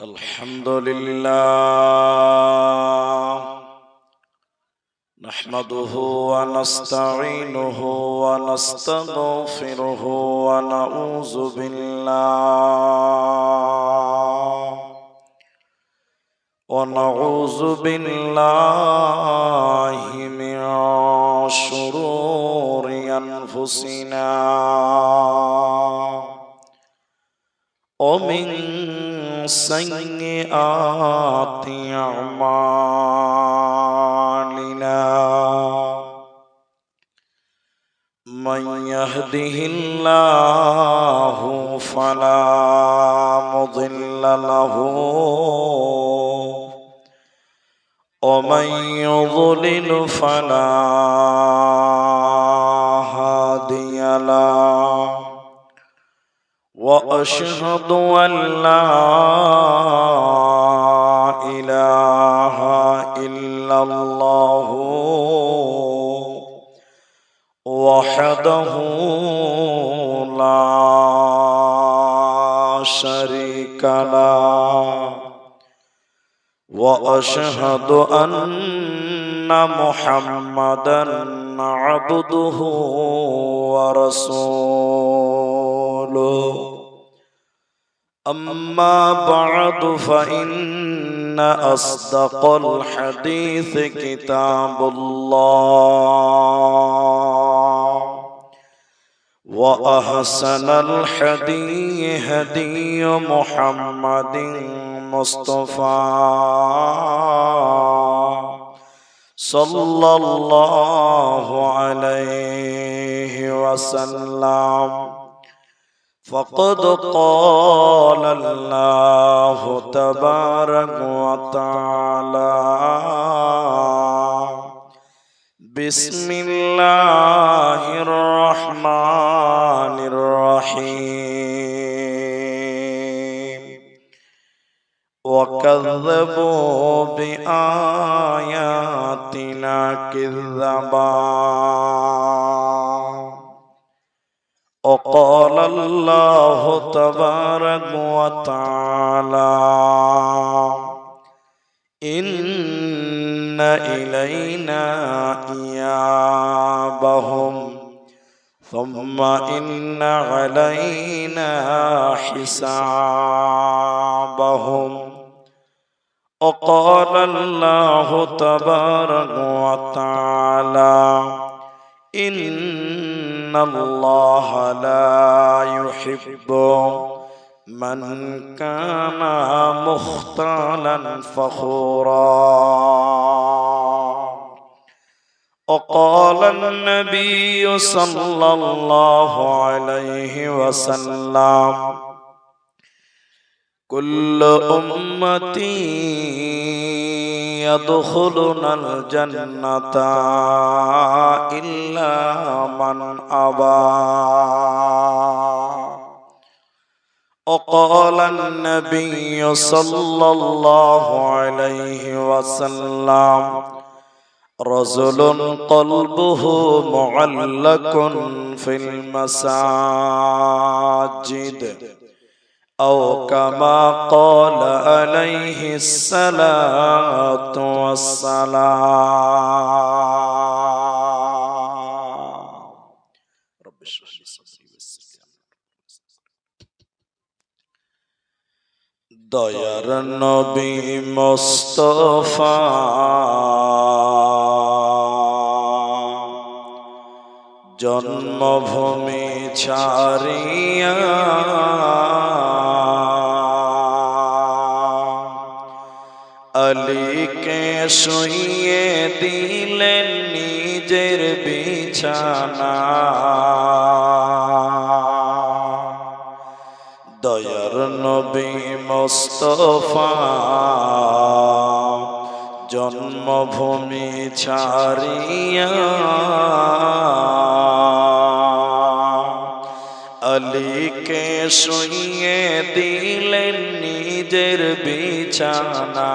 الحمد لله نحمده ونستعينه ونستغفره ونعوذ بالله من شرور أنفسنا ومن سيئات أعمالنا من يهده الله فلا مضل له ومن يضلل فلا هادي له وأشهد أن لا إله إلا الله وحده لا شريك له وأشهد أن محمدا عبده ورسوله أما بعد فإن أصدق الحديث كتاب الله وأحسن الحديث هدي محمد مصطفى صلى الله عليه وسلم فقد قال الله تبارك وتعالى بسم الله الرحمن الرحيم وكذبوا بآياتنا كذبا وقال الله تبارك وتعالى إن إلينا إيابهم ثم إن علينا حسابهم وقال الله تبارك وتعالى إن الله لا يحب من كان مختالا فخورا وقال النبي صلى الله عليه وسلم كل أمتي يدخلون الجنة إلا من أبى وقال النبي صلى الله عليه وسلم رجل قلبه معلق في المساجد أو كما قال عليه الصلاة والسلام رب اشرح لي صدري ويسر لي দয়ার নবী মুস্তাফা জন্মভূমি ছাড়িয়া আলীকে শুইয়ে দিলেন নিজের বিছানা দয়ার নবী মুস্তাফা জন্মভূমি ছাড়িয়া আলীকে শুইয়ে দিলেন নিজের বিছানা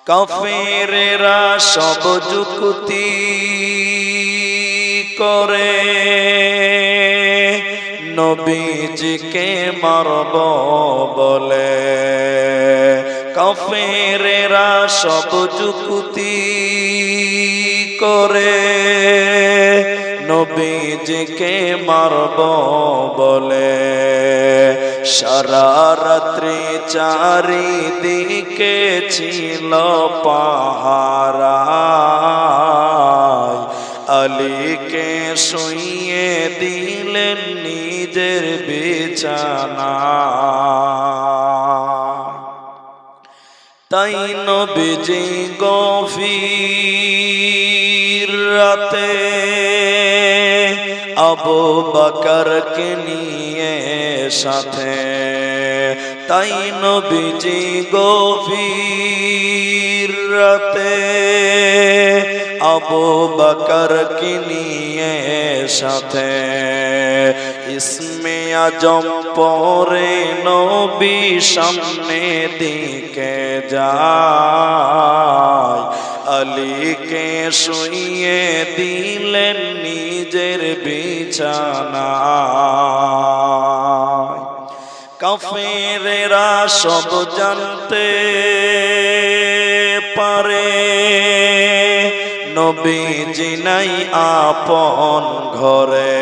কাফেরেরা সব যুক্তি করে নবীজিকে মারব বলে কাফেরেরা সব যুক্তি করে, নবীজিকে মারব বলে সারা রাত্রি চারিদিকে ছিল পাহারা, আলীকে শুইয়ে দিলেন নিজের বিছানা। তাই নবীজি গভীর রাতে আবু বকরকে নিয়ে সাথে, তাই নবীজি গভীর রাতে আবু বকরকে নিয়ে সাথে ইসমে আজম পরে নবী সামনে দিকে যায়, আলীকে শুইয়ে দিলেন নিজের বিছানায়। কাফেরেরা সব জানতে পারে নবীজি নাই আপন ঘরে,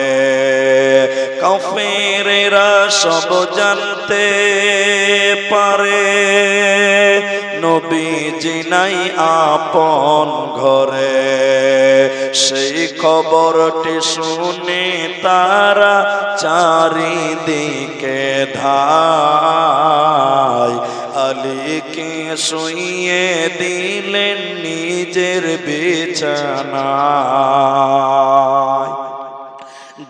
কাফেরেরা সব জানতে পারে নবীজি নাই আপন ঘরে। সেই খবরটি শুনে তারা চারিদিকে ধায়, আলীকে শুইয়ে দিলেন নিজের বিছানায়।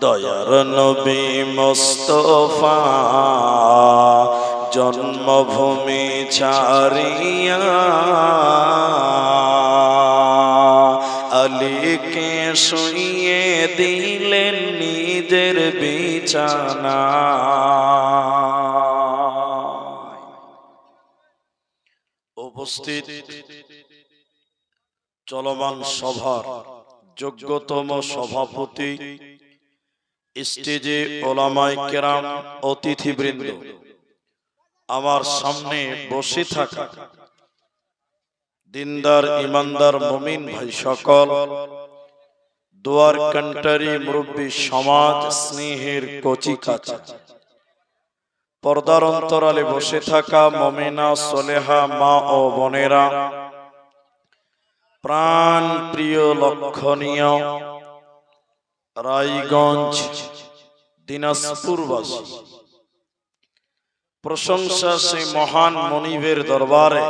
দয়ার নবী মুস্তাফা জন্মভূমি ছাড়িয়া আলীকে শুইয়ে দিলেন নিজের বিছানায়। উপস্থিত চলমান সভার যোগ্যতম সভাপতি, স্টেজে ওলামায়ে কেরাম, অতিথিবৃন্দ, আমার সামনে বসে থাকা দিনদার ইমানদার মুমিন ভাই সকল, দুয়ার কান্টারি মুরব্বী সমাজ, স্নেহের কচি কাঁচা, পর্দার অন্তরালে বসে থাকা মুমিনা সলেহা মা ও বোনেরা, প্রাণ প্রিয় লক্ষণীয় রায়গঞ্জ দিনাজপুরবাসী, প্রশংসা সেই মহান মনিবের দরবারে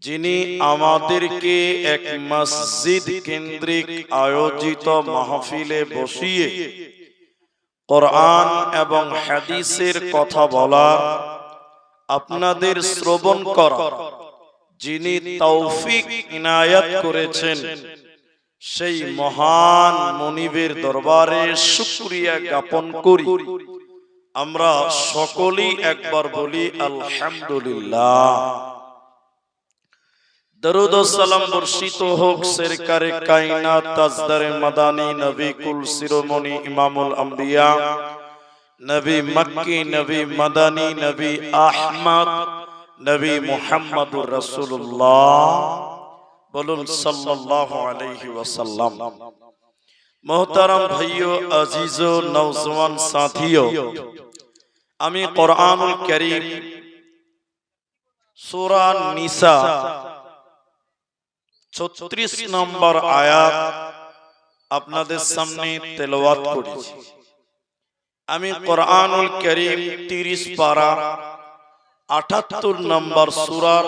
যিনি আমাদেরকে এক মসজিদ কেন্দ্রিক আয়োজিত মাহফিলে বসিয়ে কোরআন এবং হাদিসের কথা বলা, আপনাদের শ্রবণ করা যিনি তৌফিক ইনায়াত করেছেন, সেই মহান মনিবের দরবারে শুকরিয়া জ্ঞাপন করি। আমরা সকলেই একবার বলি আলহামদুলিল্লাহ। দরুদ ও সালাম বর্ষিত হোক সরকারে কায়নাত তাজদারে মাদানী নবী কুল শিরোমণি ইমামুল আম্বিয়া, নবী মক্কি, নবী মাদানী, নবী আহমদ, নবী মুহাম্মদুর রাসূলুল্লাহ, বলুন সাল্লাল্লাহু আলাইহি ওয়াসাল্লাম। মোহতারাম ভাইও, আজিজো, নওজওয়ান সাথীও, আমি কোরআনুল কারীম সূরা নিসা 36 নম্বর আয়াত আপনাদের সামনে তেলাওয়াত করেছি। আমি কোরআনুল কারীম 30 পারা 78 নম্বর সূরার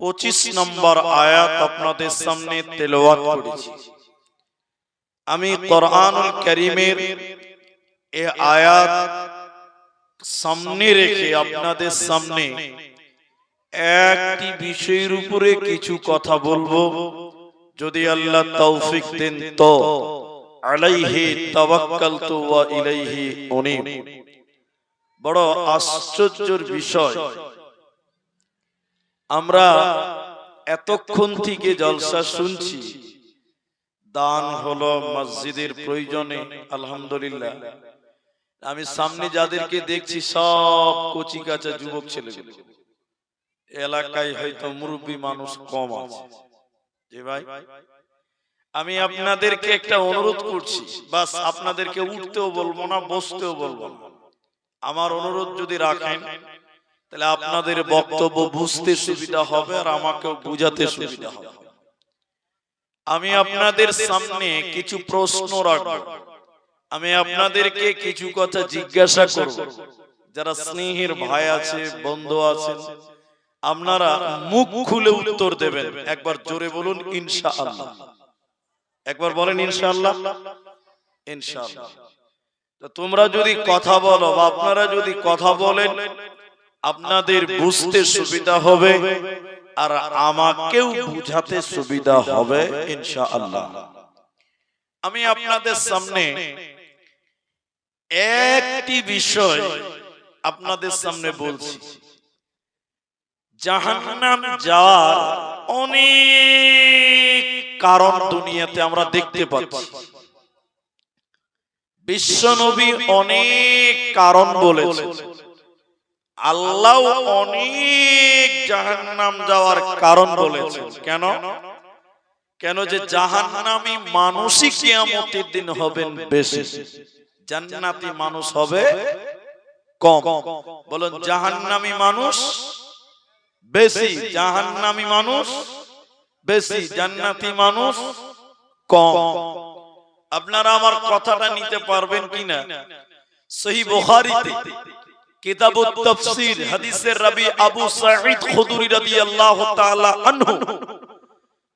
25 নম্বর আয়াত আপনাদের সামনে তেলাওয়াত করেছি। আমি কোরআনুল কারীমের এই আয়াত সামনে রেখে আপনাদের সামনে একটি বিষয়ের উপরে কিছু কথা বলবো, যদি আল্লাহ তৌফিক দেন তো। আলাইহি তাওয়াক্কালতু ওয়া ইলাইহি উনীব। বড় আশ্চর্যের বিষয়, আমরা এতক্ষণ থেকে জলসা শুনছি, দান হলো মসজিদের প্রয়োজনে। আলহামদুলিল্লাহ, আমি সামনে যাদেরকে দেখছি সব কচি কাঁচা যুবক ছেলেগুলো। এলাকায় হয়তো মুরব্বী মানুষ কম আছে। জি ভাই, আমি আপনাদেরকে একটা অনুরোধ করছি, বাস আপনাদেরকে উঠতেও বলবো না, বসতেও বলবো না। আমার অনুরোধ যদি রাখেন তাহলে আপনাদের বক্তব্য বুঝতে সুবিধা হবে আর আমাকেও বুঝাতে সুবিধা হবে। আমি আপনাদের সামনে কিছু প্রশ্ন রাখবো, আমি আপনাদেরকে কিছু কথা জিজ্ঞাসা করব। যারা স্নেহের ভাই আছে, বন্ধু আছেন, আপনারা মুখ খুলে উত্তর দেবেন। একবার জোরে বলুন ইনশাআল্লাহ। একবার বলেন ইনশাআল্লাহ। ইনশাআল্লাহ। তো তোমরা যদি কথা বলো বা আপনারা যদি কথা বলেন, আপনাদের বুঝতে সুবিধা হবে আর আমাকেও বুঝাতে সুবিধা হবে ইনশাআল্লাহ। আমি আপনাদের সামনে একটি বিষয় আপনাদের সামনে বলছি। জাহান্নাম যাওয়ার অনেক কারণ দুনিয়াতে আমরা দেখতে পাচ্ছি। বিশ্বনবী অনেক কারণ বলেছেন, আল্লাহ অনেক জাহান্নাম যাওয়ার কারণ বলেছেন। কেন? কেন যে জাহান্নামী মানুষই কিয়ামতের দিন হবেন বেশি, জান্নাতি মানুষ হবে কম। বলুন, জাহান্নামী মানুষ বেশি, জাহান্নামী মানুষ বেশি, জান্নাতি মানুষ কম। আপনারা আমার কথাটা নিতে পারবেন কিনা? সহিহ বুখারীতে কিতাবুত তাফসীর হাদিসের রাবী আবু সাঈদ খুদরী রাদিয়াল্লাহু তাআলা আনহু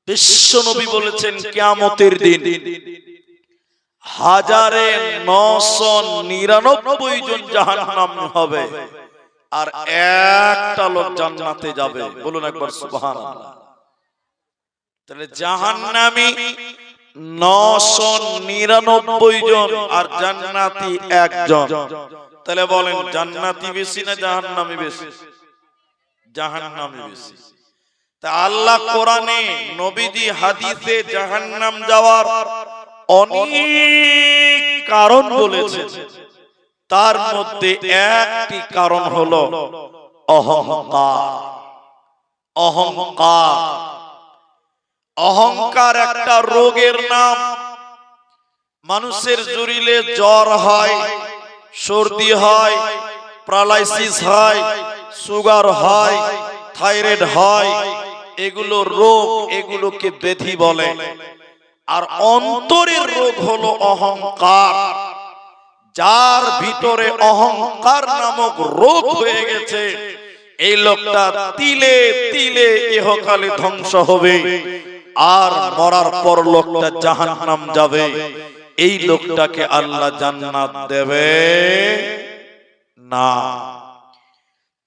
বিশ্বনবী বলেছেন, কিয়ামতের দিন 1999 জন জাহান্নামী হবে আর একটা লোক জান্নাতে যাবে। বলুন একবার সুবহানাল্লাহ। তাহলে জাহান্নামী 999 জন আর জান্নাতি একজন। তাহলে বলেন, জান্নাতি বেশি না জাহান্নামী বেশি? জাহান্নামী বেশি। তা আল্লাহ কোরআনে, নবীজি হাদিসে জাহান্নাম যাওয়ার অনেক কারণ বলেছেন। তার মধ্যে একটি কারণ হলো অহংকার। অহংকার, অহংকার একটা রোগের নাম। মানুষের শরীরে জ্বর হয়, সর্দি হয়, প্যারালাইসিস হয়, সুগার হয়, থাইরয়েড হয়, এগুলো রোগ, এগুলোকে ব্যাধি বলে। আর অন্তরের রোগ হলো অহংকার। যার ভিতরে অহংকার নামক রোগ হয়ে গেছে, এই লোকটা তিলে তিলে ইহকালে ধ্বংস হবে আর মরার পর লোকটা জাহান্নাম যাবে। এই লোকটাকে আল্লাহ জান্নাত দেবে না।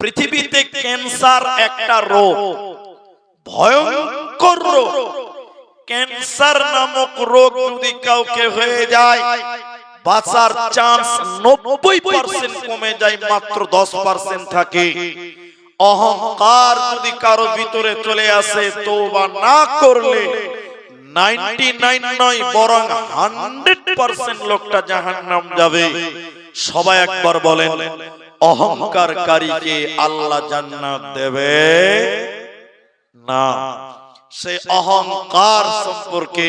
পৃথিবীতে ক্যান্সার একটা রোগ, ভয়ঙ্কর রোগ। ক্যান্সার নামক রোগ যদি কাউকে হয়ে যায়, বাঁচার চান্স 90% কমে যায়, মাত্র 10% থাকে। অহংকার যদি কারো ভিতরে চলে আসে, তওবা না করলে 99 নয় বরং 100% লোকটা জাহান্নাম যাবে। সবাই একবার বলেন, অহংকারকারীকে আল্লাহ জান্নাত দেবে না। সে অহংকার সম্পর্কে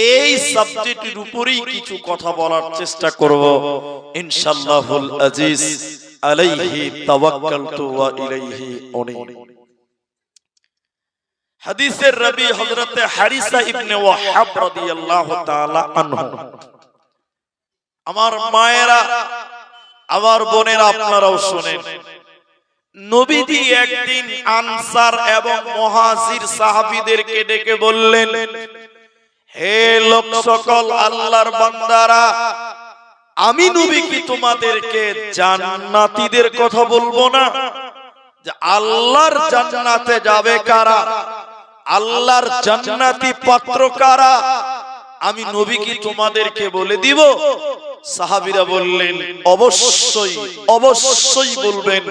এই সাবজেক্টের উপরেই কিছু কথা বলার চেষ্টা করব ইনশাআল্লাহুল আজিজ। আলাইহি তাওয়াক্কালতু ওয়া ইলাইহি উনীব। হাদিসের রাবী হযরত হারিসা ইবনে ওয়াহাব রাদিয়াল্লাহু তাআলা আনহু। আমার মায়েরা, আমার বোনেরা, আপনারাও শুনেন। নবীজি একদিন আনসার এবং মুহাজির সাহাবীদেরকে ডেকে বললেন, হে লোক সকল, আল্লাহর বান্দারা, আমি নবী কি তোমাদেরকে জান্নাতীদের কথা বলবো না? যে আল্লাহর জান্নাতে যাবে কারা, আল্লাহর জান্নাতি পাত্র কারা, আমি নবী কি তোমাদেরকে বলে দিব? সাহাবীরা বললেন, অবশ্যই অবশ্যই বলবেন,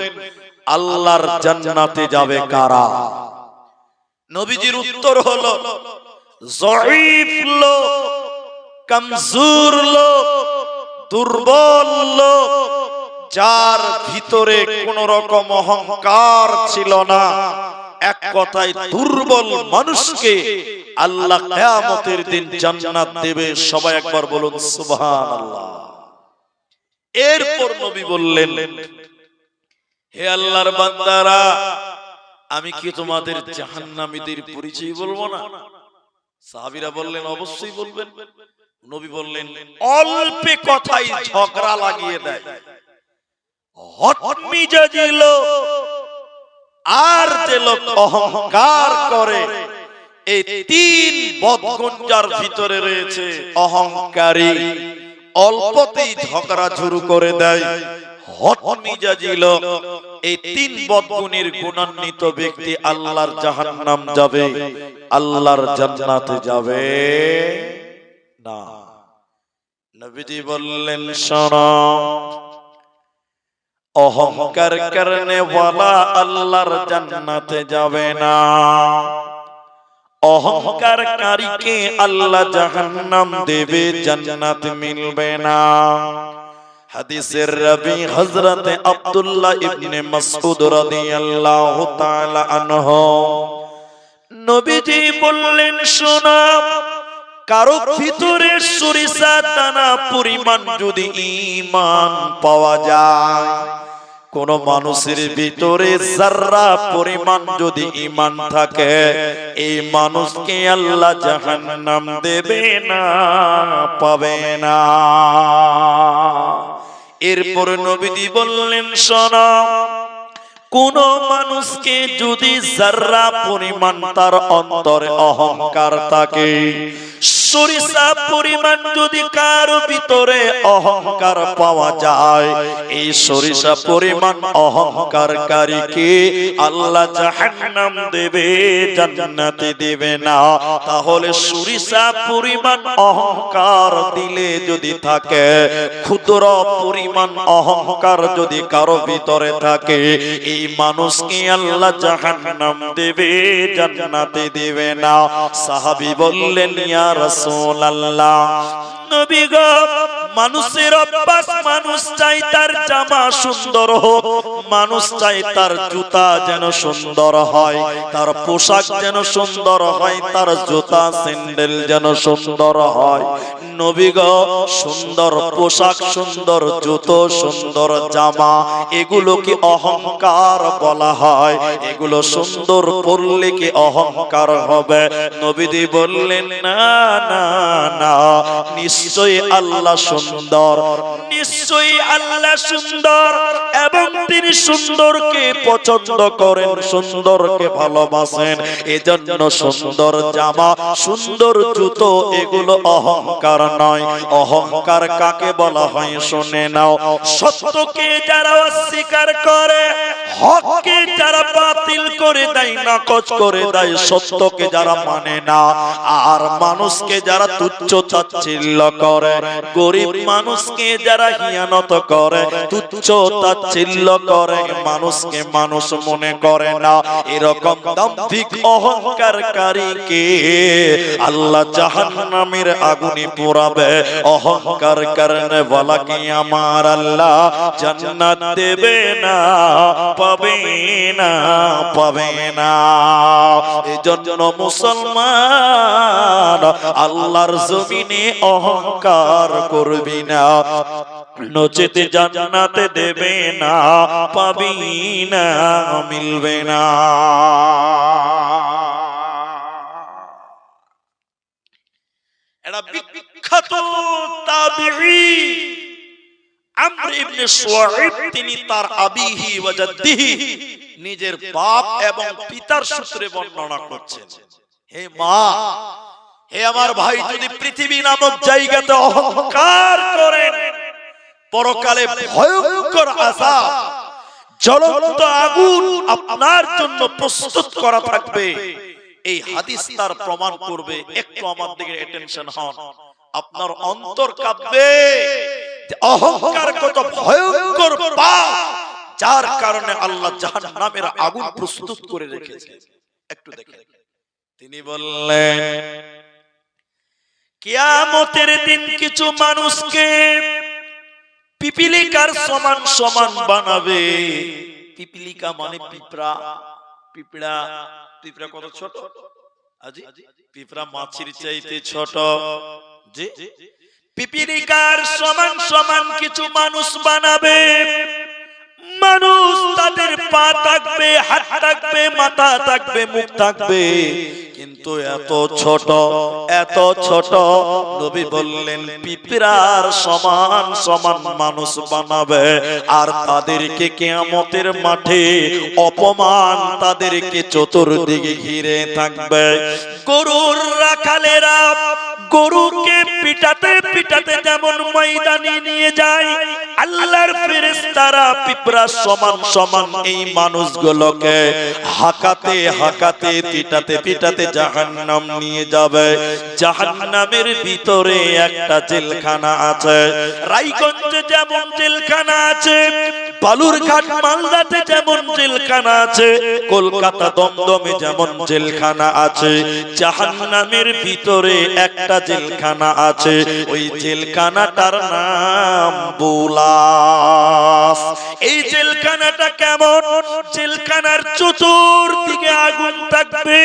আল্লাহর জান্নাতে যাবে কারা? নবীজির উত্তর হলো, জয়ীফ লোক, কমজোর লোক, দুর্বল লোক, যার ভিতরে কোন রকম অহংকার ছিল না, এক কথায় দুর্বল মানুষকে আল্লাহ কিয়ামতের দিন জান্নাত দেবে। সবাই একবার বলুন সুবহানাল্লাহ। এরপর নবী বললেন, হে আল্লাহর বান্দারা, আমি কি তোমাদের জাহান্নামীদের পরিচয় বলবো না? সাহাবীরা বললেন, অবশ্যই বলবেন। নবী বললেন, অল্প কথাই ঝগড়া লাগিয়ে দেয়, হটমিজাজি লোক, আর যে লোক অহংকার করে, এই তিন বদগুণ যার ভিতরে রয়েছে, অহংকারী, অল্পতেই ঝগড়া শুরু করে দেয়, হটমিজাজি লোক, এই তিন বদগুণের গুণান্বিত ব্যক্তি আল্লাহর জাহান্নাম যাবে, আল্লাহর জান্নাতে যাবে না। নবীজি বললেন, শোনো, অহংকার করনে ওয়ালা আল্লাহর জান্নাতে যাবে না, অহংকারকারীকে আল্লাহ জাহান্নাম দেবে, জান্নাত মিলবে না। হাদিসের রাবী হযরত আব্দুল্লাহ ইবনে মাসউদ রাদিয়াল্লাহু তাআলা আনহু, নবীজি বললেন, শোনো, কারো ভিতরে সরিষা দানা পরিমাণ যদি ঈমান পাওয়া যায়, কোন মানুষের ভিতরে যারা পরিমাণ যদি ঈমান থাকে, এই মানুষকে আল্লাহ জাহান্নাম দেবে না, পাবে না। এরপর নবীজি বললেন, শোনো, কোন মানুষকে যদি যারা পরিমাণ তার অন্তরে অহংকার থাকে, সরিষা পরিমাণ যদি কারো ভিতরে অহংকার পাওয়া যায়, এই সরিষা পরিমাণ অহংকারকারীকে আল্লাহ জাহান্নাম দেবে, জান্নাতে দেবে না। তাহলে সরিষা পরিমাণ অহংকার দিলে যদি থাকে, ক্ষুদ্র পরিমাণ অহংকার যদি কারো ভিতরে থাকে, এই মানুষকে আল্লাহ জাহান্নাম দেবে, জান্নাতে দেবে না। সাহাবী বললেন, ইয়া রাসূলুল্লাহ, নবী গো, মানুষের অভ্যাস, মানুষ চাই তার জামা সুন্দর হোক, মানুষ চাই তার জুতা যেন সুন্দর হয়, তার পোশাক যেন সুন্দর হয়, তার জুতা স্যান্ডেল যেন সুন্দর হয়। নবী গো, সুন্দর পোশাক, সুন্দর জুতো, সুন্দর জামা, এগুলো কি অহংকার বলা হয়? এগুলো সুন্দর পরলে কি অহংকার হবে? নবীজি বললেন, না না না, নিশ্চয়ই আল্লাহ সুন্দর, নিশ্চয়ই আল্লাহ সুন্দর, এবং তিনি সুন্দরকে পছন্দ করেন, সুন্দরকে ভালোবাসেন। এজন্য সুন্দর জামা, সুন্দর জুতো, এগুলো অহংকার নয়। অহংকার কাকে বলা হয় শুনে নাও। সত্যকে যারা অস্বীকার করে, হককে যারা বাতিল করে দেয়, নাকচ করে দেয়, সত্যকে যারা মানে না, আর মানুষকে যারা তুচ্ছ তাচ্ছিল্য করে, গরিব মানুষকে যারা হিয়ানত করে, তুচ্ছ তাচ্ছিল্য করে, মানুষকে মানুষ মনে করে না, এরকম দাম্ভিক অহংকারকারীকে আল্লাহ জাহান্নামের আগুনে পোড়াবে। অহংকার করনে ওয়ালাকে আমার আল্লাহ জান্নাত দেবে না, পাবে না, পাবে না। এজন্য মুসলমান, আল্লাহর জমিনে অহংকার করবি না, নচেতে জান্নাতে দেবে না, পাবি না, মিলবে না। এটা বিখ্যাত তাবিঈ আমর ইবনে শুআইব, তিনি তার আবিহি ওয়া জাদ্দিহি, নিজের বাপ এবং পিতার সূত্রে বর্ণনা করছেন। হে মা, হে আমার ভাই, যদি পৃথিবী নামক জায়গাতে অহংকার করেন, পরকালে ভয়ঙ্কর আযাব, জ্বলন্ত আগুন আপনার জন্য প্রস্তুত করা থাকবে। এই হাদিস তার প্রমাণ করবে। একটু আমার দিকে অ্যাটেনশন হন, আপনার অন্তর কাঁপবে যে অহংকার কত ভয়ঙ্কর পাপ, যার কারণে আল্লাহ জাহান্নামের আগুন প্রস্তুত করে রেখেছে। একটু দেখেন, তিনি বললেন, কিয়ামতের দিন কিছু মানুষকে পিপিলিকার সমান সমান বানাবে। পিপিলিকা মানে পিঁপড়া। পিঁপড়া পিঁপড়া কত ছোট, আজি পিঁপড়া মাছির চাইতে ছোট। জি, পিপিলিকার সমান সমান কিছু মানুষ বানাবে। মানুষ তাদের পা থাকবে, হাত থাকবে, মাথা থাকবে, মুখ থাকবে, কিন্তু এত ছোট, এত ছোট। নবী বললেন পিঁপড়ার সমান সমান মানুষ বানাবে। আর তাদেরকে কিয়ামতের মাঠে অপমান তাদেরকে চতুর্দিকে ঘিরে থাকবে। গরুর রাখালেরা গরুকে পিটাতে পিটাতে যেমন ময়দানে নিয়ে যায়, আল্লাহর ফেরেশতারা পিঁপড়া সমান সমান এই মানুষগুলোকে হাঁকাতে হাঁকাতে পিটাতে পিটাতে জাহান্নাম নিয়ে যাবে। জাহান্নামের ভিতরে একটা জেলখানা আছে। রায়গঞ্জে যেমন জেলখানা আছে, বালুরঘাট মালদাতে যেমন জেলখানা আছে, কলকাতা দমদমে যেমন জেলখানা আছে, জাহান্নামের ভিতরে একটা জেলখানা আছে। ওই জেলখানাটার নাম বুলাস। এই জেলখানাটা কেমন? জেলখানার চতুর্দিকে আগুন থাকবে,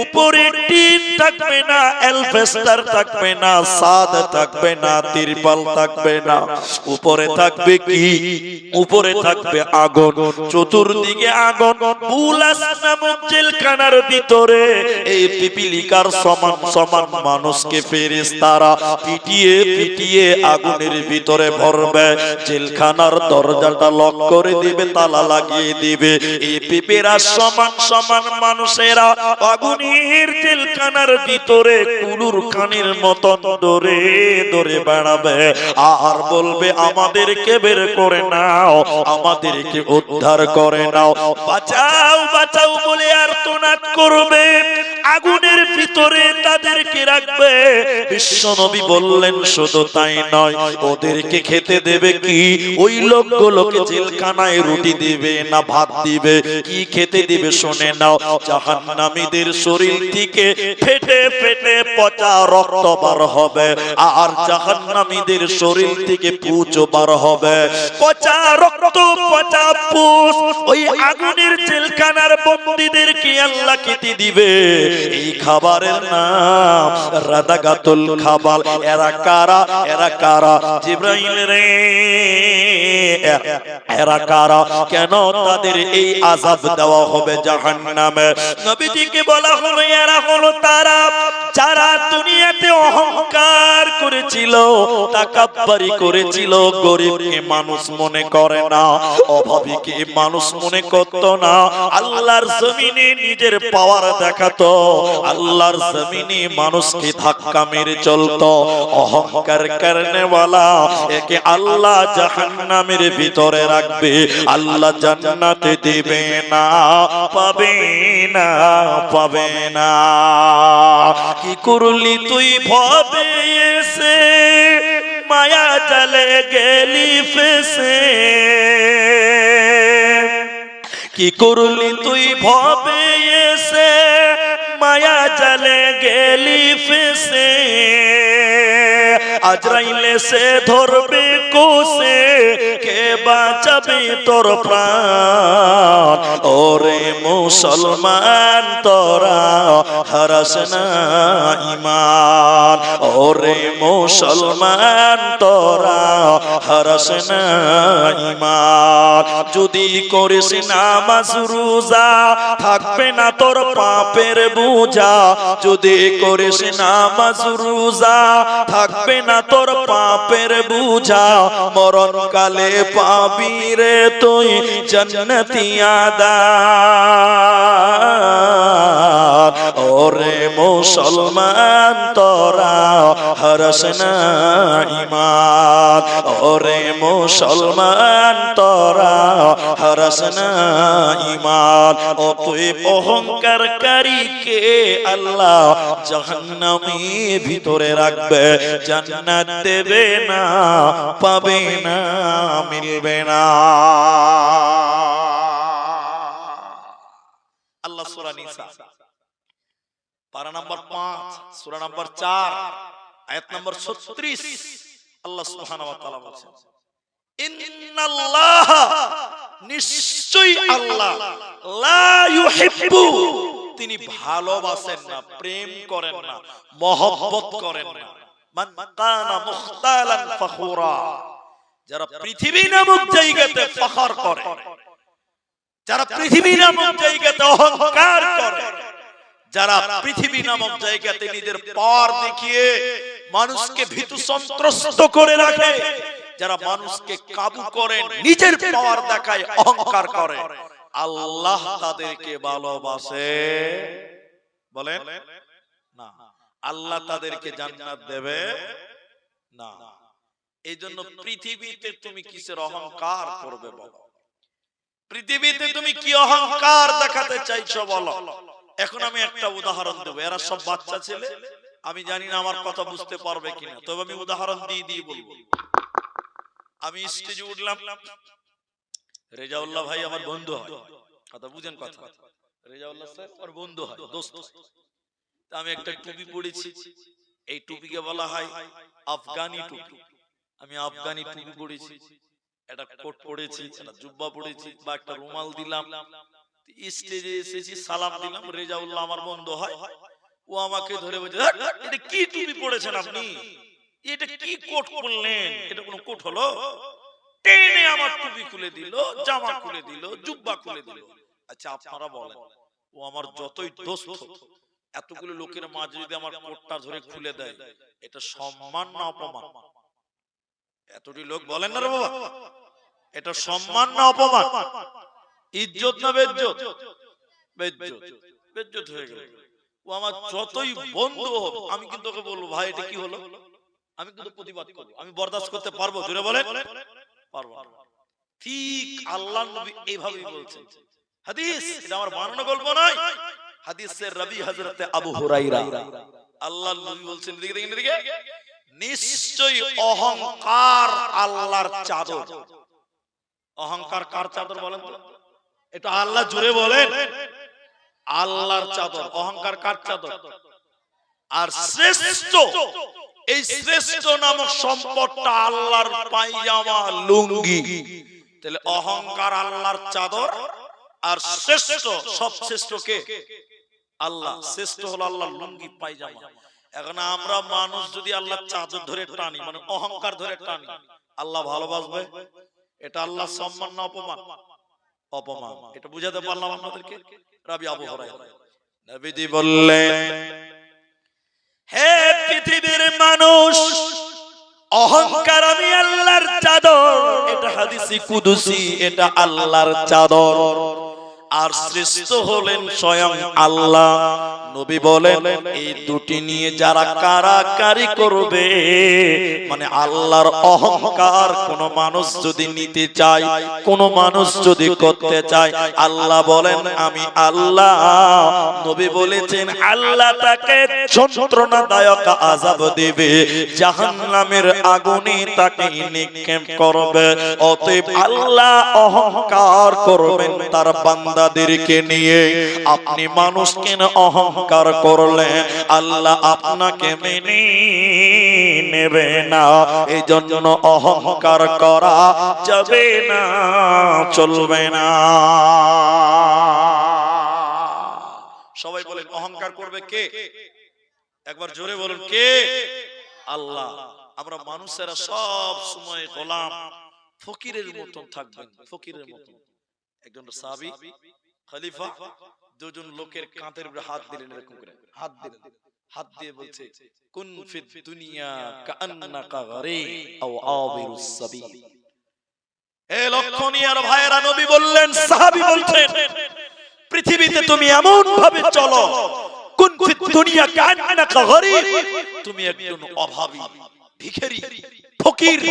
উপরে টিন থাকবে না, অ্যালবেস্টার থাকবে না, ছাদ থাকবে না, তিরপাল থাকবে না। উপরে থাকবে কি? উপরে থাকবে আগুন, চতুর্দিকে আগুন। বুলাস নামক জেলখানার ভিতরে এই পিপিলিকার সমান সমান মানুষকে ফেরেশতারা পিটিয়ে পিটিয়ে আগুনের ভিতরে ভরবে। জেলখানার দরজাটা লক করে দিবে, তালা লাগিয়ে দিবে। এই পিপিলিকার সমান সমান মানুষেরা আগুনের জেলখানার ভিতরে কুলুর কানের মতন দৌড়ে দৌড়ে বেড়াবে আর বলবে আমাদেরকে বের করে নাও, আমাদেরকে উদ্ধার করে নাও, বাঁচাও বাঁচাও বলে আর্তনাদ করবে। আগুনের ভিতরে তাদেরকে রাখবে। বিশ্বনবী বললেন শুধু তাই নয়, ওদেরকে খেতে দেবে কি? ওই লোকগুলোকে জেলখানায় রুটি দিবে না ভাত দিবে? কি খেতে দিবে শুনে নাও। জাহান্নামীদের শরীর থেকে ফেটে ফেটে পচা রক্ত বার হবে, আর জাহান্নামীদের শরীর থেকে পুঁজ বার হবে। পচা রক্ত, পচা পুঁজ ওই আগুনের জেলখানার বন্দীদেরকে আল্লাহ খেতে দিবে। এই খাবারের নাম রাদাগাতুল খাবার। এরা কারা? এরা কারা? জিবরাইল রে, এরা কারা? কেন তাদের এই আযাব দেওয়া হবে জাহান্নামে? নবীজিকে বলা হলো এরা হলো তারা যারা দুনিয়াতে অহংকার করেছিল, তাকাব্বুরি করেছিল, গরিবকে মানুষ মনে করে না, অভাবীকে মানুষ মনে করত না, আল্লাহর জমিনে নিজের পাওয়ার দেখাতো, আল্লাহর জমিনে মানুষকে ধাক্কা মেরে চলতো। অহংকার করনেওয়ালা একে আল্লাহ জাহান্নামের ভিতরে রাখবে, আল্লাহ জান্নাতে দেবে না, পাবে না, পাবে না। কি করলি তুই ভবে এসে, মায়া জালে গেলি ফেসে? কি করলি তুই ভবে এসে, মায়া জালে গেলি ফেসে? আজরাইলে সে ধরবে কোসে, কে বাঁচাবে তোর প্রাণ? ওরে মুসলমান তোরা হারাস না ঈমান, ওরে মুসলমান তোরা হারাস না ঈমান। যদি করিস নামাজ রোজা, থাকবে না তোর পাপের বোঝা। যদি করিস নামাজ রোজা, থাকবে না তোর পাপের বোঝা। মরণ কালে পাবি রে তুই জান্নাতি আদার। ওরে মুসলমান তোরা হারাস না ঈমান, ওরে মুসলমান তোরা হারাস না ঈমান। অতএব অহংকারকারীকে আল্লাহ জাহান্নামে ভিতরে রাখবে, জান্নাত দেবে না, পাবে না, মিলবে না। আল্লাহ সূরা নিসা পারা নাম্বার 5 সূরা নাম্বার 4 আয়াত নম্বর 36 আল্লাহ সুবহানাহু ওয়া তাআলা বলেন ইন্নাল্লাহ নিশ্চয়ই আল্লাহ লা ইউহিব্বু তিনি ভালোবাসেন না, প্রেম করেন না, মহব্বত করেন না মান কানা মুখতালান ফখুরা যারা পৃথিবী নামক জায়গাতে ফখর করে, যারা পৃথিবী নামক জায়গাতে অহংকার করে, যারা পৃথিবী নামক জায়গাতে নিজের পাওয়ার দেখিয়ে মানুষকে ভীতু সন্ত্রস্ত করে রাখে, যারা মানুষকে কাবু করে নিজের পাওয়ার দেখায় অহংকার করে, আল্লাহ তাদেরকে ভালোবাসে বলেন না, আল্লাহ তাদেরকে জান্নাত দেবে না। এই জন্য পৃথিবীতে তুমি কিসের অহংকার করবে বলো? পৃথিবীতে তুমি কি অহংকার দেখাতে চাইছো বলো? এখন আমি একটা উদাহরণ দেবো, এরা সব বাচ্চা ছেলে, আমি জানি না আমার কথা বুঝতে পারবে কিনা, তবে আমি উদাহরণ দিয়ে বলবো। আমি স্টেজে উঠলাম, রেজাউল্লাহ ভাই আমার বন্ধু হয়, কথা বুঝেন কথা, রেজাউল্লাহ স্যার আমার বন্ধু হয়, দোস্ত। আমি একটা টুপি পরেছি, এই টুপিকে বলা হয় আফগানি টুপি। আমি আফগানি টুপি পরেছি, একটা কোট পরেছি, একটা জুব্বা পরেছি বা একটা রুমাল দিলাম, স্টেজে এসেছি, সালাম দিলাম, রেজাউল্লাহ আমার বন্ধু হয়, ও আমাকে ধরে বলছে এটা কি টুপি পরেছেন আপনি, এটা কি কোট পরলেন, এটা কোনো কোট হলো? টেনে আমার টুপি খুলে দিল, জামা খুলে দিল, জুব্বা খুলে দিল। আচ্ছা আপনারা বলেন, ও আমার যতই দোস্ত, এতগুলো লোকের মাঝে যদি আমার কোটটা ধরে খুলে দেয়, এটা সম্মান না অপমান? এতটি লোক বলেন না রে বাবা, এটা সম্মান না অপমান? ইজ্জত না বেজ্জত? বেজ্জত, বেজ্জত হয়ে গেল। ও আমার যতই বন্ধু হোক, আমি কিন্তু ওকে বলবো ভাই এটা কি হলো, আমি কিন্তু প্রতিবাদ করবো, আমি বরদাস্ত করতে পারবো, জোরে বলেন পারবো। ঠিক আল্লাহর নবী এইভাবেই বলছেন, হাদিস, এটা আমার বানানো গল্প নয়, হাদিসের রাবী হযরতে আবু হুরায়রা, আল্লাহর নবী বলছেন, দেখেন নিশ্চয়ই অহংকার আল্লাহর চাদর। অহংকার কার চাদর বলেন তো? এটা আল্লাহ জুড়ে বলেন, আল্লাহর চাদর। অহংকার কার চাদর? আর শ্রেষ্ঠ, এই শ্রেষ্ঠ নামক সম্পদটা আল্লাহর পায়জামা, লুঙ্গি। তাহলে অহংকার আল্লাহর চাদর, আর শ্রেষ্ঠ, সবশ্রেষ্ঠ কে? আল্লাহ। শ্রেষ্ঠ হলো আল্লাহর লুঙ্গি, পায়জামা। এখন আমরা মানুষ যদি আল্লাহর চাদর ধরে টানি, মানে অহংকার ধরে টানি, আল্লাহ ভালোবাসবে? এটা আল্লাহ সম্মান না অপমান? অপমান। এটা বুঝাতে পারলাম আপনাদেরকে। রাবী আবু হুরায়রা নবীজি বললেন, হে পৃথিবীর মানুষ, অহংকার আমি আল্লাহর চাদর, এটা হাদিসে কুদসি, এটা আল্লাহর চাদর, আর শ্রেষ্ঠ হলেন স্বয়ং আল্লাহ। নবী বলেন, এই দুটি নিয়ে যারা কারাকারি করবে, মানে আল্লাহর অহংকার কোন মানুষ যদি নিতে চায়, কোন মানুষ যদি করতে চায়, আল্লাহ বলেন আমি আল্লাহ। নবী বলেছেন আল্লাহ তাকে যন্ত্রণাদায়ক আযাব দেবে, জাহান্নামের আগুনে তাকে নিক্ষেপ করবে। অতএব আল্লাহ অহংকার করবেন তার বান্দাদেরকে নিয়ে। আপনি মানুষকে অহংকার করলে আল্লাহ আপনাকে মেনে নেবে না। এই জন্য অহংকার করা যাবে না, চলবে না। সবাই বলেন অহংকার করবে কে? একবার জোরে বলুন কে? আল্লাহ। আমরা মানুষেরা সব সময় গোলাম, ফকিরের মতন থাকবেন, ফকিরের মতন। একজন সাহাবী খলিফা দুজন লোকের কাঁধের উপরে হাত দিলেন, এরকম করে হাত দিলেন, হাত দিয়ে বলছে কুন ফিদ দুনিয়া কাআন্নাকা গারীব আও আবিরুস সাবিল। হে লক্ষণীয় ভাইয়েরা, নবী বললেন, সাহাবী বলছেন, পৃথিবীতে তুমি এমন ভাবে চলো, কুন ফিদ দুনিয়া কাআন্নাকা গারীব, তুমি একজন অভাবী, ভিখারি, ফকির।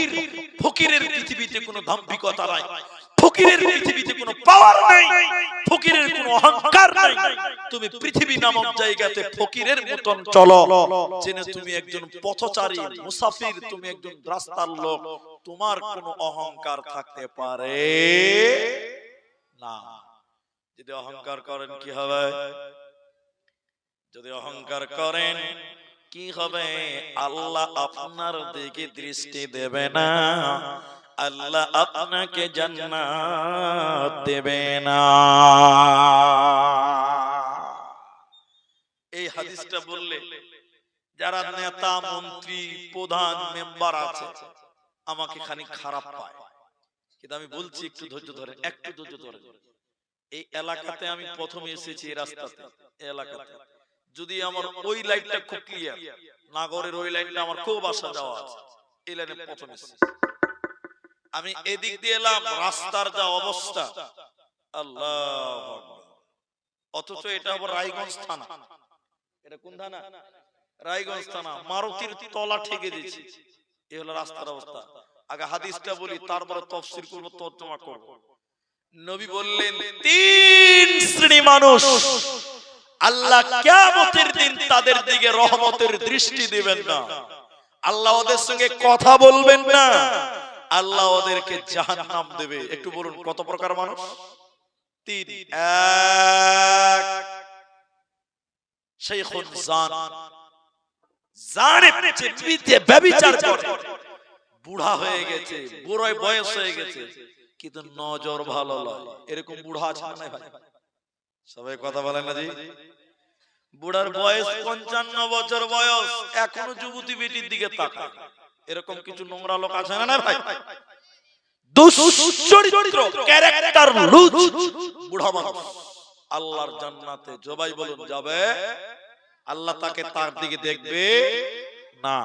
ফকিরের পৃথিবীতে কোনো দাম্ভিকতা নাই, ফকিরের পৃথিবীতে কোনো পাওয়ার নাই, ফকিরের কোনো অহংকার নাই। তুমি পৃথিবী নামক জায়গাতে ফকিরের মতন চলো, জেনে তুমি একজন পথচারী, মুসাফির, তুমি একজন রাস্তার লোক, তোমার কোনো অহংকার থাকতে পারে না। যদি অহংকার করেন কি হবে? যদি অহংকার করেন কি হবে? আল্লাহ আপনার দিকে দৃষ্টি দেবে না, আল্লাহ আপনাকে জান্নাত দেবে না। এই হাদিসটা বললে যারা নেতা মন্ত্রী প্রধান মেম্বার আছে আমাকে খানিক খারাপ পায়, কিন্তু আমি বলছি একটু ধৈর্য ধরেন, একটু ধৈর্য ধরেন। এই এলাকাতে আমি প্রথমে এসেছি, এই রাস্তাতে, এই এলাকাতে যদি আমার ওই লাইনটা খুব ক্লিয়ার, নাগরের ওই লাইনটা আমার খুব আসা যাওয়া আছে, এই লাইনে প্রথম এসেছি আমি। এদিক দিয়ে এলাম, রাস্তার যা অবস্থা, আল্লাহ! অথচ এটা আবার রায়গঞ্জ থানা। এটা কোন থানা? রায়গঞ্জ থানা। মারুতির তলা ঠেকে দিয়েছে। এই হলো রাস্তার অবস্থা। আগে হাদিসটা বলি, তারপরে তাফসীর করব, তর্জমা করব। নবী বললেন, তিন শ্রেণী মানুষ আল্লাহ কিয়ামতের দিন তাদের দিকে রহমতের দৃষ্টি দিবেন না, আল্লাহ ওদের সঙ্গে কথা বলবেন না, আল্লাহ ওদেরকে জাহান্নাম দেবে। একটু বলুন কত প্রকার মানুষ? তিন। এক, শাইখুন জান, জানে যে ব্যভিচার করে, বুড়া হয়ে গেছে, বুড়োয় বয়স হয়ে গেছে, কিন্তু নজর ভালো নয়। এরকম বুড়া আছে না ভাই? সবাই কথা বলেন না জি? বুড়ার বয়স 55 বছর বয়স, এখনো যুবতী বেটির দিকে তাকায়। এরকম কিছু নোংরা লোক আছে না ভাই? দুশ্চরিত্র, ক্যারেক্টার লুজ বুড়া মানুষ আল্লাহর জান্নাতে জবাই বলুন যাবে? আল্লাহ তাকে তার দিকে দেখবে না,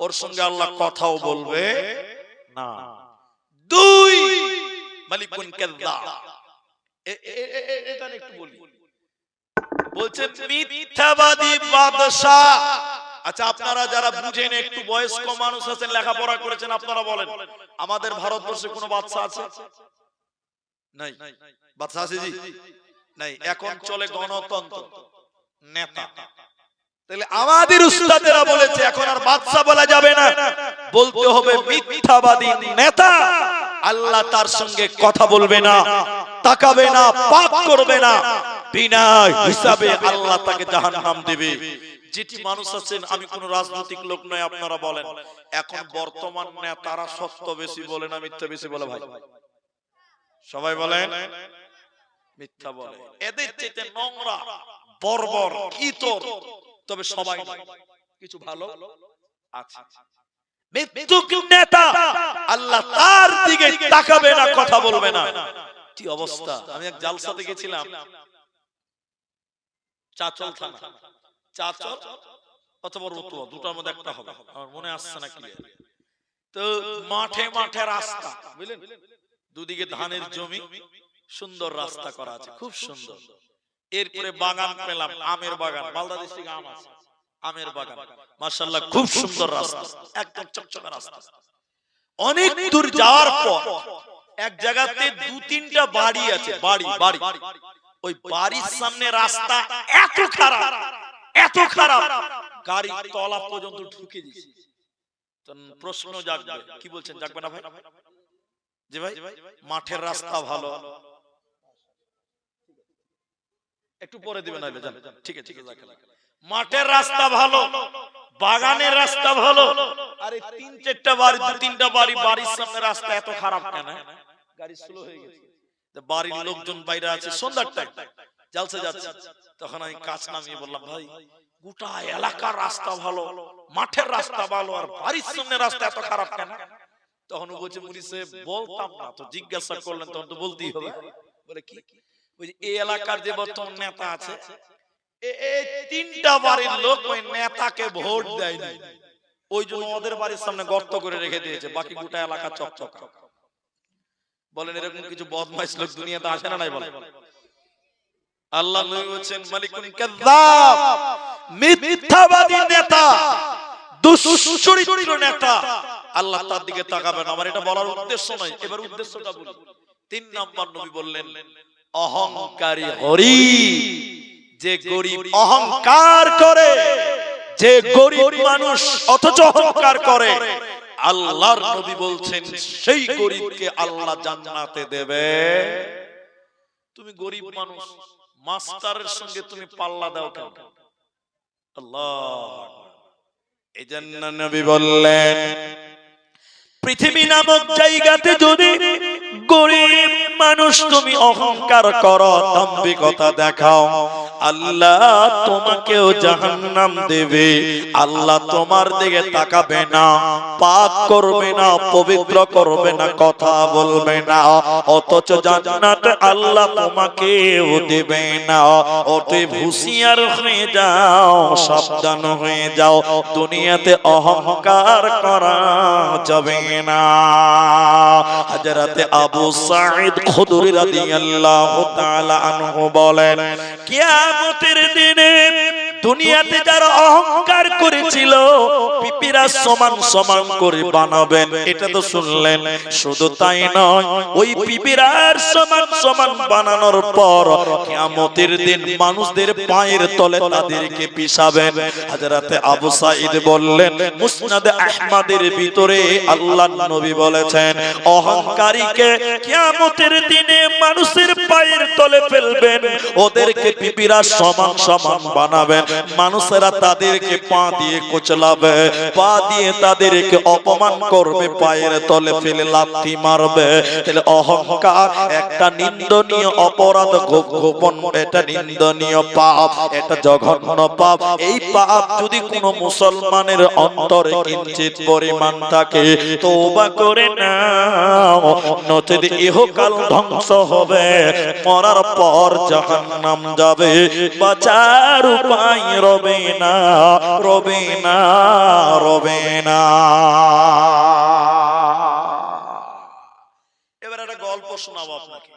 ওর সঙ্গে আল্লাহ কথাও বলবে না। দুই, মালিকুন কাযযাব। এটা একটু বলি, বলছেন মিথ্যাবাদী বাদশা। আচ্ছা, আপনারা যারা বুঝেন, একটু বয়স্ক মানুষ আছেন, লেখাপড়া করেছেন, আপনারা বলেন, আমাদের ভারতবর্ষে কোনো বাদশা আছে? নাই। বাদশা আছে জি? নাই। এখন চলে গণতন্ত্র, নেতা। তাহলে আমাদের উস্তাদেরা বলেছে এখন আর বাদশা বলা যাবে না, বলতে হবে মিথ্যাবাদী নেতা। আল্লাহ তার সঙ্গে কথা বলবে না, তাকাবে না, পাপ করবে না, বিনা হিসাবে আল্লাহ তাকে জাহান্নাম দেবে। যেটি মানুষ আছেন, আমি কোন রাজনৈতিক লোক নয়, আপনারা বলেন এখন বর্তমান নেতারা সত্য বেশি বলে না মিথ্যা বেশি বলে? ভাই সবাই বলেন মিথ্যা বলে। এদের চেয়ে নোংরা, বর্বর, ইতর, তবে সবাই নয়, কিছু ভালো আছে। মৃত্যুক নেতা, আল্লাহ তার দিকে তাকাবে না, কথা বলবে না। কি অবস্থা! আমি এক জালসাতে গেছিলাম, চাচল থানা, চাচল অথবা রতুয়া, দুটার মধ্যে একটা হবে, আমার মনে আসছে না কি। তো মাঠে মাঠে রাস্তা, বুঝলেন, দুদিকে ধানের জমি, সুন্দর রাস্তা করা আছে, খুব সুন্দর। এরপরে বাগান পেলাম, আমের বাগান, মালদা ডিস্ট্রিক্টে আম আছে, আমের বাগান, মাশাআল্লাহ খুব সুন্দর রাস্তা, একদম চকচকে রাস্তা। অনেক দূর যাওয়ার পর এক জায়গাতে দু তিনটা বাড়ি আছে, বাড়ি বাড়ি, ওই বাড়ির সামনে রাস্তা এত খারাপ, এত খারাপ, গাড়ি তলা পর্যন্ত ঢুকে দিয়েছে। প্রশ্ন জাগবে, কি বলছেন, জাগবে না ভাই? জি ভাই, মাঠের রাস্তা ভালো, একটু পরে দিবেন, ঠিক আছে, মাঠের রাস্তা ভালো, বাগানের রাস্তা ভালো, আরে তিন চারটা বাড়ি, দু তিনটা বাড়ি, বাড়ির সামনে রাস্তা এত খারাপ কেন? গাড়ি স্লো হয়ে গেছে, বাড়ির লোকজন বাইরে আছে, সন্ধ্যার টাইম, জালসা যাচ্ছে। তখন আমি কাজ নামিয়ে বললাম, ভাই গোটা এলাকার রাস্তা ভালো, মাঠের রাস্তা ভালো, আর বাড়ির সামনে রাস্তা এত খারাপ কেন? তখন ও বলছে, মুনি সাহেব বলতাম না তো, জিজ্ঞাসা করলেন তখন তো বলতেই হবে। বলে কি? এই এলাকার যে বর্তমান নেতা আছে, এই তিনটা বাড়ির লোক ওই নেতাকে ভোট দেয়নি, ওই জন্য ওদের বাড়ির সামনে গর্ত করে রেখে দিয়েছে, বাকি গোটা এলাকা চকচকা। বলেন এরকম কিছু বদমাইশ লোক দুনিয়াতে আসে না নাই? বলেন। আল্লাহ নবী বলেন মালিকুন কাযযাব, মিথ্যাবাদী নেতা, দুশ্চরিত্র নেতা, আল্লাহ তার দিকে তাকাবে না। আমার এটা বলার উদ্দেশ্য নয়, এবার উদ্দেশ্যটা বলি। 3 নাম্বার নবী বললেন অহংকারী গরীব, যে গরীব অহংকার করে, যে গরীব মানুষ অথচ অহংকার করে, আল্লাহর নবী বলছেন সেই গরীবকে আল্লাহ জান্নাতে দেবে। তুমি গরীব মানুষ, মাস্টারের সঙ্গে তুমি পাল্লা দাও কেন? আল্লাহ, এজন্য নবী বললেন, পৃথিবী নামক জায়গাতে যদি গরিব মানুষ তুমি অহংকার করো, দাম্ভিকতা দেখাও, আল্লাহ তোমাকেও জাহান্নাম দেবে। আল্লাহ তোমার দিকে তাকাবে না, পাক করবে না, পবিত্র করবে না, কথা বলবে না, অথচ জান্নাত আল্লাহ তোমাকেও দেবে না। অতএব হুঁশিয়ার হয়ে যাও, সাবধান হয়ে যাও, দুনিয়াতে অহংকার করা যাবে না। হযরতে আবু সাঈদ খুদরি রাদিয়াল্লাহু তাআলা আনহু বলেন, কিয়ামতের দিনে দুনিয়াতে যারা অহংকার করেছিল পিপিরা সমান সমান করে বানাবেন, এটা তো শুনলেন। শুধু তাই নয়, ওই পিপিরার সমান সমান বানানোর পর কিয়ামতের দিন মানুষদের পায়ের তলে তাদেরকে পিষাবেন। হযরতে আবু সাঈদ বললেন, মুসনাদ আহমদের ভিতরে আল্লাহর নবী বলেছেন, অহংকারীকে কিয়ামতের দিনে মানুষের পায়ের তলে ফেলবেন, ওদেরকে পিপিরা সমান সমান বানাবেন, মানুষেরা তাদেরকে পা দিয়ে কোচলাবে, পা দিয়ে তাদেরকে অপমান করবে, পায়ের তলে ফেলে লাথি মারবে। তাহলে অহংকার একটা নিন্দনীয় অপরাধ, গোপন, এটা নিন্দনীয় পাপ, এটা জঘন্য পাপ। এই পাপ যদি কোনো মুসলমানের অন্তরে কিঞ্চিত পরিমাণ থাকে, তওবা করে নাও, নচেত ইহকাল ধ্বংস হবে, মরার পর জাহান্নাম যাবে, বাঁচার উপায় রবে না, রবে না, রবে না। এবার একটা গল্প শোনাবো আপনাকে।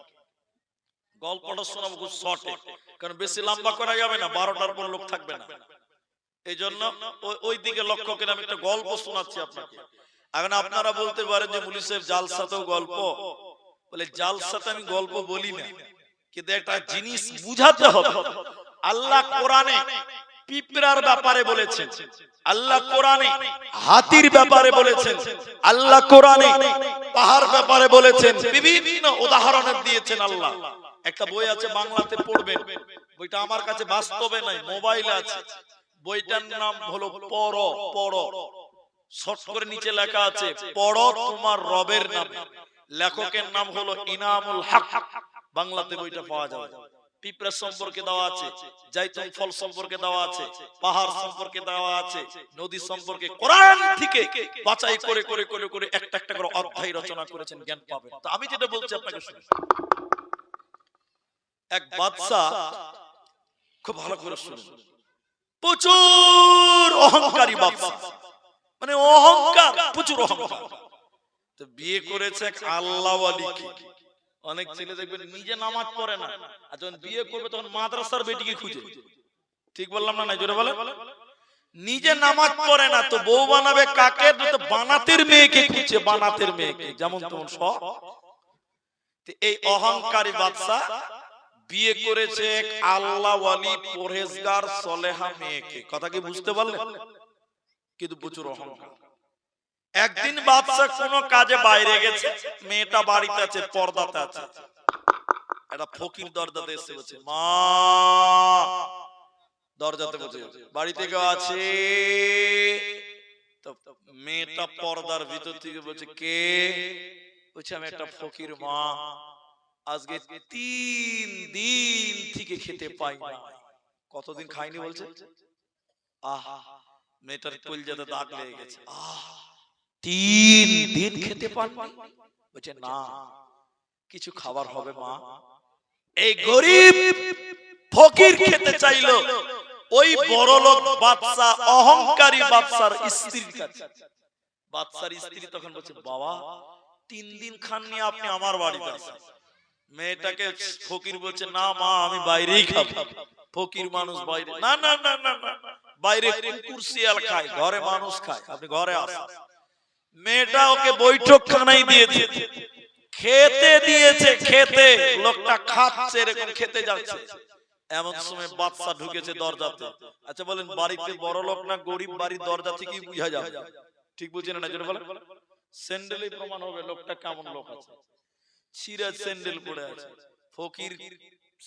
গল্পটা শোনাবো খুব শর্টে, কারণ বেশি লম্বা করা যাবে না, 12টার পর লোক থাকবে না। এই জন্য ওই দিকে লক্ষ্য করে আমি একটা গল্প শোনাচ্ছি আপনাকে। এখন আপনারা বলতে পারেন যে মুলি সাহেব জালসাতেও গল্প বলে। জালসাতে আমি গল্প বলি না, কিন্তু একটা জিনিস বুঝাতে হবে। আল্লাহ কোরআনে পিঁপড়ার ব্যাপারে বলেছেন, আল্লাহ কোরআনে হাতির ব্যাপারে বলেছেন, আল্লাহ কোরআনে পাহাড় ব্যাপারে বলেছেন, বিভিন্ন উদাহরণ দিয়েছেন আল্লাহ। একটা বই আছে, বাংলাতে পড়বেন, বইটা আমার কাছে বাস্তবে নাই, মোবাইলে আছে। বইটার নাম হলো পড়ো পড়ো, শর্ট করে নিচে লেখা আছে, পড়ো তোমার রবের নামে। লেখকের নাম হলো ইনামুল হক। বাংলাতে বইটা পাওয়া যাবে। পিঁপড়া সম্পর্কে দেওয়া আছে, জাইতুন ফল সম্পর্কে দেওয়া আছে, পাহাড় সম্পর্কে দেওয়া আছে, নদী সম্পর্কে কোরআন থেকে বাছাই করে করে করে করে একটা একটা করে অধ্যায় রচনা করেছেন, জ্ঞান পাবেন। তো আমি যেটা বলছি আপনাকে শুনুন। এক বাদশা, খুব ভালো করে শুনুন, প্রচুর অহংকারী বাদশা, মানে অহংকার, প্রচুর অহংকার। তো বিয়ে করেছে এক আল্লাহওয়ালিকে। অনেক ছেলে দেখবেন নিজে নামাজ পড়ে না, আর যখন বিয়ে করবে তখন মাদ্রাসার বেটিকে খুঁজে। ঠিক বললাম না? জোরে বলে। নিজে নামাজ পড়ে না, তো বউ বানাবে কাকে? তো বানাতের মেয়েকে খুঁজছে, বানাতের মেয়েকে, যেমন তেমন সব। এই অহংকারী বাদশা বিয়ে করেছে এক আল্লাহওয়ালি পরহেজগার সলেহা মেয়েকে। কথা কি বুঝতে পারলেন? কিন্তু প্রচুর অহংকার। একদিন বাদশা কোনো কাজে বাইরে গেছে, মেয়েটা বাড়িতে আছে, পর্দাতে আছে। একটা ফকির দরজাতে এসে বলছে, মা, দরজাতে বসে, বাড়িতে কেউ আছে? তো মেয়েটা পর্দার ভিতর থেকে বলছে, কে? বলছে, আমি একটা ফকির মা, আজকে 3 দিন থেকে খেতে পাই না। কতদিন খাইনি বলছে? আহা, মেয়েটার কলিজাতে দাগ লেগে গেছে। আহ, 3 দিন খেতে পারবি? বলছে, না, কিছু খাবার হবে মা। এই গরিব ফকির খেতে চাইলো ওই বড়লোক বাদশা, অহংকারী বাদশার স্ত্রীর কাছে। বাদশার স্ত্রী তখন বলছে, বাবা, 3 দিন খাননি, আপনি আমার বাড়িতে আসেন। মেয়েটাকে ফকির বলছে, না মা, আমি বাইরেই খাবো। ফকির মানুষ বাইরে? না না না না, বাইরে কুকুর শিয়াল খায়, ঘরে মানুষ খায়, আপনি ঘরে আসেন। মেয়েটা ওকে বৈঠকখানায় দিয়েছে, খেতে দিয়েছে, খেতে। লোকটা খাচ্ছে, এরকম খেতে যাচ্ছে। এমন সময় বাদশা ঢুকেছে দরজাতে। আচ্ছা বলেন, বাড়িতে বড় লোক না গরিব, বাড়ির দরজা থেকেই বুঝা যাবে। ঠিক বুঝছেন না? জোরে বলেন। স্যান্ডেলই প্রমাণ হবে লোকটা কেমন লোক আছে। ছিঁড়া স্যান্ডেল পরে আছে, ফকির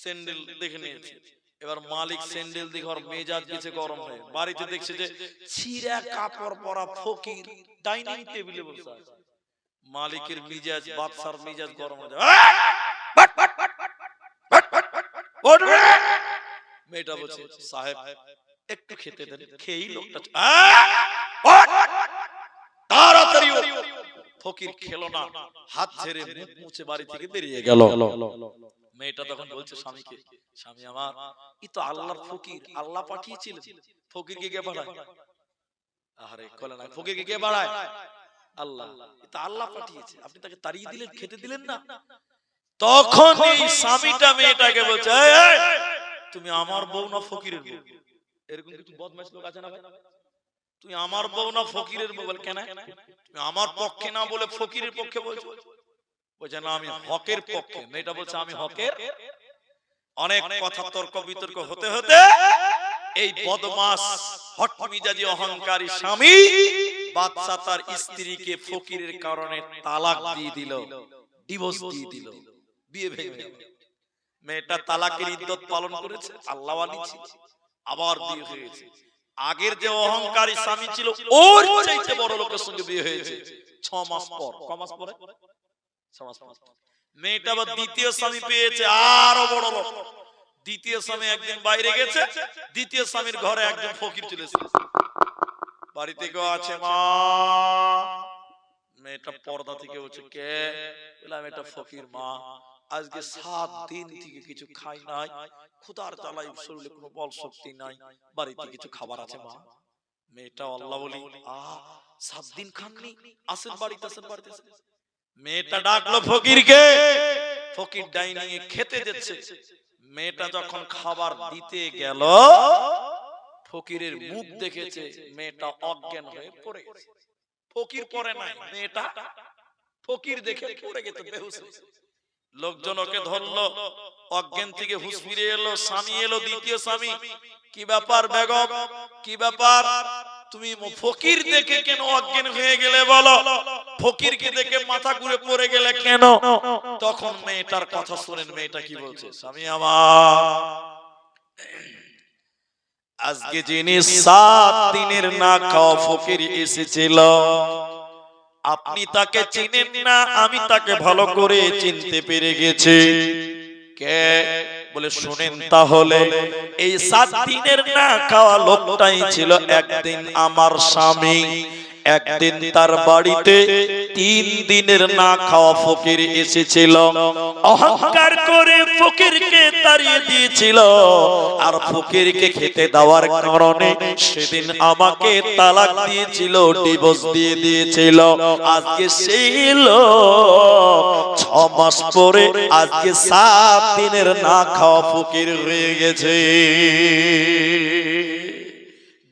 স্যান্ডেল দেখে নিয়েছে। এবার মালিক স্যান্ডেল দেখে ওর মেজাজ গেছে গরম হয়ে, বাড়িতে দেখছে যে ছিঁড়া কাপড় পরা ফকির ডাইনিং টেবিলে বসে আছে। মালিকের মিজাজ, বাদশার মিজাজ গরম হয়ে যায়। মেয়েটা বলছে সাহেব একটু খেতে দেন, খেয়েই লোকটা তাড়াতাড়ি। ফকির খেলো না, হাত ছেড়ে মুখ মুছে বাড়ি থেকে বেরিয়ে গেল। মেয়েটা তখন বলছে স্বামীকে, স্বামী আমার, ই তো আল্লাহর ফকির, আল্লাহ পাঠিয়েছিলেন, ফকিরকে কে বাড়ায়? আরে কলে না, ফকিরকে কে বাড়ায়? আল্লাহ। এটা আল্লাহ পাঠিয়েছে, আপনি তাকে তাড়িয়ে দিলেন, খেতে দিলেন না। তখন এই স্বামীটা মেয়েটাকে বলছে, তুমি আমার বউ না ফকিরের বউ? এরকম কিছু বদমাশ লোক আছে না ভাই? তুই আমার বউ না ফকিরের বউ? বল কেন? তুমি আমার পক্ষে না বলে ফকিরের পক্ষে বলছো? বলছে না আমি হকের পক্ষে। মেয়েটা বলছে আমি হকের। অনেক কথা তর্ক বিতর্ক হতে হতে এই বদমাস হট মিজাজি অহংকারী স্বামী বাদশা তার স্ত্রীকে ফকিরের কারণে তালাক দিয়ে দিল, ডিভোর্স দিয়ে দিল, বিয়ে ভেঙে গেল। মেয়েটা তালাকের ইদ্যত পালন করেছে, আল্লাহওয়ালি ছিল, আবার বিয়ে হয়েছে। আগের যে অহংকারী স্বামী ছিল ওর চাইতে বড় লোকের সঙ্গে বিয়ে হয়েছে 6 মাস পর। ক মাস পরে? 6 মাস পর। মেয়েটা আবার দ্বিতীয় স্বামী পেয়েছে, আরো বড় লোক। দ্বিতীয় স্বামী একদিন বাইরে গেছে, দ্বিতীয় স্বামীর ঘরে একজন ফকির চলে এসেছে। বাড়িতে কেউ আছে মা? মেয়েটা পর্দা থেকে বলছে কে? বললাম এটা ফকির মা, আজকে 7 দিন থেকে কিছু খাই নাই, ক্ষুধার জ্বালায় শরীরে কোনো বল শক্তি নাই, বাড়িতে কিছু খাবার আছে মা? মেয়েটা আল্লাহ বলি, 7 দিন খাননি, আসেন বাড়িতে, আসেন বাড়িতে। মেয়েটা ডাকলো ফকিরকে, ফকির ডাইনিং এ খেতে দিচ্ছে। মেয়েটা যখন খাবার দিতে গেল, ফকিরের মুখ দেখেছে, মেয়েটা অজ্ঞান হয়ে পড়ে গেছে। ফকির পড়ে নাই, মেয়েটা ফকির দেখে পড়ে গেছে, বেহুশ। লোকজন ওকে ধরলো, অজ্ঞান থেকে হুঁশ ফিরে এলো। স্বামী এলো, দ্বিতীয় স্বামী, কি ব্যাপার বেগম, কি ব্যাপার, তুমি ফকির দেখে কেন অজ্ঞান হয়ে গেলে বলো? ফকিরকে দেখে মাথা ঘুরে পড়ে গেলে কেন? তখন মেয়েটার কথা শুনেন, মেয়েটা কি বলছে, স্বামী আমার, আজকে যিনি 7 দিনের না খাওয়া ফকির এসেছিল, আপনি তাকে চিনেন না, আমি তাকে ভালো করে চিনতে পেরে গেছি। কে? বলে শুনেন তাহলে, এই 7 দিনের না খাওয়া লোকটাই ছিল একদিন আমার স্বামী। একদিন তার বাড়িতে 3 দিনের না খাওয়া ফকির এসেছিল, অহংকার করে ফকিরকে তাড়িয়ে দিয়েছিল, আর ফকিরকে খেতে দেওয়ার কারণে সেদিন আমাকে তালাক দিয়েছিল, ডিভোর্স দিয়ে দিয়েছিল। আজকে সেই লোক 6 মাস পরে আজকে 7 দিনের না খাওয়া ফকির হয়ে গেছে।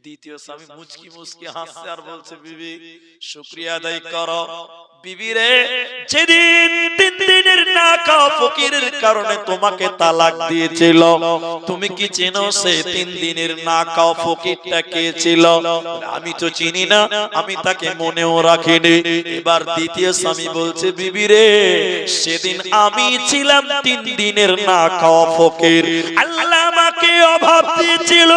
দ্বিতীয় স্বামী মুচকি মুচকি হাসছে আর বলছে, বিবি শুকরিয়া আদায় করো। বিবি রে, যেদিন 3 দিনের না খাওয়া ফকিরের কারণে তোমাকে তালাক দিয়েছিল, তুমি কি চেনো সে 3 দিনের না খাওয়া ফকিরটা কে ছিল? আমি তো চিনি না, আমি তাকে মনেও রাখিনি। এবার দ্বিতীয় স্বামী বলছে, বিবি রে, সেদিন আমি ছিলাম 3 দিনের না খাওয়া ফকির। আল্লাহ আমাকে অভাব দিয়েছিল,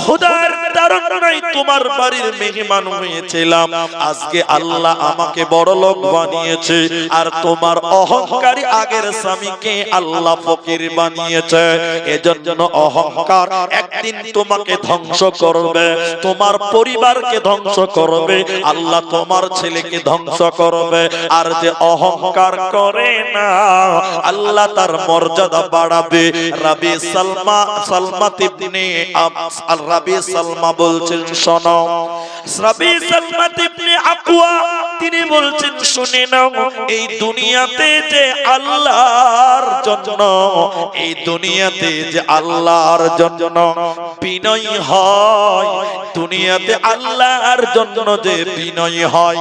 খোদার তাড়নায় তোমার বাড়ির মেহমান হয়েছিলাম। আজকে আল্লাহ আমাকে বড় লোক বানিয়েছে, আর তোমার অহংকারী আগের স্বামীকে আল্লাহ ফকির বানিয়েছে। এজন্য অহংকার একদিন তোমাকে ধ্বংস করবে, তোমার পরিবারকে ধ্বংস করবে, আল্লাহ তোমার ছেলেকে ধ্বংস করবে। আর যে অহংকার করে না, আল্লাহ তার মর্যাদা বাড়াবে। রাবি সালমা ইবনে রাবি সালমা বলছেন, শোনো, রাবি সালমা ইবনে আকওয়া তিনি বলছেন, শুনে নাও, এই দুনিয়াতে যে আল্লাহর জন্য, এই দুনিয়াতে যে আল্লাহর জন্য বিনয় হয়, দুনিয়াতে আল্লাহর জন্য যে বিনয় হয়,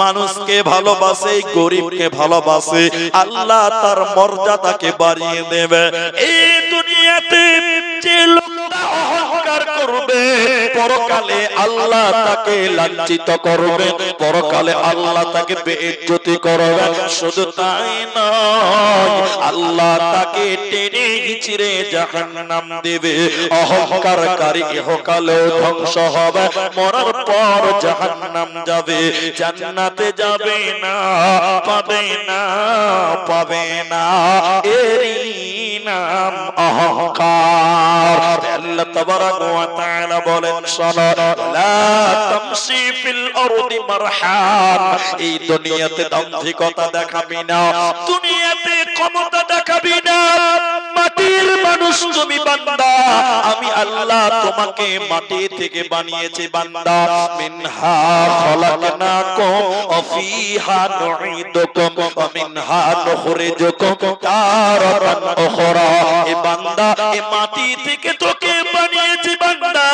মানুষকে ভালোবাসে, গরিবকে ভালোবাসে, আল্লাহ তার মর্যাদাকে বাড়িয়ে দেবে। এই দুনিয়াতে যে লোকটা অহংকার করবে, পরকালে আল্লাহ তাকে লাঞ্ছিত করবে, পরকালে আল্লাহ তাকে বেইজ্জতি করবে। শুধু তাই নয়, আল্লাহ তাকে টেনে হিচড়ে জাহান্নাম দেবে। অহংকারকারী ইহকালেও ধ্বংস হবে, মরার পর জাহান্নাম যাবে, জান্নাতে যাবে না, পাবে না, পাবে না। এরই নাম অহংকার। আল্লাহ তাবারাক ওয়া তাআলা বলেন, শোনো, লা তামশি ফিল আরদি মারহান, এই দুনিয়াতে দাম্ভিকতা দেখাবি না, দুনিয়াতে ক্ষমতা দেখাবি না। মাটির মানুষ তুমি বান্দা, আমি আল্লাহ তোমাকে মাটি থেকে বানিয়েছি বান্দা। মিনহা খলাকনাকুম ওয়া ফিহা নুঈদুকুম ওয়া মিনহা নুখরিজুকুম তারাতান উখরা। এ বান্দা, এ মাটি থেকে তোকে বানিয়েছি বান্দা,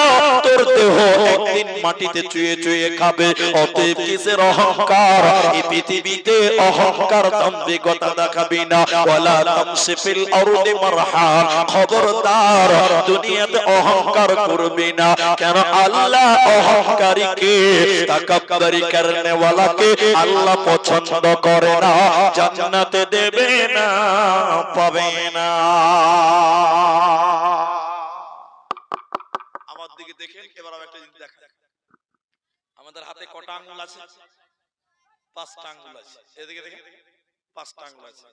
তোর দেহ একদিন মাটিতে চুইয়ে চুইয়ে খাবে। অতএব কিসের অহংকার? এই পৃথিবীতে অহংকার দাম্ভিকতা দেখাবি না। ওয়ালা তামশি ফিল আরদি মারহান, খবরদার দুনিয়াতে অহংকার করবি না। কেন? আল্লাহ অহংকারীকে, তাকাব্বুরি করনে ওয়ালাকে আল্লাহ পছন্দ করে না, জান্নাতে দেবে না, পাবে না। আমার দিকে দেখেন, এবার আমি একটা জিনিস দেখাই। আমাদের হাতে কটা আঙ্গুল আছে? 5টা আঙ্গুল আছে। এদিকে দেখেন, 5টা আঙ্গুল আছে।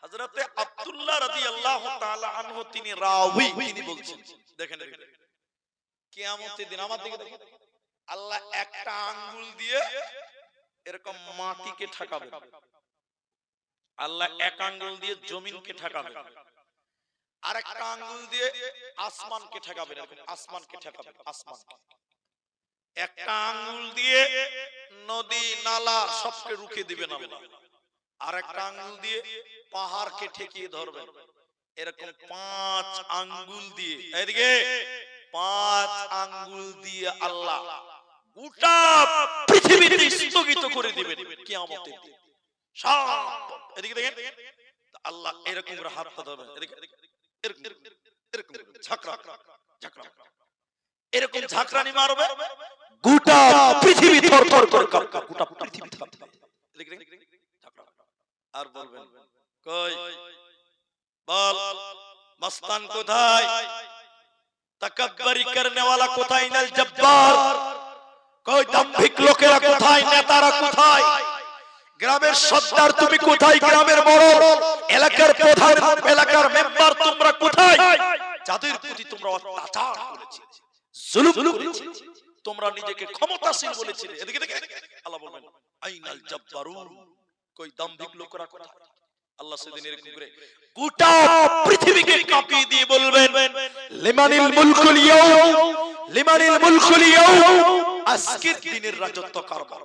হযরতে আব্দুল্লাহ রাদিয়াল্লাহু তাআলা আনহু তিনি রাওয়ী, তিনি বলছেন, দেখেন কিয়ামতের দিন আমার দিকে দেখেন, আল্লাহ একটা আঙ্গুল দিয়ে এরকম মাটিকে ঠেকাবে, আল্লাহ এক আঙ্গুল দিয়ে জমিনকে ঠেকাবে, আর একটা আঙ্গুল দিয়ে আসমানকে ঠেকাবে, আসমানকে ঠেকাবে, আসমানকে। একটা আঙ্গুল দিয়ে নদী নালা সবকে রুখে দিবেন আল্লাহ, আর একটা আঙ্গুল দিয়ে পাহাড়কে ঠেকিয়ে ধরবেন। এরকম 5 আঙ্গুল দিয়ে, এদিকে 5 আঙ্গুল দিয়ে আল্লাহ গোটা পৃথিবীতে স্থগিত করে দিবেন কিয়ামতের দিন। সব এদিকে দেখেন, আল্লাহ এরকম করে হাতটা ধরবেন, এদিকে এরকম এরকম ঝাঁকড়া ঝাঁকড়া, এরকম ঝাঁকড়ানি মারবে, গোটা পৃথিবী থরথর করে কাঁপবে, গোটা পৃথিবী কাঁপবে। এদিকে ঝাঁকড়া। আর বলবেন, কই বল মস্তান কোথায়, তাকাব্বুরি করনে ওয়ালা কোথায়, ইনাল জব্বার কই, দাম্ভিক লোকেরা কোথায়, নেতারা কোথায়, গ্রামের সর্দার তুমি কোথায়, গ্রামের বড়, এলাকার প্রধান, এলাকার মেম্বার তোমরা কোথায়, যাদের প্রতি তোমরা অত্যাচার করেছিলে, জুলুম করেছিলে, তোমরা নিজেকে ক্ষমতাশীল বলেছিলে। এদিকে দেখে আল্লাহ বলবেন, আইনাল জব্বারুন কই, দাম্ভিক লোকেরা কোথায়। আল্লাহ সেদিন এরকম করে গোটা পৃথিবীকে কাঁপিয়ে দিয়ে বলবেন, লিমানিল মুলকুল ইয়াউম, লিমানিল মুলকুল ইয়াউম, আজকের দিনের রাজত্ব কার বল,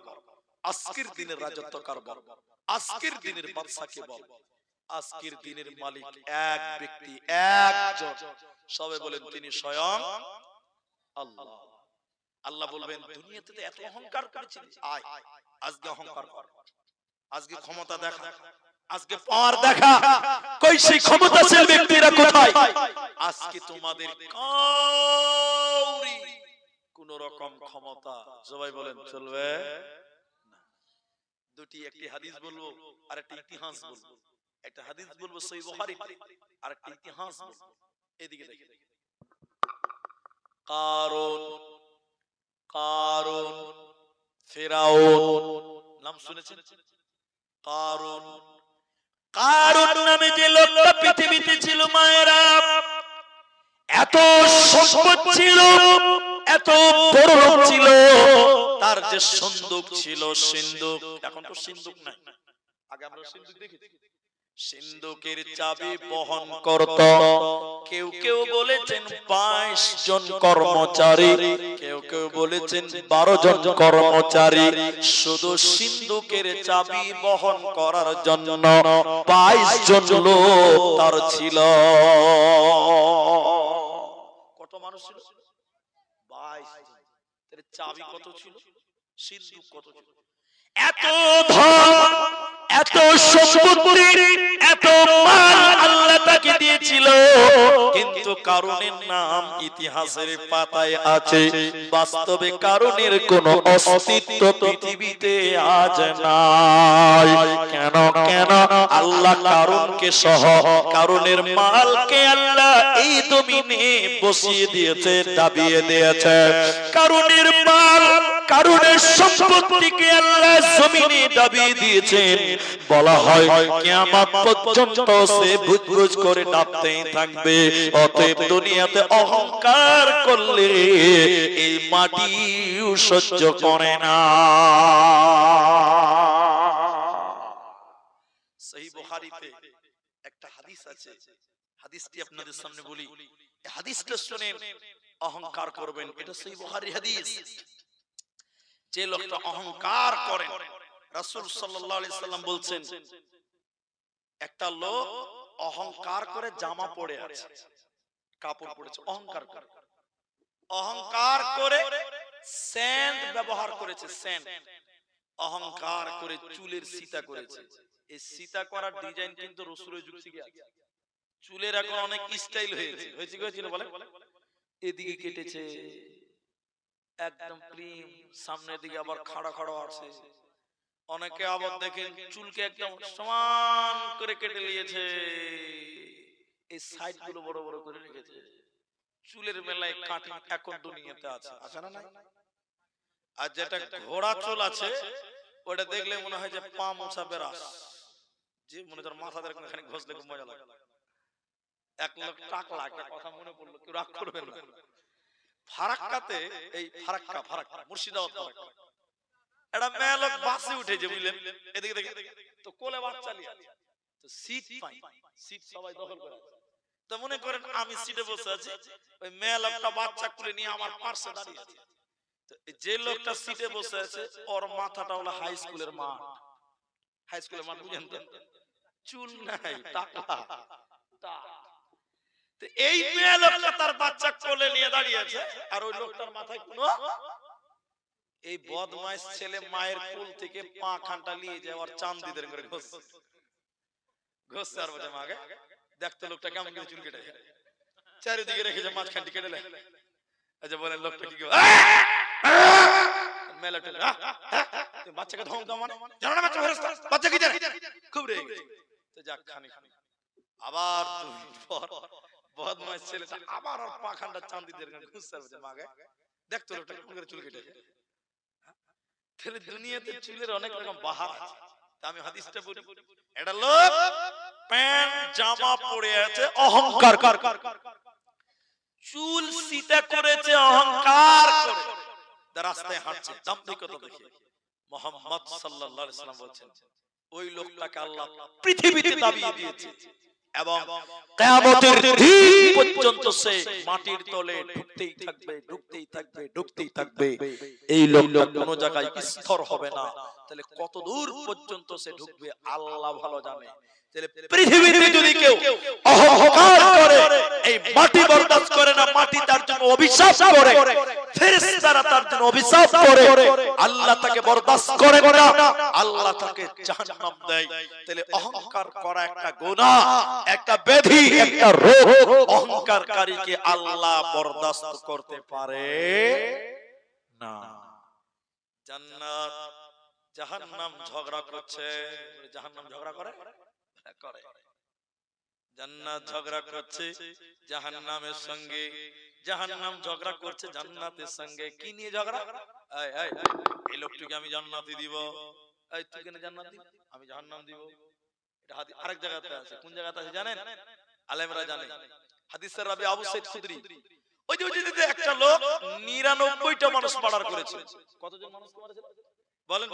আজকের দিনের রাজত্ব কার বল, আজকের দিনের বাদশা কে বল। আজকের দিনের মালিক এক ব্যক্তি, একজন, সবাই বলেন তিনি স্বয়ং আল্লাহ। আল্লাহ বলবেন, দুনিয়াতে তো এত অহংকার করেছিস, আয় আজকে অহংকার কর, আজকে ক্ষমতা দেখা, আজকে পাওয়ার দেখা। কই সেই ক্ষমতাশীল ব্যক্তিরা কোথায়? আজকে তোমাদের কাউরি কোন রকম ক্ষমতা, সবাই বলেন চলবে না। দুটি, একটি হাদিস বলবো আর একটা ইতিহাস বলবো। একটা হাদিস বলবো সহিহ বুখারী, আর একটা ইতিহাস বলবো। এদিকে দেখেন, কারুন, কারুন, ফিরাউন নাম শুনেছেন? কারুন, কারুন নামে যে লোকটা পৃথিবীতে ছিল মায়েরা, এত সম্পদ ছিল, এত বড় লোক ছিল, তার যে সিন্ধুক ছিল, সিন্ধুক, এখন তো সিন্ধুক নাই, আগে আমরা সিন্ধুক দেখেছি, সিন্ধুকের চাবি বহন করত কেউ কেউ বলেছেন 22 জন কর্মচারী, কেউ কেউ বলেছেন 12 জন কর্মচারী। শুধু সিন্ধুকের চাবি বহন করার জন্য 22 জন লোক তার ছিল। কত মানুষ ছিল? 22 জন। তার চাবি কত ছিল? সিন্ধুক কত ছিল? এত ধন, এত সম্পত্তি, এত মাল আল্লাহ তাকে দিয়েছিল, কিন্তু কারণের নাম ইতিহাসের পাতায় আছে, বাস্তবে কারণের কোনো অস্তিত্ব পৃথিবীতে আজ নাই। কেন কেন আল্লাহ কারণকে সহ কারণের মালকে আল্লাহ এই জমিনে বসিয়ে দিয়েছে, দাবিয়ে দিয়েছে। কারণের মাল, কারণের সম্পত্তিকে আল্লাহ জমিনে দাবিয়ে দিয়েছেন। বলা হয় কিয়ামত পর্যন্ত সে বুজবুজ করে ডাবতেই থাকবে। অতএব দুনিয়াতে অহংকার করলে এই মাটিও সহ্য করে না। সহিহ বুখারীতে একটা হাদিস আছে, হাদিসটি আপনাদের সামনে বলি। এই হাদিসটা শুনে অহংকার করবেন, এটা সহিহ বুখারীর হাদিস। যে লোকটা অহংকার করে, রাসূল সাল্লাল্লাহু আলাইহি সাল্লাম বলছেন, একটা লোক অহংকার করে জামা পরে আছে, কাপড় পরেছে, অহংকার করে, অহংকার করে স্যান্ড ব্যবহার করেছে, স্যান্ড, অহংকার করে চুলের সীতা করেছে। এই সীতা করার ডিজাইন কিন্তু রাসূলের যুগ থেকে আছে। চুলের এখন অনেক স্টাইল হয়েছে, হয়েছে কি হয়েছিল বলে, এদিকে কেটেছে একদম ক্লিন, সামনের দিকে আবার খাড়া খাড়া আছে। অনেকে আবার দেখেন চুলকে একদম সমান করে কেটে নিয়েছে, এই সাইড গুলো বড় বড় করে রেখেছে। চুলের মেলায় কাটিং এখন দুনিয়াতে আছে, আছে না নাই? আর যেটা ঘোড়া চুল আছে ওটা দেখলে মনে হয় যে পা মোছা বেরাস, যে মনে হয় মাথা ধরে এখানে ঘষলে খুব মজা লাগে। 1 লাখ টাকা একটা কথা মনে পড়লো, কেউ রাগ করবেন না। ফারাক্কাতে, এই ফারাক্কা মুর্শিদাবাদ ফারাক্কা, একটা মেয়ে লোক বাসে উঠেছে, বুঝলেন, এদিকে দেখে তো কোলে বাচ্চা নিয়ে তো সিট পাই, সিট সবাই দখল করে আছে। তো মনে করেন আমি সিটে বসে আছি, ওই মেয়ে লোকটা বাচ্চা কোলে নিয়ে আমার পাশে দাঁড়িয়ে আছে। তো যে লোকটা সিটে বসে আছে ওর মাথাটা হলো হাই স্কুলের মাঠ, হাই স্কুলের মাঠ বুঝেন তো, চুল নাই, টাকা। তো এই মেয়ে লোকটা তার বাচ্চা কোলে নিয়ে দাঁড়িয়ে আছে, আর ওই লোকটার মাথায় কোনো, এই বদমাইশ ছেলে মায়ের কোল থেকে পা খানটা নিয়ে যায় আর চান্দিদের করে ঘষছে, ঘষছে আর বলে মাকে দেখতো লোকটা কেমন করে চুল কেটে, চারিদিকে রেখেছে, মাঝখানটি কেটে নেয়। আচ্ছা বলেন লোকটা কি মেলাটা বাচ্চাকে ধমক দাও, মানে জানো না বাচ্চা ফেরেশতা, বাচ্চা কি জানে, খুব রেগে গেছে। তো যাক খানি আবার 2 মিনিট পর বদমাইশ ছেলেটা আবার ওর পাখানটা চান্দিদের করে ঘষছে আর বলে মাকে দেখতো লোকটা কেমন করে চুল কেটে। তাহলে দুনিয়াতে চুলের অনেক রকম বাহার আছে। আমি হাদিসটা বলি, একটা লোক প্যান্ট জামা পরে আছে, অহংকার করে, চুল সীতা করেছে, অহংকার করে রাস্তায় হাঁটছে, দাম্ভিকতা দেখে। মুহাম্মদ সাল্লাল্লাহু আলাইহি সাল্লাম বলেছেন, ওই লোকটাকে আল্লাহ পৃথিবীতে দাবিয়ে দিয়েছে এবং কিয়ামতের দিন পর্যন্ত সে মাটির তলে ঢুকতেই থাকবে, ঢুকতেই থাকবে, ঢুকতেই থাকবে। এই লোকটা কোনো জায়গায় স্থির হবে না। তাহলে কত দূর পর্যন্ত সে ঢুকবে আল্লাহ ভালো জানে। তাহলে পৃথিবীতে যদি কেউ অহংকার করে, এই মাটি বরদাস্ত করে না, মাটি তার জন্য অভিশাপ করে, ফেরেশতারা তার জন্য অভিশাপ করে, আল্লাহ তাকে বরদাস্ত করে না, আল্লাহ তাকে জাহান্নাম দেয়। তাহলে অহংকার করা একটা গুনাহ, একটা ব্যাধি, একটা রোগ। অহংকারকারীকে আল্লাহ বরদাস্ত করতে পারে না। জান্নাত জাহান্নাম ঝগড়া করছে, জাহান্নাম ঝগড়া করে, জান্নাত ঝগড়া করছে জাহান্নামের সঙ্গে, জাহান্নাম ঝগড়া করছে জান্নাতের সঙ্গে। কি নিয়ে ঝগড়া? এই লোকটিকে আমি জান্নাতি দিব, এই তুই কেন জান্নাত দিবি, আমি জাহান্নাম দিব। এটা হাদিস আরেক জায়গাতে আছে। কোন জায়গাতে আছে জানেন? আলেমরা জানে। হাদিসের রাবি আবু সাইদ খুদরি, ওই যে একটা লোক 99টা মানুষ মার্ডার করেছে। কতজন মানুষ মারেছিল বলেন?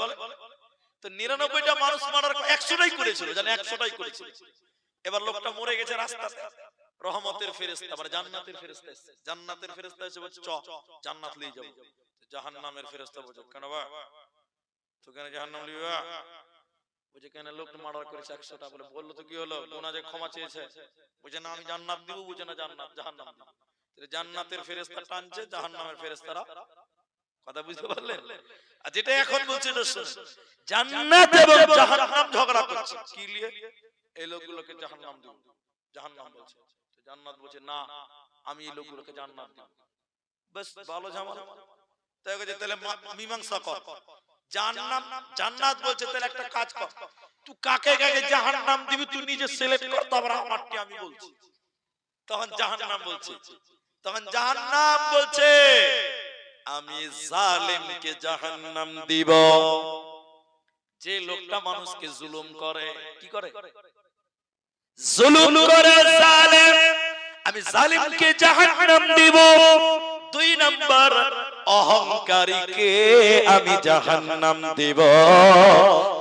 তো 99টা মানুষ মার্ডার 100টাই করেছিল, জানেন 100টাই করেছিল। এবার লোকটা মরে গেছে রাস্তাতে, রহমতের ফেরেশতা মানে জান্নাতের ফেরেশতা এসেছে, জান্নাতের ফেরেশতা এসে বলছে চ জান্নাত নিয়ে যাব। জাহান্নামের ফেরেশতা বলছে কেন বা, তো কেন জাহান্নাম নিবে বা, বুঝে কেন লোকটা মার্ডার করেছে 100টা। বলে বললো তো কি হলো, গুনাহ যে ক্ষমা চেয়েছে, বুঝে না আমি জান্নাত দিব, বুঝে না জান্নাত জাহান্নাম দিব। তাহলে জান্নাতের ফেরেশতা টানছে, জাহান্নামের ফেরেশতারা, কথা বুঝতে পারলেন? আর যেটা এখন বলছে এটা শুনুন, জান্নাত এবং জাহান্নাম ঝগড়া করছে কি নিয়ে, এই লোকগুলোকে জাহান্নাম দিব, জাহান্নাম বলছে। জান্নাত বলছে না, আমি এই লোকগুলোকে জান্নাত দেব। বেশ ভালো ঝামেলা। তাই বলছে তাহলে মীমাংসা কর। জান্নাত বলছে তাহলে একটা কাজ কর, তুই কাকে কাকে জাহান্নাম দিবি তুই নিজে সিলেক্ট কর, তারপর আমারটি আমি বলছি। তখন জাহান্নাম বলছে আমি জালেমকে জাহান্নাম দিব। যে লোকটা মানুষকে জুলুম করে, কি করে? জুলুম করে জালেম, আমি জালিমকে জাহান্নাম দিব। 2 নাম্বার, অহংকারীকে আমি জাহান্নাম দিব।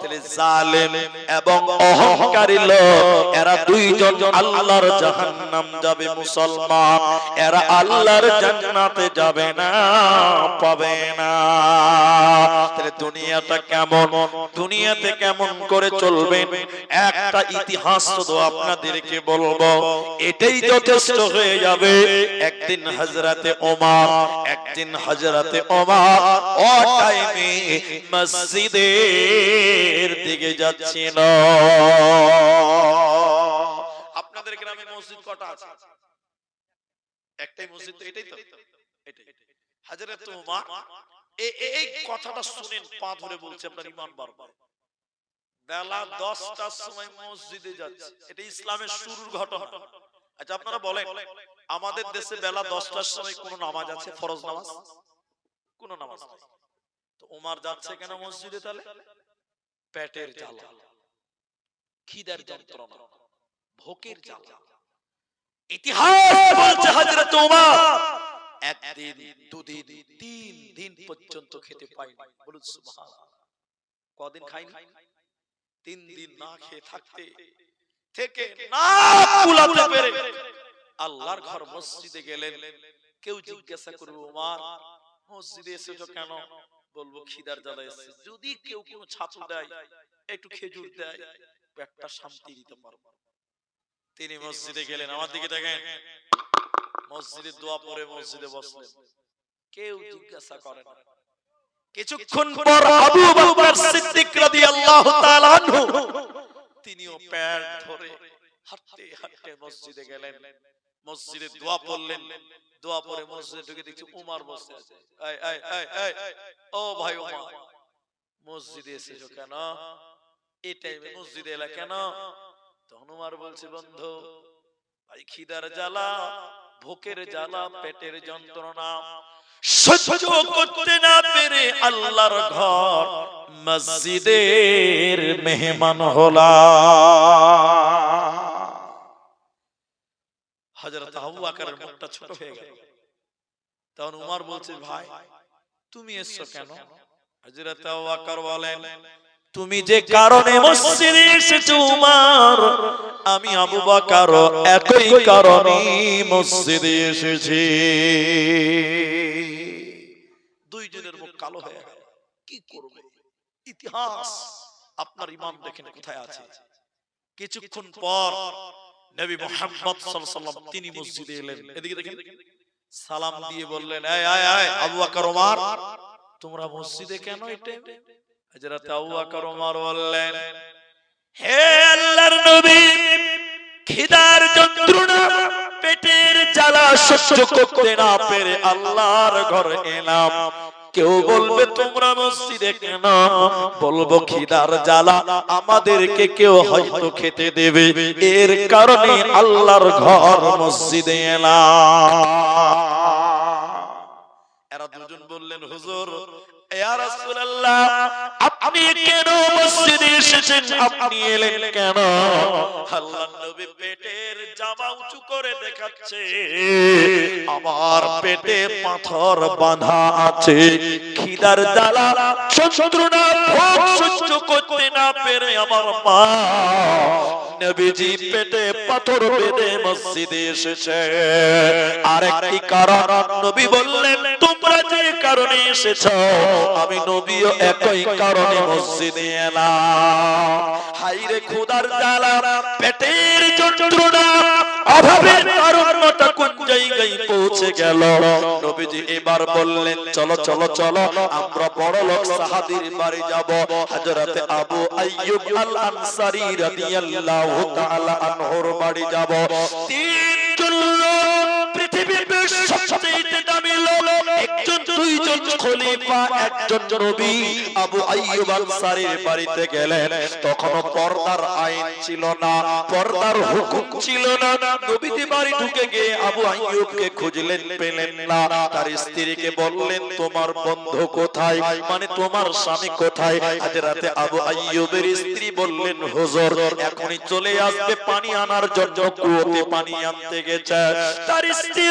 তাহলে জালেম এবং অহংকারী লোক এরা দুইজন আল্লাহর জাহান্নাম যাবে। মুসলমান এরা আল্লাহর জান্নাতে যাবে না, পাবে না। তাহলে দুনিয়াটা কেমন, দুনিয়াতে কেমন করে চলবেন একটা ইতিহাস শুধু আপনাদেরকে বলবো, এটাই যথেষ্ট হয়ে যাবে। একদিন হযরতে ওমর ও টাইমে মসজিদের দিকে যাচ্ছিল। আপনাদের গ্রামে মসজিদ কটা আছে? একটাই মসজিদ তো, এটাই তো, এটাই। হযরত ওমর এই কথাটা শুনেন, পা ধরে বলছে আপনার ঈমান বাড়বে। বেলা 10টার সময় মসজিদে যাচ্ছে, এটা ইসলামের শুরুর ঘটনা। আচ্ছা আপনারা বলেন, আমাদের দেশে বেলা 10টার সময় কোন নামাজ আছে? ফরজ নামাজ কোন নামাজ নাই। তো ওমর যাচ্ছে কেন মসজিদে? তাহলে পেটের জ্বালা, খিদার যন্ত্রণা, ভোকের জ্বালা। ইতিহাস বলছে হযরত ওমর একদিন, দুদিন, 3 দিন পর্যন্ত খেতে পায়নি। বলুন সুবহানাল্লাহ। কদিন খায়নি? 3 দিন না খেয়ে থাকতে থেকে না কুলাতে পেরে আল্লাহর ঘর মসজিদে গেলেন। কেউ জিজ্ঞাসা করবে ওমর মসজিদে এসেছো কেন? বলবো খিদার জ্বালা এসেছি। যদি কেউ কোনো ছাতু দেয়, একটু খেজুর দেয়, পেটটা শান্তি দিতে পারবো। তিনি মসজিদে গেলেন। আমার দিকে দেখেন, মসজিদে দোয়া পড়ে মসজিদে বসলেন, কেউ জিজ্ঞাসা করে না। কিছুক্ষণ পর আবু বকর সিদ্দিক রাদিয়াল্লাহু তাআলা আনহু তিনিও পেট ধরে হাঁটতে হাঁটতে মসজিদে গেলেন। মসজিদে দোয়া পড়লেন, দোয়া পড়ে মসজিদে ঢুকে দেখছি ওমর বসে আছে। ও ভাই ওমর, মসজিদে এসেছো কেন? এই টাইমে মসজিদে এলা কেন? তখন ওমর বলছে বন্ধু, ভাই খিদার জ্বালা, ভোকের জ্বালা, পেটের যন্ত্রণা সহ্য করতে না পেরে আল্লাহর ঘর মসজিদের মেহমান হলাম। হযরত আবু বকরের মুখটা ছোট হয়ে গেল। তখন ওমর বলছে ভাই তুমি এসছো কেন? হযরত আবু বকর বলেন তুমি যে কারণে মসজিদে এসেছো ওমর, আমি আবু বকর একই কারণে মসজিদে এসেছি। দুইজনের মুখ কালো হয়ে গেল। কি করবে? ইতিহাস আপনার ঈমান দেখেন কোথায় আছে। কিছুক্ষণ পর নবী মুহাম্মদ সাল্লাল্লাহু আলাইহি ওয়াসাল্লাম তিনি মসজিদে এলেন। এদিকে দেখেন, সালাম দিয়ে বললেন এই আবু বকর ওমর তোমরা মসজিদে কেন? এটা হযরত আবু বকর ওমর বললেন হে আল্লাহর নবী, খিদার যন্ত্রণা, পেটের জ্বালা সহ্য করতে না পেরে আল্লাহর ঘরে এলাম। কেউ বলবে তোমরা মসজিদে কেন? বলবো খিদার জ্বালা, আমাদেরকে কেউ হয়তো খেতে দেবে, এর কারণে আল্লাহর ঘর মসজিদে এলাম। এরা দুজন বললেন হুজুর ইয়া রাসূলুল্লাহ আপনি কেন মসজিদে এসেছেন? আপনি এলেন কেন? আল্লাহর নবী পেটের জামা উঁচু করে দেখাচ্ছে, আমার পেটে পাথর বাঁধা আছে, খিদার জ্বালা যন্ত্রণা ভোগ সহ্য করতে না পেরে আমার মা নবীজি পেটে পাথর বেঁধে মসজিদে এসেছে। আরেকটি কারণ নবী বললেন তোমরা যে কারণে এসেছো আমি নবীও একই কারণে মসজিদে এলাম। হায়রে খোদার জ্বালা, পেটের যন্ত্রণা, অভাবের কারণটা কোন জায়গায় পৌঁছে গেল। নবীজি এবার বললেন চলো চলো চলো আমরা বড়লোক সাহাবীর বাড়ি যাব। হযরত আবু আইয়ুব আল আনসারী রাদিয়াল্লাহু তাআলা আনহুর বাড়ি যাব। তিনজন লোক, পৃথিবীর সবচেয়ে দামি লোক, একজন দুইজন খলিফা একজন নবী আবু আইয়ুব আনসারীর বাড়িতে গেলেন। তখনও পর্দার আইন ছিল না, পর্দার হুকুম ছিল না। নবীজি বাড়ি ঢুকে গিয়ে আবু আইয়ুবকে খুঁজলেন, পেলেন না। তার স্ত্রীকে বললেন, তোমার বন্ধু কোথায়, মানে তোমার স্বামী কোথায়? আজ রাতে আবু আইয়ুবের স্ত্রী বললেন, হুজুর এখনই চলে আসবে, পানি আনার জন্য কুয়োতে পানি আনতে গেছে। তার স্ত্রী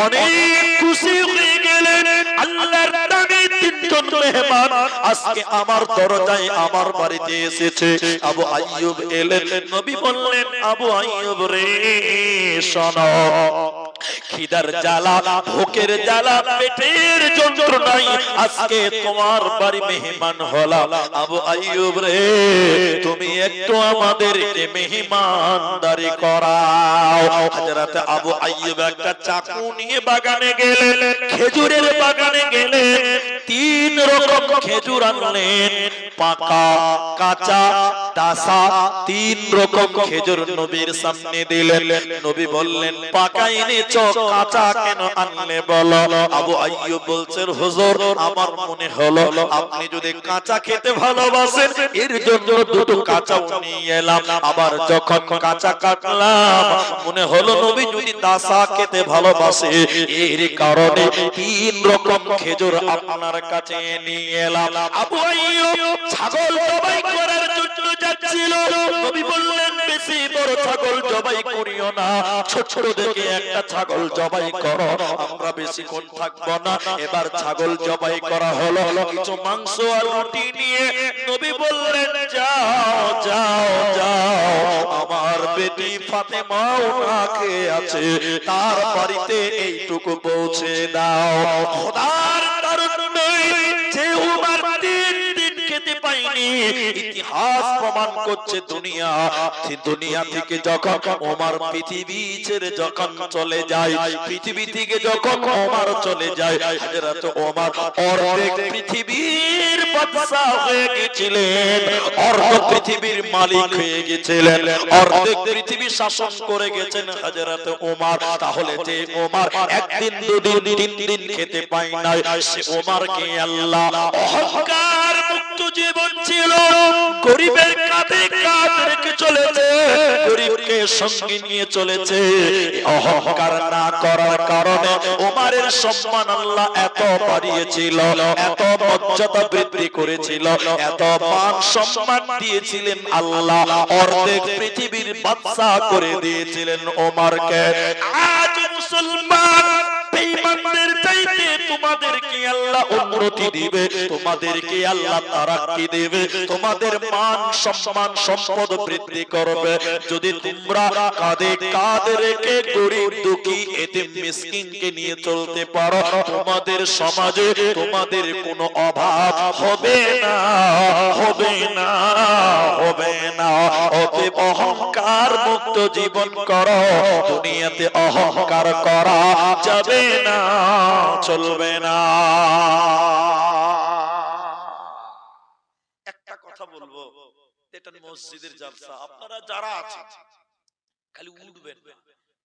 অনেক খুশি হয়ে গেলেন, আল্লাহর দামি তিনজন মেহমান আজকে আমার দরজায় আমার বাড়িতে এসেছে। আবু আইয়ুব এলেন, নবী বললেন, আবু আইয়ুব রে শোনো, খিদার জ্বালা, ভোকের জ্বালা, পেটের যন্ত্রণায় আজকে তোমার বাড়ি মেহমান হলাম। আবু আইয়ুব রে, তুমি একটু আমাদেরকে মেহমানদারি করাও। হযরত আবু আইয়ুব একটা চাকু নিয়ে বাগানে গেলেন, খেজুরের বাগানে গেলেন। তিন রকম খেজুর আনলেন, পাকা, কাঁচা, দাসা। তিন রকম খেজুর নবীর সামনে দিলেন। নবী বললেন, পাকা এনেছো, কাঁচা কেন আনলে বলো? আবু আইয়ুব বলছেন, হুজুর আমার মনে হলো আপনি যদি কাঁচা খেতে ভালোবাসেন, এর জন্য দুটো কাঁচা নিয়ে এলাম। আবার যখন কাঁচা কাটলাম, মনে হলো নবী যদি দাসা খেতে ভালোবাসে, এর কারণে তিন রকম খেজুর আপনার কাছে নিয়ে এলাম। আবু আইয়ুব ছাগল জবাই করার জন্য যাচ্ছিল। নবী বললেন, বেশি বড় ছাগল জবাই করিও না, ছোট ছোট দেখে একটা ছাগল জবাই করো, আমরা বেশিক্ষণ থাকবো না। এবার ছাগল জবাই করা হলো, কিছু মাংস আর রুটি নিয়ে নবী বললেন, যাও যাও যাও, আমার বেটি ফাতেমাও না খেয়ে আছে, তার বাড়িতে এইটুকু পৌঁছে দাও। খোদার কারণে যে উমার তিন দিন খেতে পাইনি, ইতিহাস প্রমাণ করছে দুনিয়া থেকে যখন ওমর পৃথিবী ছেড়ে যখন চলে যায়, পৃথিবী থেকে যখন ওমর চলে যায়, হযরত ওমর অর্ধেক পৃথিবীর বাদশা হয়ে গেছিলেন, অর্ধেক পৃথিবীর মালিক হয়ে গেছিলেন, অর্ধেক পৃথিবী শাসন করে গেছেন হযরত ওমর। তাহলে যে ওমর একদিন দুদিন তিন দিন খেতে পায় না, সে ওমরকে আল্লাহ অহংকার মুক্ত জীবন ছিল, গরিবের কাঁধে কাঁধ রেখে চলেছে, গরিবকে সঙ্গে নিয়ে চলেছে। অহংকার না করার কারণে ওমরের সম্মান আল্লাহ এত বাড়িয়েছিল, এত মর্যাদা বৃদ্ধি করেছিল, এত মান সম্মান দিয়েছিলেন আল্লাহ, অর্ধেক পৃথিবীর বাদশা করে দিয়েছিলেন ওমরকে। আজ মুসলমান বেঈমানদের চাইতে তোমাদেরকে আল্লাহ উন্নতি দিবে, তোমাদেরকে আল্লাহ তারাক্কি দিবে, তোমাদের মান সম্মান সম্পদ বৃদ্ধি করবে যদি তোমরা কাঁধে কাঁধ রেখে গরিব দুঃখী এতিম মিসকিনকে নিয়ে চলতে পারো। তোমাদের সমাজে তোমাদের কোনো অভাব হবে না, হবে না, হবে না। অতএব অহংকার মুক্ত জীবন করো, দুনিয়াতে অহংকার করা যাবে না, চলবে না। একটা কথা বলবো, এটা মসজিদের জালসা, আপনারা যারা আছেন খালি উঠবেন না,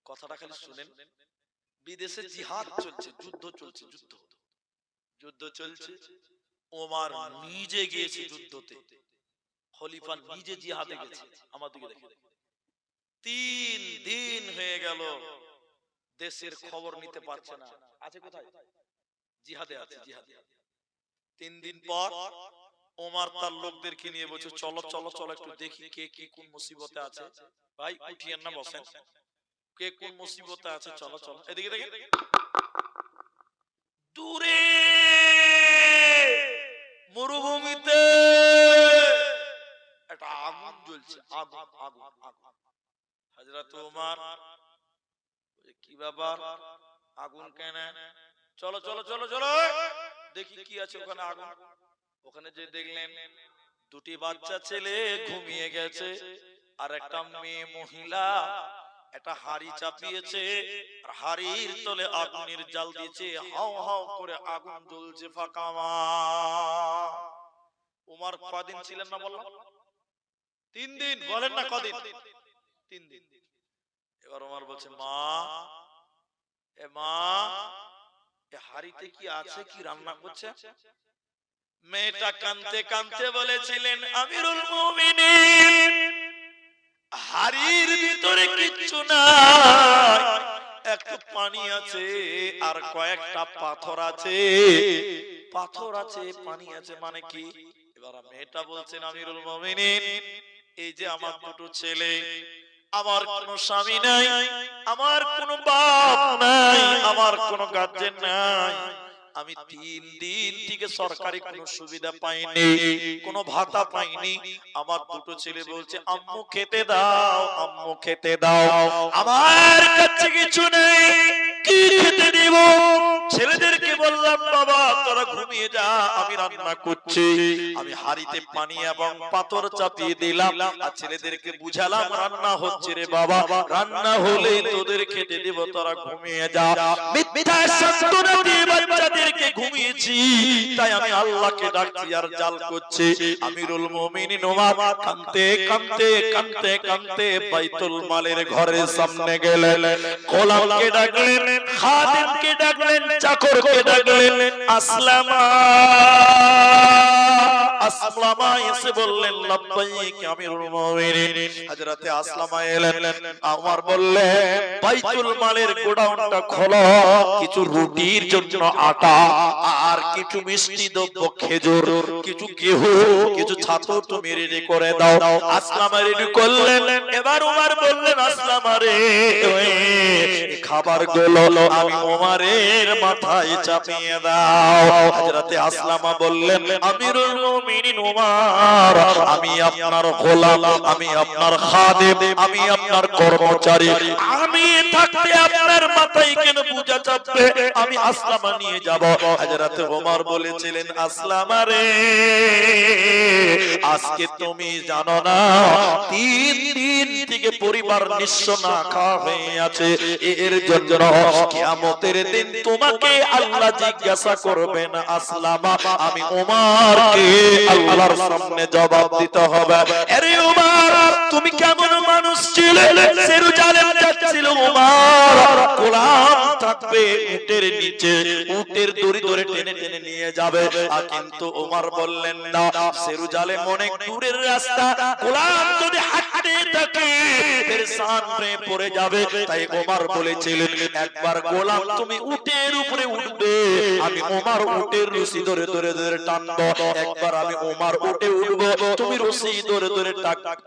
কথাটা খালি শুনেন। বিদেশে জিহাদ চলছে, যুদ্ধ চলছে, যুদ্ধ চলছে। ওমর নিজে গিয়েছে যুদ্ধতে, খলিফা নিজে জিহাদে গেছে। আমাদেরকে দেখে 3 দিন হয়ে গেল, দেশের খবর নিতে পারছে না, আছে কোথায়? জিহাদে আছে, জিহাদে। 3 দিন পর ওমর তার লোকদেরকে নিয়ে বলছে, চলো চলো চলো একটু দেখি কে কি কোন মুসিবতে আছে। ভাই উঠিয়েন না, বসেন, কে কোন মুসিবতে আছে, চলো চলো। এদিকে দেখেন, দূরে মরুভূমিতে একটা আগুন জ্বলছে, আগুন আগুন আগুন। হযরত ওমর কি ব্যাপার, আগুন কেন? চলো চলো চলো চলো দেখি কি আছে ওখানে আগুন। ওখানে যে দেখলেন দুটি বাচ্চা ছেলে ঘুমিয়ে গেছে, আর একটা মেয়ে মহিলা একটা হাড়ি চাপিয়েছে, আর হাড়ির তলে আগুনের জাল দিয়েছে, হাও হাও করে আগুন জ্বলছে ফাঁকামা। ওমর কদিন ছিলেন না বললাম? 3 দিন। বলেন না কদিন? 3 দিন। এবার ওমর বলছে, মা, এ মা, এ হাড়িতে কি আছে, কি রান্না করছে? মেয়েটা কাঁদতে কাঁদতে বলেছিলেন, আমিরুল মুমিনিন, হাড়ির ভিতরে কিচ্ছু নাই, একটু পানি আছে আর কয়েকটা পাথর আছে। পাথর আছে, পানি আছে মানে কি? এবার মেয়েটা বলছেন, আমিরুল মুমিনিন, এই যে আমার দুটো ছেলে, আমার কোনো স্বামী নাই, আমার কোনো বাপ নাই, আমার কোনো গার্জেন নাই, আমি 3 দিন থেকে সরকারি কোনো সুবিধা পাইনি, কোনো ভাতা পাইনি। আমার দুটো ছেলে বলছে, আম্মু খেতে দাও, আম্মু খেতে দাও। আমার কাছে কিছু নেই, কি খেতে দিব? ছেলেদেরকে বললাম, বাবা তোরা ঘুমিয়ে যা, আমি রান্না করছি। আমি হাড়িতে পানি এবং পাথর চাপিয়ে দিলাম আর ছেলেদেরকে বুঝালাম, রান্না হচ্ছে রে বাবা, রান্না হলে তোদের খেতে দেব, তোরা ঘুমিয়ে যা। মিথ্যা সান্ত্বনা দিয়ে বাচ্চাদেরকে ঘুমিয়েছি, তাই আমি আল্লাহকে ডাকছি আর জাল করছি। আমিরুল মুমিনিন ওমর কাঁদতে কাঁদতে কাঁদতে কাঁদতে বাইতুল মালের ঘরের সামনে গেলেন, গোলামকে ডাকলেন, খাদিমকে ডাকলেন, চাকরকে ডাকলেন। আসলামা, আসলামা এসে বললেন, লাব্বাইক আমিরুল মুমিনিন। হযরতে আসলামা এলেন, ওমর বললেন, বাইতুল মালের গোডাউনটা খোলো, কিছু রুটির জন্য আটা আর কিছু মিষ্টি দ্রব্য, খেজুর, কিছু গেহু, কিছু ছাতু তুমি রেডি করে দাও। আসলামা রেডি করলেন। এবার ওমর বললেন, আসলামা রে, খাবারগুলো আমি ওমরের মাথায় চাপিয়ে দাও। হযরতে আসলামা বললেন, আমিরুল মুমিনিন ওমর, আমি আপনার গোলাম, আমি আপনার খাদেম, আমি আপনার কর্মচারী, আমি থাকতে আপনার মাথায় কেন বোঝা চাপবে? আমি আসলামা নিয়ে যাব। হযরতে ওমর বলেছিলেন, আসলামা রে, আজকে তুমি জানো না 3 দিন থেকে পরিবার নিঃস্ব না খাওয়া হয়ে আছে, এর জন্য কিয়ামতের দিন তোমাকে আল্লাহ জিজ্ঞাসা করবেন, আসলামা, আমি ওমরকে আল্লাহর সামনে জবাব দিতে হবে। আরে ওমর, তুমি কেমন মানুষ ছিলে? জেরুজালেম যাচ্ছিল ওমর, গোলাম থাকবে উটের নিচে, উটের দড়ি ধরে টেনে টেনে নিয়ে যাবে, কিন্তু ওমর বললেন না, জেরুজালেম অনেক দূরের রাস্তা, গোলাম যদি হাঁটতে থাকে পেরেশান হয়ে পড়ে যাবে। তাই ওমর বলেছিলেন, একবার গোলাম তুমি উটের উপরে উঠবে, আমি ওমর উটের রশি ধরে ধরে ধরে টানবো, একবার আমি ওমর উটে উঠবো, তুমি রশি ধরে ধরে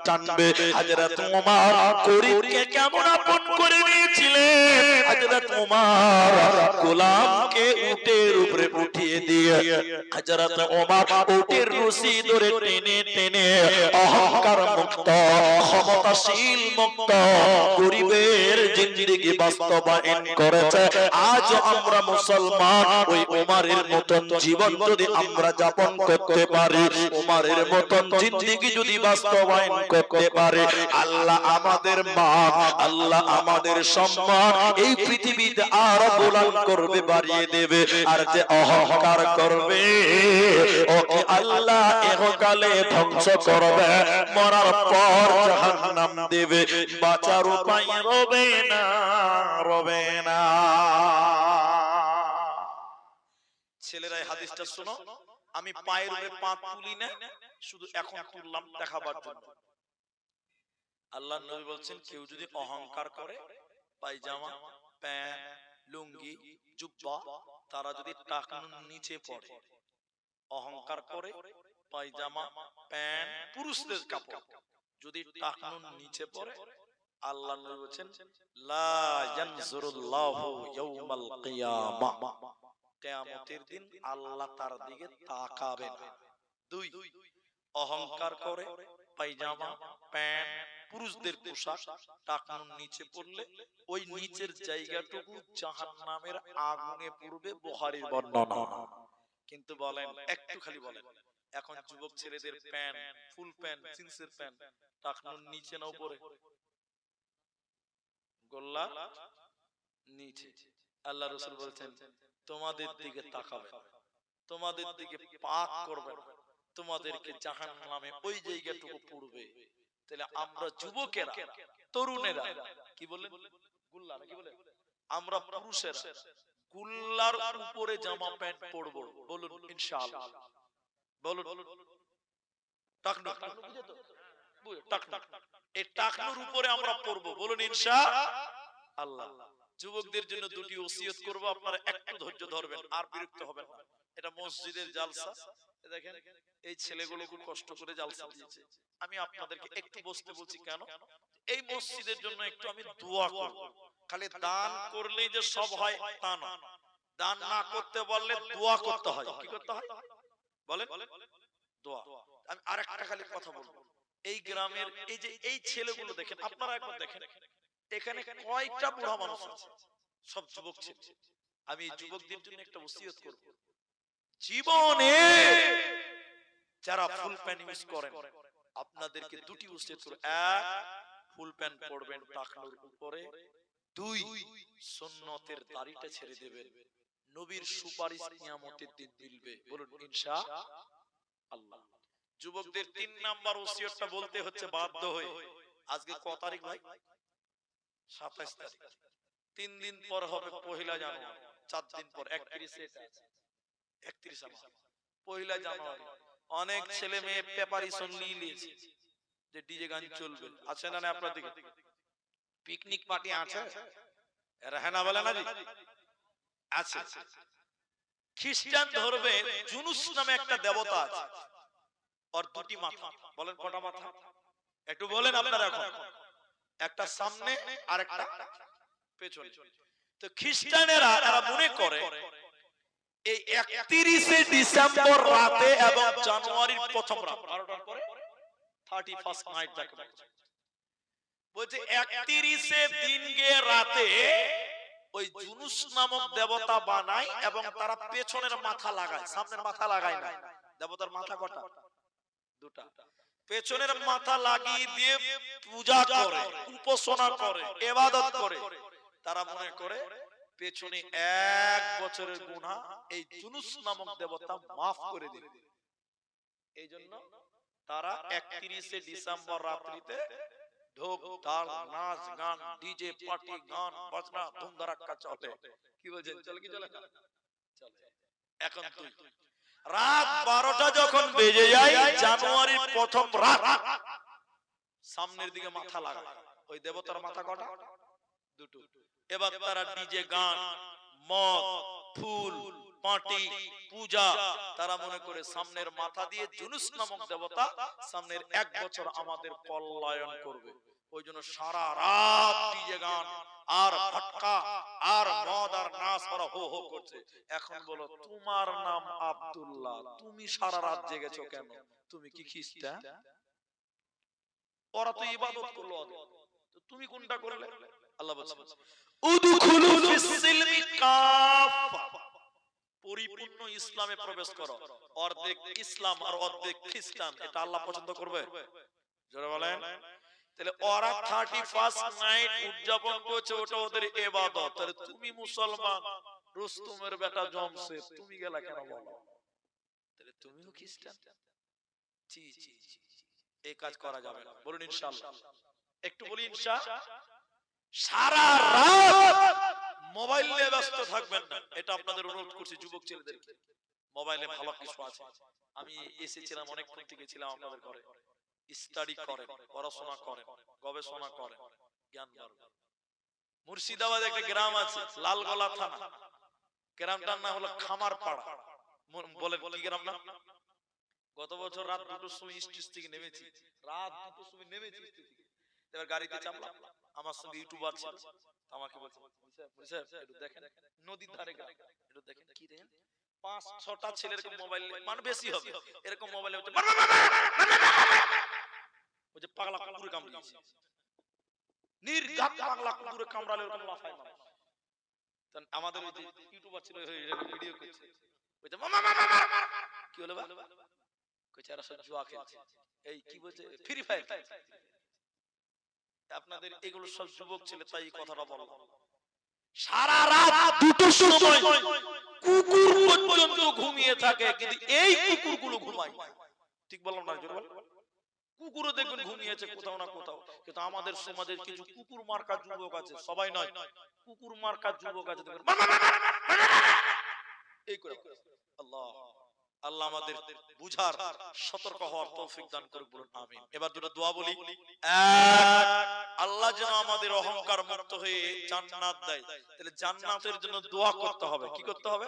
টানবে। হযরত ওমর গরীবকে কেমন আপন করে নিয়েছিলেন। হযরত ওমর গোলামকে উটের উপরে উঠিয়ে দিয়ে হযরত ওমর উটের রশি ধরে টেনে টেনে অহংকার মুক্ত, ক্ষমতাশীল মুক্ত গরীবের জিন্দেগি বাস্তবায়ন করেছে। আজ আমরা মুসলমান ওই ওমরের মতন জীবন যদি আমরা যাপন করতে পারি, ওমরের মতন জিন্দেগি যদি বাস্তবায়ন করতে পারে, আল্লাহ আমাদের মান, আল্লাহ আমাদের সম্মান এই পৃথিবীতে আরো বুলন্দ করবে, বাড়িয়ে দেবে। আর যে অহংকার করবে, ওকে আল্লাহ ইহকালে ধ্বংস করবে, মরার পর জাহান্নাম দেবে, বাঁচার উপায় রবে না, রবে না। ছেলেরা হাদিসটা শোনো, আমি পায়ের উপরে পা তুলি না, শুধু এখন তুললাম দেখাবার জন্য। আল্লাহর নবী বলছেন, কেউ যদি অহংকার করে, পায়জামা, প্যান্ট, লুঙ্গি, জুব্বা তারা যদি টাকনুর নিচে পড়ে, অহংকার করে পায়জামা, প্যান্ট, পুরুষদের কাপড় যদি টাকনুর নিচে পড়ে, আল্লাহর নবী বলেন, লা ইয়ানজুরুল্লাহু ইয়াউমাল কিয়ামা, কিয়ামতের দিন আল্লাহ তার দিকে তাকাবে না। 2, অহংকার করে পায়জামা, প্যান্ট, পুরুষদের পোশাক টাকনুর নিচে পড়লে ওই নিচের জায়গাটুকু জাহান্নামের আগুনে পুড়বে, বুখারীর বর্ণনা। কিন্তু বলেন, একটু খালি বলেন, এখন যুবক ছেলেদের প্যান্ট, ফুল প্যান্ট, জিন্সের প্যান্ট টাকনুর নিচে না উপরে? গোল্লা নিচে। আল্লাহ রাসূল বলেছেন, তোমাদের দিকে তাকাবে, তোমাদের দিকে পাক করবে, তোমাদেরকে জাহান্নামে ওই জায়গাটুকু পুড়বে। তাহলে আমরা যুবকেরা তরুণেরা কি বলেন, গুল্লা নাকি বলে, আমরা পুরুষেরা গুল্লার উপরে জামা প্যান্ট পরবো, বলুন ইনশাআল্লাহ। বলুন টাকনু, টাকনু বুঝে তো, টাকনু, এই টাকনুর উপরে আমরা পরবো, বলুন ইনশাআল্লাহ। যুবকদের জন্য দুটি ওসিয়ত করব, আপনারা একটু ধৈর্য ধরবেন আর বিরক্ত হবেন না। এটা মসজিদের জালসা, দেখেন এই ছেলেগুলো খুব কষ্ট করে জালসা দিয়েছে। আমি আপনাদেরকে একটু বসতে বলছি কেন, এই মসজিদের জন্য একটু আমি দোয়া করব। খালি দান করলেই যে সব হয় তা না, দান না করতে বললে দোয়া করতে হয়। কি করতে হয় বলেন, দোয়া। আমি আরেকটা খালি কথা বলবো, এই গ্রামের এই যে এই ছেলেগুলো দেখেন, আপনারা একবার দেখেন এখানে কয়টা বুড়া মানুষ আছে, সব যুবক ছেলে। আমি এই যুবকদের জন্য একটা ওসিয়ত করব, জীবনে যারা ফুল প্যান্ট ইউজ করেন আপনাদেরকে দুটি ওসিয়ত করব। এক, ফুল প্যান্ট পরবেন টাকনুর উপরে। দুই, সুন্নতের দাড়িটা ছেড়ে দেবেন, নবীর সুপারিশ কিয়ামতের দিন মিলবে, বলুন ইনশাআল্লাহ। যুবকদের 3 নাম্বার ওসিয়তটা বলতে হচ্ছে বাধ্য হয়ে। আজকে ক তারিখ ভাই? 27 তারিখ। 3 দিন পর হবে পহেলা জানুয়ারি, 4 দিন পর 31 পহেলা জানুয়ারি। অনেক ছেলে মেয়ে প্রিপারেশন নিয়েছে যে ডিজে গান চলবে, আছে না না আপনাদের দিকে? পিকনিক পার্টি আছে, এরা হ্যাঁ না বলে না জি? আছে। খ্রিস্টান ধর্মে জুনুস নামে একটা দেবতা আছে, ওর দুটি মাথা। বলেন কটা মাথা? একটু বলেন আপনারা এখন। একটা সামনে আর একটা পেছনে। তো খ্রিস্টানেরা এরা মনে করে এই 31 ডিসেম্বর রাতে এবং জানুয়ারির প্রথম রাত 12টার পরে 31st নাইট যাকে বলছে, 31 দিন গে রাতে ওই জুনুস নামক দেবতা বানায় এবং তারা পেছনের মাথা লাগায়, সামনের মাথা লাগায় না। দেবতার মাথা কটা? দুটা। পেছনের মাথা লাগিয়ে দিয়ে পূজা করে, উপাসনা করে, ইবাদত করে। তারা মনে করে পেছনে 1 বছরের গুনাহ এই জুনুস নামক দেবতা মাফ করে দিবে। এই জন্য তারা 31 ডিসেম্বর রাত্রিতে ঢোক ঢাল নাচ গান ডিজে পার্টি গান বাজনা ধুমধারাক্কা চলে। কি বলছেন, চলে কি চলে না? চলে। এখন তুই রাত 12টা যখন বেজে যায় জানুয়ারির প্রথম রাত, সামনের দিকে মাথা লাগায়। ওই দেবতার মাথা কটা? দুটো। এবার তারা ডিজে গান, মদ, ফুল, পার্টি, পূজা, তারা মনে করে সামনের মাথা দিয়ে জুনুস নামক দেবতা সামনের 1 বছর আমাদের কল্যাণ করবে। ওই জন্য সারা রাত ডিজে গান আর ভটকা আর মদ আর নাচ ওরা হো হো করছে। এখন বলো, তোমার নাম আব্দুল্লাহ, তুমি সারা রাত জেগেছো কেন? তুমি কি খ্রিস্টান? ওরা তো ইবাদত করলো, তো তুমি কোনটা করলে? আল্লাহ বলছেন উদখুলু ফিস-সিলমি কাফা, পরিপূর্ণ ইসলামে প্রবেশ করো। অর্ধেক ইসলাম আর অর্ধেক খ্রিস্টান, এটা আল্লাহ পছন্দ করবে? জোরে বলেন। তাহলে ওরা 31st নাইট উদযাপন করছে, ওটা ওদের ইবাদত। তাহলে তুমি মুসলমান, রুস্তমের বেটা জমশেদ, তুমি গেলা কেন বলো? তাহলে তুমিও খ্রিস্টান? জি জি জি, এই কাজ করা যাবে না, বলুন ইনশাআল্লাহ। একটু বলি ইনশাআল্লাহ। সারা রাত মোবাইল নিয়ে ব্যস্ত থাকবেন না, এটা আপনাদের অনুরোধ করছি যুবক ছেলেদেরকে। মোবাইলে ভালো কিছু আছে, আমি এসেছিলাম অনেকক্ষণ থেকে ছিলাম আপনাদের ঘরে। স্টাডি করেন, পড়াশোনা করেন, গবেষণা করেন, জ্ঞান বাড়বে। মুর্শিদাবাদে একটা গ্রাম আছে লালগোলা থানা, গ্রামটার নাম হলো খামারপাড়া। বলেন কি গ্রাম নাম? গত বছর রাত 2টোর সময় স্টেজ থেকে নেমেছি, রাত 2টোর সময় নেমেছি স্টেজ থেকে। এবার গাড়িতে চাপলাম, আমার সঙ্গে ইউটিউবার ছিল, আমাকে বলছে একটু দেখেন নদীর ধারে গ্রাম, একটু দেখেন। কি দেখেন? 5-6টা ছেলের মোবাইল, মানে বেশি হবে এরকম মোবাইলে হচ্ছে, ওই যে পাগলা কুকুরে কামড়িয়েছে, নির্ঘাত পাগলা কুকুরে কামড়ালে ওরকম লাফায় মানুষ। আমাদের ওই যে ইউটিউবার ছিল ভিডিও করছে, ওই যে মামা মামা কি হলো বা কইছে এরা সব জুয়া খেলছে, এই কি বলছে ফ্রি ফায়ার। আপনাদের এগুলো সব যুবক ছেলে, তাই এই কথাটা বললাম। সারা রাত 2টোর সময় কুকুর পর্যন্ত ঘুমিয়ে থাকে, কিন্তু এই কুকুরগুলো ঘুমায়। ঠিক বললাম না? জোরে বল। কুকুরও দেখবেন ঘুমিয়েছে কোথাও না কোথাও। কিন্তু আমাদের সমাজের কিছু কুকুর মার্কা যুবক আছে, সবাই নয়, কুকুর মার্কা যুবক আছে দেখবেন এই করে। আল্লাহ আল্লাহ আমাদের বুঝার সতর্ক হওয়ার তৌফিক দান করুন, বলুন আমিন। এবার দুটো দোয়া বলি। এক, আল্লাহ যেন আমাদের অহংকার মুক্ত হয়ে জান্নাত দেয়। তাহলে জান্নাতের জন্য দোয়া করতে হবে। কি করতে হবে?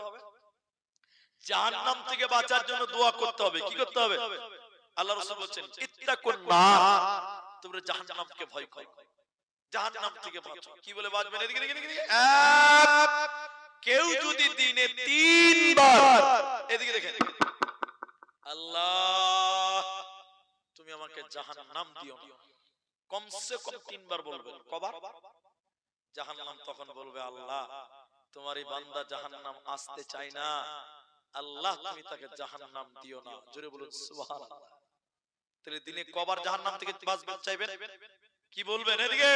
জাহান্নাম থেকে বাঁচার জন্য দোয়া করতে হবে। কি করতে হবে? আল্লাহ রাসূল বলেন ইত্তাকুন নার, তোমরা জাহান্নামকে ভয় করো, জাহান্নাম থেকে বাঁচো। কি বলে বাঁচবেন? এদিকে এদিকে এক, কেউ যদি দিনে 3 বার, এদিকে দেখেন, আল্লাহ তুমি আমাকে জাহান্নাম দিও না, কমসে কম 3 বার বলবেন। কবার? জাহান্নাম তখন বলবে আল্লাহ তোমার এই বান্দা জাহান্নাম আসতে চায় না, আল্লাহ তুমি তাকে জাহান্নাম দিও না। জোরে বলুন সুবহানাল্লাহ। তাহলে দিনে কবার জাহান্নাম থেকে বাঁচতে চাইবেন? কি বলবেন? এদিকে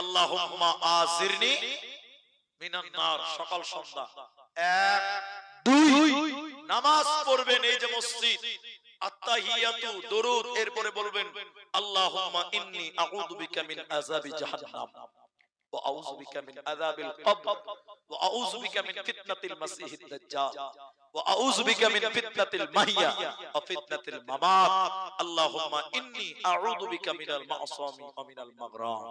আল্লাহুম্মা আজিরনি মিনান নার, সকাল সন্ধ্যা। এক, দুই, নামাজ পড়বেন, এই যে মসজিদ, আত্তাহিয়াতু দরুদ, এরপরে বলবেন আল্লাহুম্মা ইন্নী আউযু বিকা মিন আযাবি জাহান্নাম ওয়া আউযু বিকা মিন আযাবিল কবর ওয়া আউযু বিকা মিন ফিতনাতিল মাসিহিদ দাজ্জাল ওয়া আউযু বিকা মিন ফিতনাতিল মাহইয়া ওয়া ফিতনাতিল মামাত আল্লাহুম্মা ইন্নী আউযু বিকা মিনাল মা'সামি ওয়া মিনাল মাগরাম।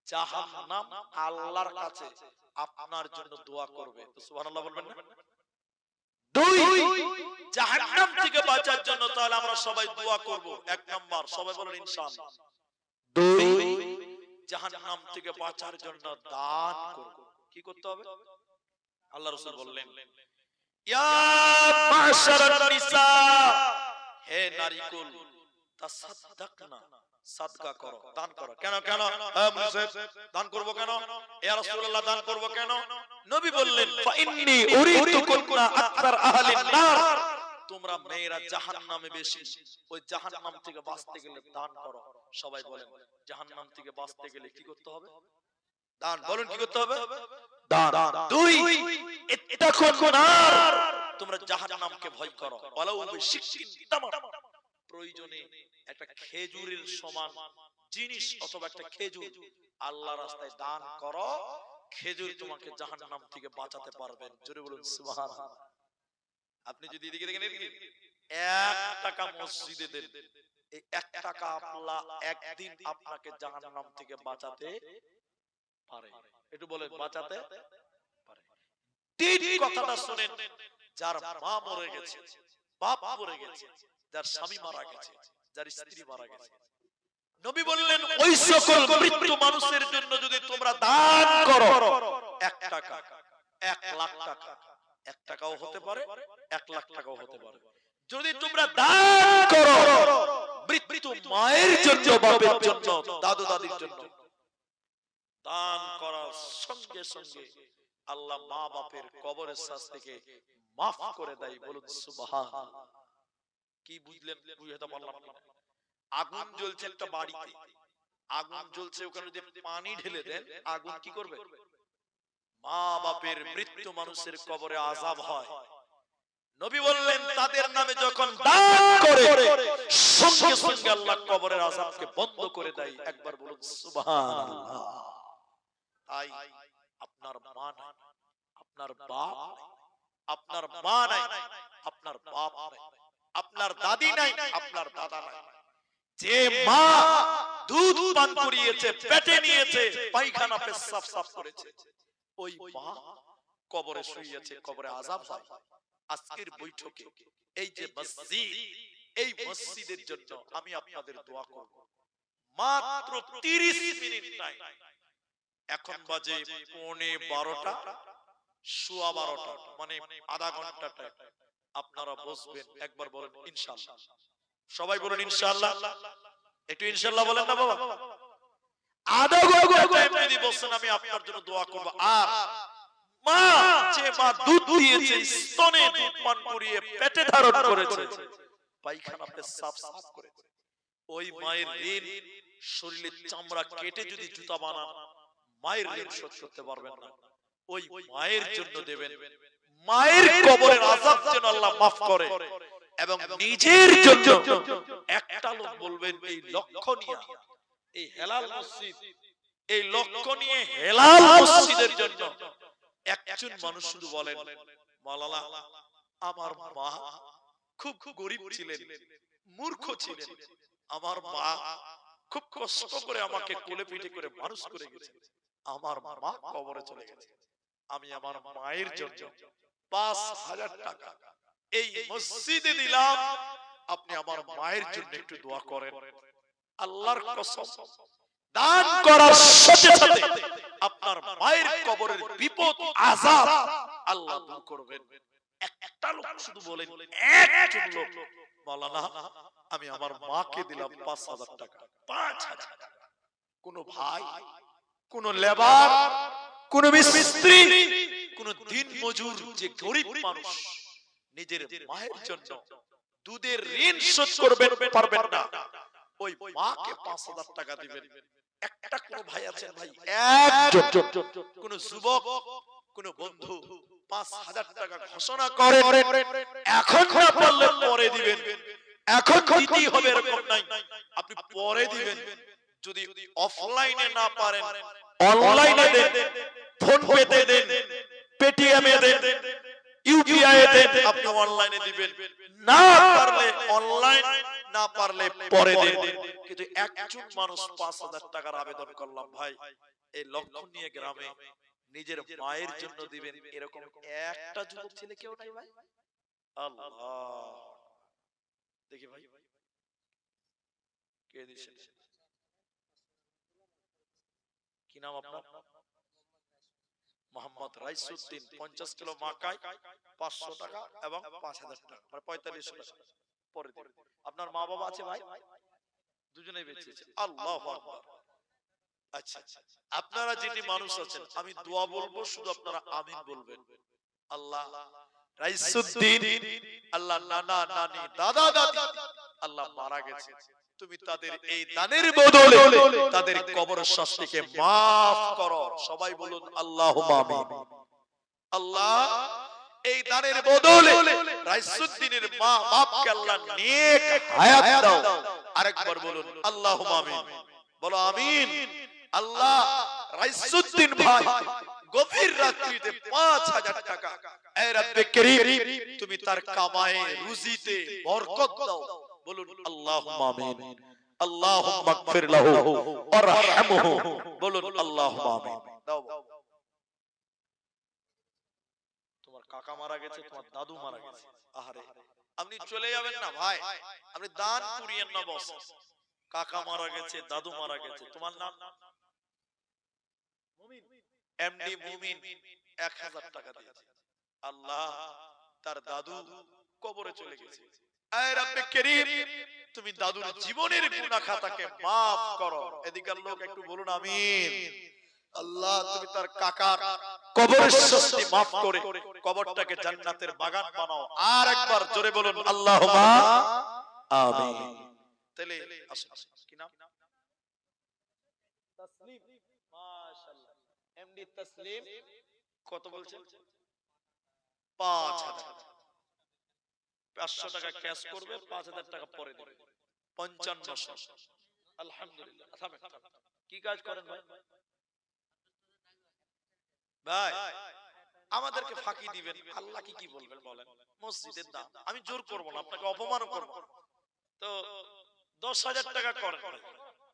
জাহান্নাম আল্লাহর কাছে আপনার জন্য দোয়া করবে, তো সুবহানাল্লাহ বলবেন না? দুই, জাহান্নাম থেকে বাঁচার জন্য তাহলে আমরা সবাই দোয়া করব। এক নাম্বার, সবাই বলেন ইনশাআল্লাহ। দুই, জাহান্নাম থেকে বাঁচার জন্য দান করব। কি করতে হবে? আল্লাহ রাসূল বললেন ইয়া মাশারান নিসা, হে নারীকুল, তাসাদদাকনা, সাদকা করো, দান করো। কেন কেন? দান করব কেন? ইয়া রাসূলুল্লাহ দান করব কেন? নবী বললেন ফা ইন্নী উরিতুকুনা আকতার আহলিন নার, তোমরা মেয়েরা জাহান্নামে বেশি, ওই জাহান্নাম থেকে বাঁচতে গেলে দান করো। সবাই বলেন জাহান্নাম থেকে বাঁচতে গেলে কি করতে হবে? দান। বলুন কি করতে হবে? দান। দুই, ইত্তাকুন নার, তোমরা জাহান্নামকে ভয় করো। ওয়ালাউ বিশিক্কিন তামার, প্রয়োজনে একটা খেজুরের সমান জিনিস অথবা একটা খেজুর আল্লাহর রাস্তায় দান করো, খেজুর তোমাকে জাহান্নাম থেকে বাঁচাতে পারবেন। জোরে বলুন সুবহানাল্লাহ। আপনি যদি এদিকে দেখেন, এদিকে 1 টাকা মসজিদে দেন, এই 1 টাকা আল্লাহ একদিন আপনাকে জাহান্নাম থেকে বাঁচাতে পারে। একটু বলেন বাঁচাতে পারে। তিন কথাটা শুনেন, যার মা মরে গেছে, বাপ মরে গেছে, যার স্বামী মারা গেছে, যার স্ত্রী মারা গেছে, নবী বললেন ওই সকল মৃত্যু মানুষের জন্য যদি তোমরা দান করো, 1 টাকা, 1 লাখ টাকা, 1 টাকাও হতে পারে, 1 লাখ টাকাও হতে পারে, যদি তোমরা দান করো মৃত্যু মায়ের জন্য, বাবার জন্য, দাদু দাদির জন্য, দান করার সঙ্গে সঙ্গে আল্লাহ মা বাপের কবরের শাস্তি থেকে মাফ করে দেয়। বলুন সুবহানাল্লাহ। কি বুঝলেন? বুঝাতে পারলাম না? আগুন জ্বলছে একটা বাড়িতে, আগুন জ্বলছে, ওখানে যদি পানি ঢেলে দেন আগুন কি করবে? মা বাপের মৃত্যু মানুষের কবরে আযাব হয়। নবী বললেন তাদের নামে যখন দান করে সঙ্গে সঙ্গে আল্লাহ কবরের আযাবকে বন্ধ করে দেয়। একবার বলুন সুবহানাল্লাহ। তাই আপনার মা নাই, আপনার বাপ নাই, আপনার মা নাই, আপনার বাপ নাই, আপনার দাদি নাই, আপনার দাদা নাই, যে মা দুধ পান করিয়েছে, পেটে নিয়েছে, পায়খানা পেশাব সাফ করেছে, ওই মা কবরে শুয়েছে, কবরে আযাব হয়। আজকের বৈঠকে এই যে মসজিদ, এই মসজিদের জন্য আমি আপনাদের দোয়া করব। মাত্র 30 মিনিট নাই, এখন বাজে 11:15, সোয়া 12টা, মানে আধা ঘন্টা টাইম আপনারা বসবেন। একবার বলেন ইনশাআল্লাহ। সবাই বলেন ইনশাআল্লাহ। একটু ইনশাআল্লাহ বলেন না বাবা। আধা ঘন্টা টাইম যদি বসেন আমি আপনার জন্য দোয়া করব। আর মা, যে মা দুধ দিয়েছে, স্তনে দুধ পান করিয়ে পেটে ধারণ করেছে, পায়খানা পেশাব সাফ করেছে, ওই মায়ের ঋণ, শরীরের চামড়া কেটে যদি জুতা বানান মায়ের ঋণ শোধ করতে পারবেন না। ওই মায়ের জন্য দেবেন, মায়ের কবরের আযাব যেন আল্লাহ মাফ করে। এবং নিজের জন্য একটা লোক বলবেন এই লক্ষ্য নিয়ে, এই হেলাল মসজিদ, এই লক্ষ্য নিয়ে হেলাল মসজিদের জন্য একজন মানুষ শুধু বলেন, মাওলানা আমার মা খুব গরিব ছিলেন, মূর্খ ছিলেন, আমার মা খুব কষ্ট করে আমাকে কোলে পিঠে করে মানুষ করে গেছে, আমার মা কবরে চলে গেছে, আমি আমার মায়ের জন্য ৫,০০০ টাকা এই মসজিদে দিলাম, আপনি আমার মায়ের জন্য একটু দোয়া করেন। আল্লাহর কসম, দান করার সাথে সাথে আপনার মায়ের কবরের বিপদ আযাব আল্লাহ দূর করবেন। একটা লোক শুধু বলেন, একজন লোক, মাওলানা আমি আমার মাকে দিলাম ৫,০০০ টাকা, ৫,০০০ টাকা। কোন ভাই, কোন লেবার, কোন মিস্ত্রি, কোন দিন মজুর যে গরিব মানুষ নিজের মায়ের জন্য দুধের ঋণ শোধ করবেন পারবেন না, ওই মাকে ৫,০০০ টাকা দিবেন। একটা কোন ভাই আছেন ভাই, একজন কোন যুবক, কোন বন্ধু ৫,০০০ টাকা ঘোষণা করেন, এখন না পারলে পরে দিবেন, এখন দিতেই হবে এরকম নাই, আপনি পরে দিবেন। যদি অফলাইনে না পারেন অনলাইনে দেন, ফোন পেতে দেন, পেটিএম এ দেন, ইউপিআই এ দেন, আপনি অনলাইনে দিবেন, না পারলে অনলাইন, না পারলে পরে দেন। কিন্তু একজন মানুষ ৫,০০০ টাকার আবেদন করলাম ভাই, এই লক্ষ্য নিয়ে গ্রামে নিজের মায়ের জন্য দিবেন, এরকম একটা যুবক ছেলে কেউ নাই ভাই। আল্লাহ, দেখি ভাই কে দিছে, কি নাম আপনার? মোহাম্মদ রাইসুদ্দিন। ৫০ কিলো মাকাই ৫০০ টাকা এবং ৫,০০০ টাকা, মানে ৪৫০০ টাকা পরে দিবেন। আপনার মা বাবা আছে ভাই? দুজনেই বেঁচে আছে। আল্লাহু আকবার। আচ্ছা, আপনারা যেটি মানুষ আছেন, আমি দোয়া বলবো, শুধু আপনারা আমিন বলবেন। আল্লাহ রাইসুদ্দিন, আল্লাহ নানা নানি দাদা দাদি আল্লাহ মারা গেছে, তুমি তাদের এই দানের বদলে তাদের কবর শাস্তিকে maaf করো। সবাই বলুন আল্লাহুম্মা আমিন। আল্লাহ এই দানের বদলে রাইসুদ্দিনের মা বাপকে আল্লাহ নেক হায়াত দাও। আরেকবার বলুন আল্লাহুম্মা আমিন। বলো আমিন। আল্লাহ রাইসুদ্দিন ভাই গভীর রাত্রিতে ৫,০০০ টাকা, এ রব্বে করিম তুমি তার কামায়ে রুজিতে বরকত দাও। বলুন আল্লাহুম্মা আমিন। আল্লাহুম্মা গফির লাহু ওয়ারহামহু। বলুন আল্লাহুম্মা আমিন। দাও। তোমার কাকা মারা গেছে, তোমার দাদু মারা গেছে, আহারে আপনি চলে যাবেন না ভাই, আপনি দান করিয়েন না বস। কাকা মারা গেছে, দাদু মারা গেছে, তোমার নাম মুমিন, এমডি মুমিন ১,০০০ টাকা দিয়েছে। আল্লাহ তার দাদু কবরে চলে গেছে, এ রব্বে করিম তুমি দাদুর জীবনের গুনাহ খাতাকে maaf করো। এদিকের লোক একটু বলুন আমিন। আল্লাহ তুমি তার কাকার কবরের শাস্তি maaf করে কবরটাকে জান্নাতের বাগান বানাও। আর একবার জোরে বলুন আল্লাহুম্মা আমিন। তাহলে আসুন, কি নাম? তাসলিম। মাশাআল্লাহ, এমডি তাসলিম। কত বলছেন? ৫,০০০। ৫০০ টাকা ক্যাশ করবে, ৫,০০০ টাকা পরে দেবে, ৫৫০০। আলহামদুলিল্লাহ। কি কাজ করেন ভাই? ভাই আমাদেরকে ফাঁকি দিবেন, আল্লাহ কি বলবেন বলেন? মসজিদের দাম আমি জোর করব না, আপনাকে অপমানও করব না। তো ১০,০০০ টাকা করেন,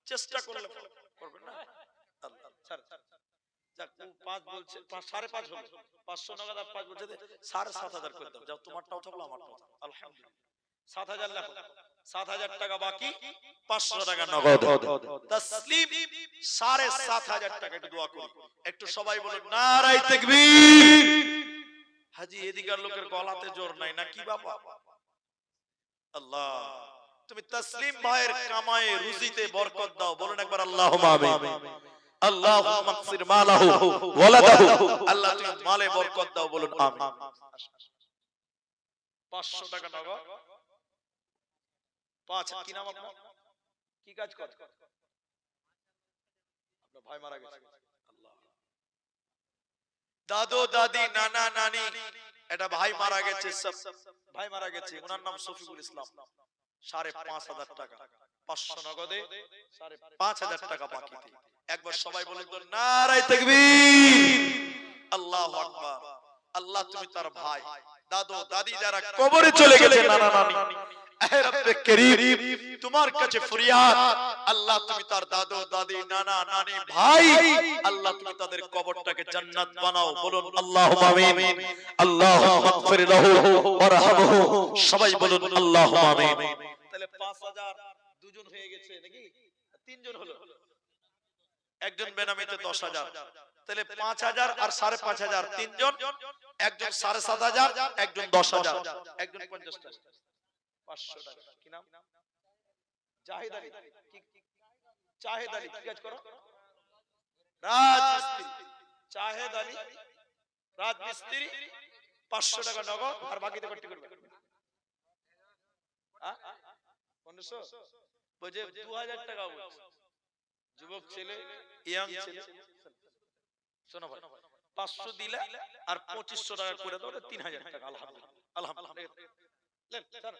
চেষ্টা করলে করবেন না। আল্লাহ স্যার যাক, ৫ বলছে, ৫.৫ হলো, ৫০০ নগদ আর ৫ বলছে ৭,৫০০ করে দাও। যাও, তোমারটাও থাকলো আমারটাও থাকলো। আলহামদুলিল্লাহ। ৭,০০০ লেখো, ৭,০০০ টাকা বাকি, ৫০০ টাকা নগদ। তাসলিম ৭,৫০০ টাকা। একটু দোয়া করি, একটু সবাই বলুন নারায়ে তাকবীর। হাজি এদিকার লোকের গলাতে জোর নাই না কি বাবা? আল্লাহ তুমি তাসলিম ভাইয়ের কামায়ে রুজিতে বরকত দাও। বলুন একবার আল্লাহুম্মা আমিন। আল্লাহুম্মা আকসির মালাহু ওয়ালাদাহু। আল্লাহ তুমি মালে বরকত দাও। বলুন আমিন। ৫০০ টাকা নগদ। ৫। কি নাম আপনার? কি কাজ করেন? আপনার ভাই মারা গেছে। আল্লাহ। দাদু দাদি নানা নানি এটা ভাই মারা গেছে, ভাই মারা গেছে, ওনার নাম শফিকুল ইসলাম। 5,500 টাকা 500 নগদে, 5,500 টাকা বাকিতে। একবার সবাই বলুন তো নারায়ে তাকবীর, আল্লাহু আকবার। আল্লাহ তুমি তার ভাই দাদু দাদি যারা কবরে চলে গেছে, নানা নানি, হে রব্বে করিম তোমার কাছে ফরিয়াদ, আল্লাহ তুমি তার দাদু দাদি নানা নানি ভাই, আল্লাহ তুমি তাদের কবরটাকে জান্নাত বানাও। বলুন আল্লাহুম্মা আমিন। আল্লাহুম্মা গফির লাহু ওয়ারহামহু। সবাই বলুন আল্লাহুম্মা আমিন। তাহলে 5,000 দুজন হয়ে গেছে নাকি, তিনজন হলো, একজন বেনামিতে 10,000, তাহলে 5,000 আর 5,500 তিনজন, একজন 7,500, একজন 10,000, একজন 50 টাকা 500 টাকা। কি নাম? জাহিদ আলী। কি জাহিদ আলী? কি কাজ করো? রাজমিস্ত্রি। জাহিদ আলী রাজমিস্ত্রি, 500 টাকা নগদ, আর বাকিতে কত করবে? 1500 বুঝে 2000 টাকা বলছে। যুবক ছেলে, ইয়াং ছেলে, শোনো ভাই, 500 দিলে আর 2500 টাকা করে দাও, 3000 টাকা। আলহামদুলিল্লাহ, আলহামদুলিল্লাহ। লেন স্যার,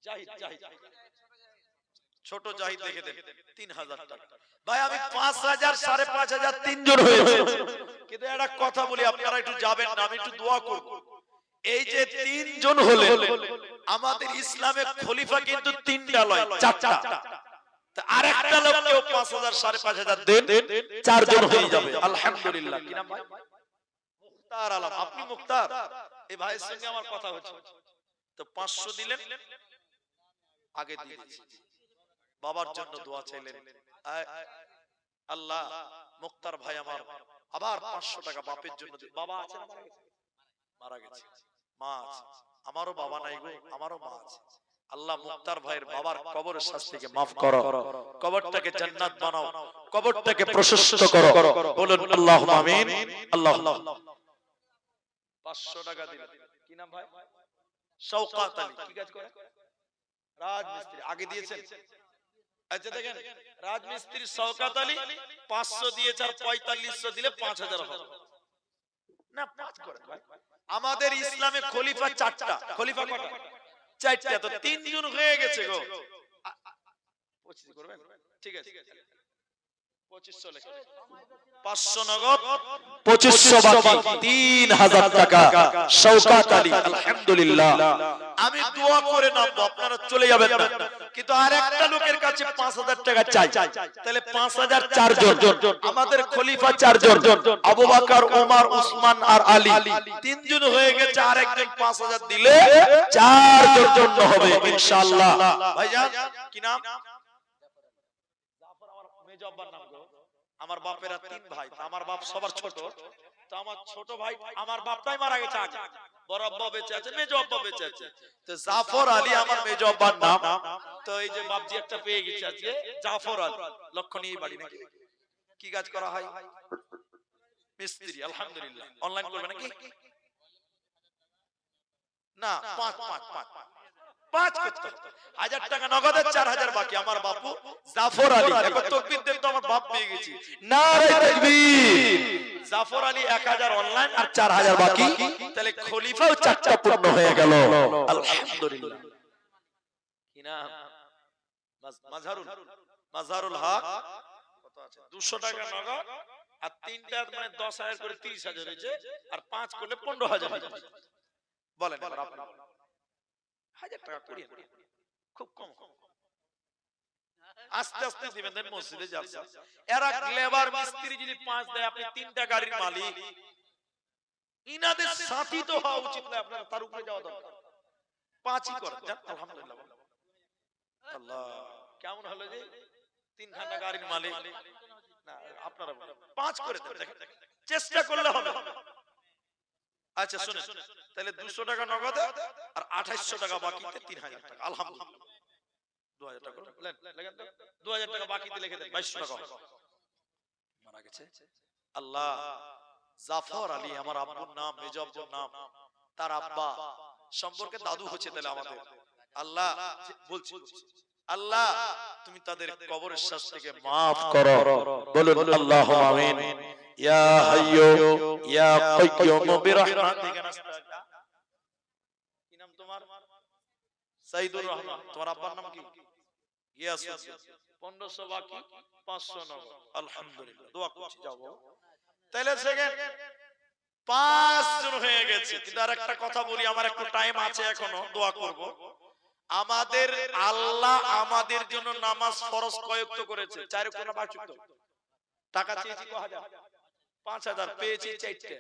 জাহিদ, জাহিদ, ছোট জাহিদ লিখে দেন 3000 টাকা। ভাই আমি 5,000 5,500 তিনজন হয়েছে, কিন্তু একটা কথা বলি, আপনারা একটু যাবেন না, আমি একটু দোয়া করব। এই যে তিনজন হলেন, আমাদের ইসলামে খলিফা কিন্তু তিনটা নয়, চারটা। আরেকটা লোককেও 5,000 5,500 দেন, চারজন হয়ে যাবে। আলহামদুলিল্লাহ। কি নাম ভাই? মুখতার আলম। আপনি মুখতার? এই ভাইয়ের সঙ্গে আমার কথা হচ্ছে, তো 500 দিলেন, আগে দিয়ে দিয়েছি, বাবার জন্য দোয়া চাইলেন, আল্লাহ মুখতার ভাই আমার আবার 500 টাকা বাপের জন্য। বাবা আছে না মারা গেছে? মা আছে। আমারও বাবা নাই গো, আমারও মা আছে। আল্লাহ মুখতার ভাইয়ের বাবার কবরের শাস্তিকে maaf করো, কবরটাকে জান্নাত বানাও, কবরটাকে প্রশস্ত করো। বলুন আল্লাহুম্মা আমিন। আল্লাহ। 500 টাকা দিলেন। কি নাম ভাই? শওকত আলী। কি কাজ করে? রাজমিস্ত্রি। আগে দিয়েছেন? আচ্ছা দেখেন, রাজমিস্ত্রি শওকত আলী 500 দিয়েছে, আর 4500 দিলে 5,000 হবে না? 5 করে ভাই। আমাদের ইসলামে খলিফা 4টা। খলিফা কয়টা? 4টা। তো তিনজন হয়ে গেছে গো। 25 করবেন? ঠিক আছে, 2500 লেখা। 500 নগদ, 2500 বাকি, 3000 টাকা। শওকত আলী। আলহামদুলিল্লাহ। আমি দোয়া করে নামবো, আপনারা চলে যাবেন না, কিন্তু আরেকটা লোকের কাছে 5,000 টাকা চাই। তাহলে 5,000 চারজন, আমাদের খলিফা চারজন, আবু বকর, ওমর, উসমান আর আলী, তিনজন হয়ে গেছে। আরেকজন 5,000 দিলে চারজন জন্য হবে ইনশাআল্লাহ। ভাইজান কি নাম? জাফর। আমার মেজো আব্বার নাম গো। আমার বাপেরা 3 ভাই, আমার বাপ সবার ছোট, তো আমার ছোট ভাই, আমার বাপটাই মারা গেছে আগে, বড় আব্বা বেঁচে আছে, মেজো আব্বা বেঁচে আছে, তো জাফর আলী আমার মেজো আব্বার নাম। তো এই যে বাপজি একটা পেয়ে গেছে আজকে, জাফর আলী। লক্ষণীয় বাড়ি নাকি? কি কাজ করা হয়? মিস্ত্রি। আলহামদুলিল্লাহ। অনলাইন করবে নাকি? না, 5 করতে হবে। 1000 টাকা নগদে, 4,000 বাকি। আমার বাপু জাফর আলী। একবার তাকবীর দেন তো, আমার বাপ পেয়ে গেছি। নারায়ে তাকবীর। জাফর আলী 1000 অনলাইন আর 4,000 বাকি, তাহলে খলিফাও 4টা পূর্ণ হয়ে গেল। আলহামদুলিল্লাহ। কি নাম? মাজহারুল হক। কত আছে? 200 টাকা নগদ, আর 3টা মানে 10,000 করে 30,000 হয়েছে, আর 5 করলে 15,000 হয়ে যাবে। বলেন এবার আপনি। 1000 টাকা করিয়ে খুব কম, আস্তে আস্তে দিবেন। দেন মসজিদে যাচ্ছে, এরা লেবার মিস্ত্রি যদি 5 দেয়, আপনি 3টা গাড়ির মালিক, ইনাদের সাথী তো হওয়া উচিত না, আপনার তার উপরে যাওয়া দরকার। 5ই করেন। আলহামদুলিল্লাহ। আল্লাহ, কেমন হলো যে 3খানা গাড়ির মালিক না, আপনারা 5 করে দেন, দেখেন চেষ্টা করলে হবে। আচ্ছা শুনেন, তাহলে 200 টাকা নগদে আর 2800 টাকা বাকিতে 3000 টাকা। আলহামদুলিল্লাহ। 2000 টাকা লেখেন তো, 2000 টাকা বাকিতে লিখে দেন, 2200 টাকা মারা গেছে। আল্লাহ, জাফর আলী আমার আব্বুর নাম, মেজো আব্বুর নাম, তার আব্বা সম্পর্কে দাদু হচ্ছে, তাহলে আমাদের আল্লাহ বলছি, আল্লাহ তুমি তাদের কবরের শাস্তিকে maaf করো। বলুন আল্লাহুম্মা আমিন। ইয়া হাইয়্যু ইয়া কাইয়্যুম বিরহমাতিকা নাস্তাগীথ। সাইদুর রহমান। তোমার আব্বার নাম কি? গিয়াসউদ্দিন। 1500 বাকি, 500 নগদ। আলহামদুলিল্লাহ, দোয়া করছি, যাও বাবা। তাহলে সেকেন্ড 5 জন হয়ে গেছে। কিন্তু আর একটা কথা বলি, আমার একটু টাইম আছে এখনো, দোয়া করব। আমাদের আল্লাহ আমাদের জন্য নামাজ ফরজ কয়েকত করেছে, 4 ওয়াক্ত না 5 ওয়াক্ত? টাকা চেয়েছি কয় হাজার? 5000, পেয়েছি 4টা।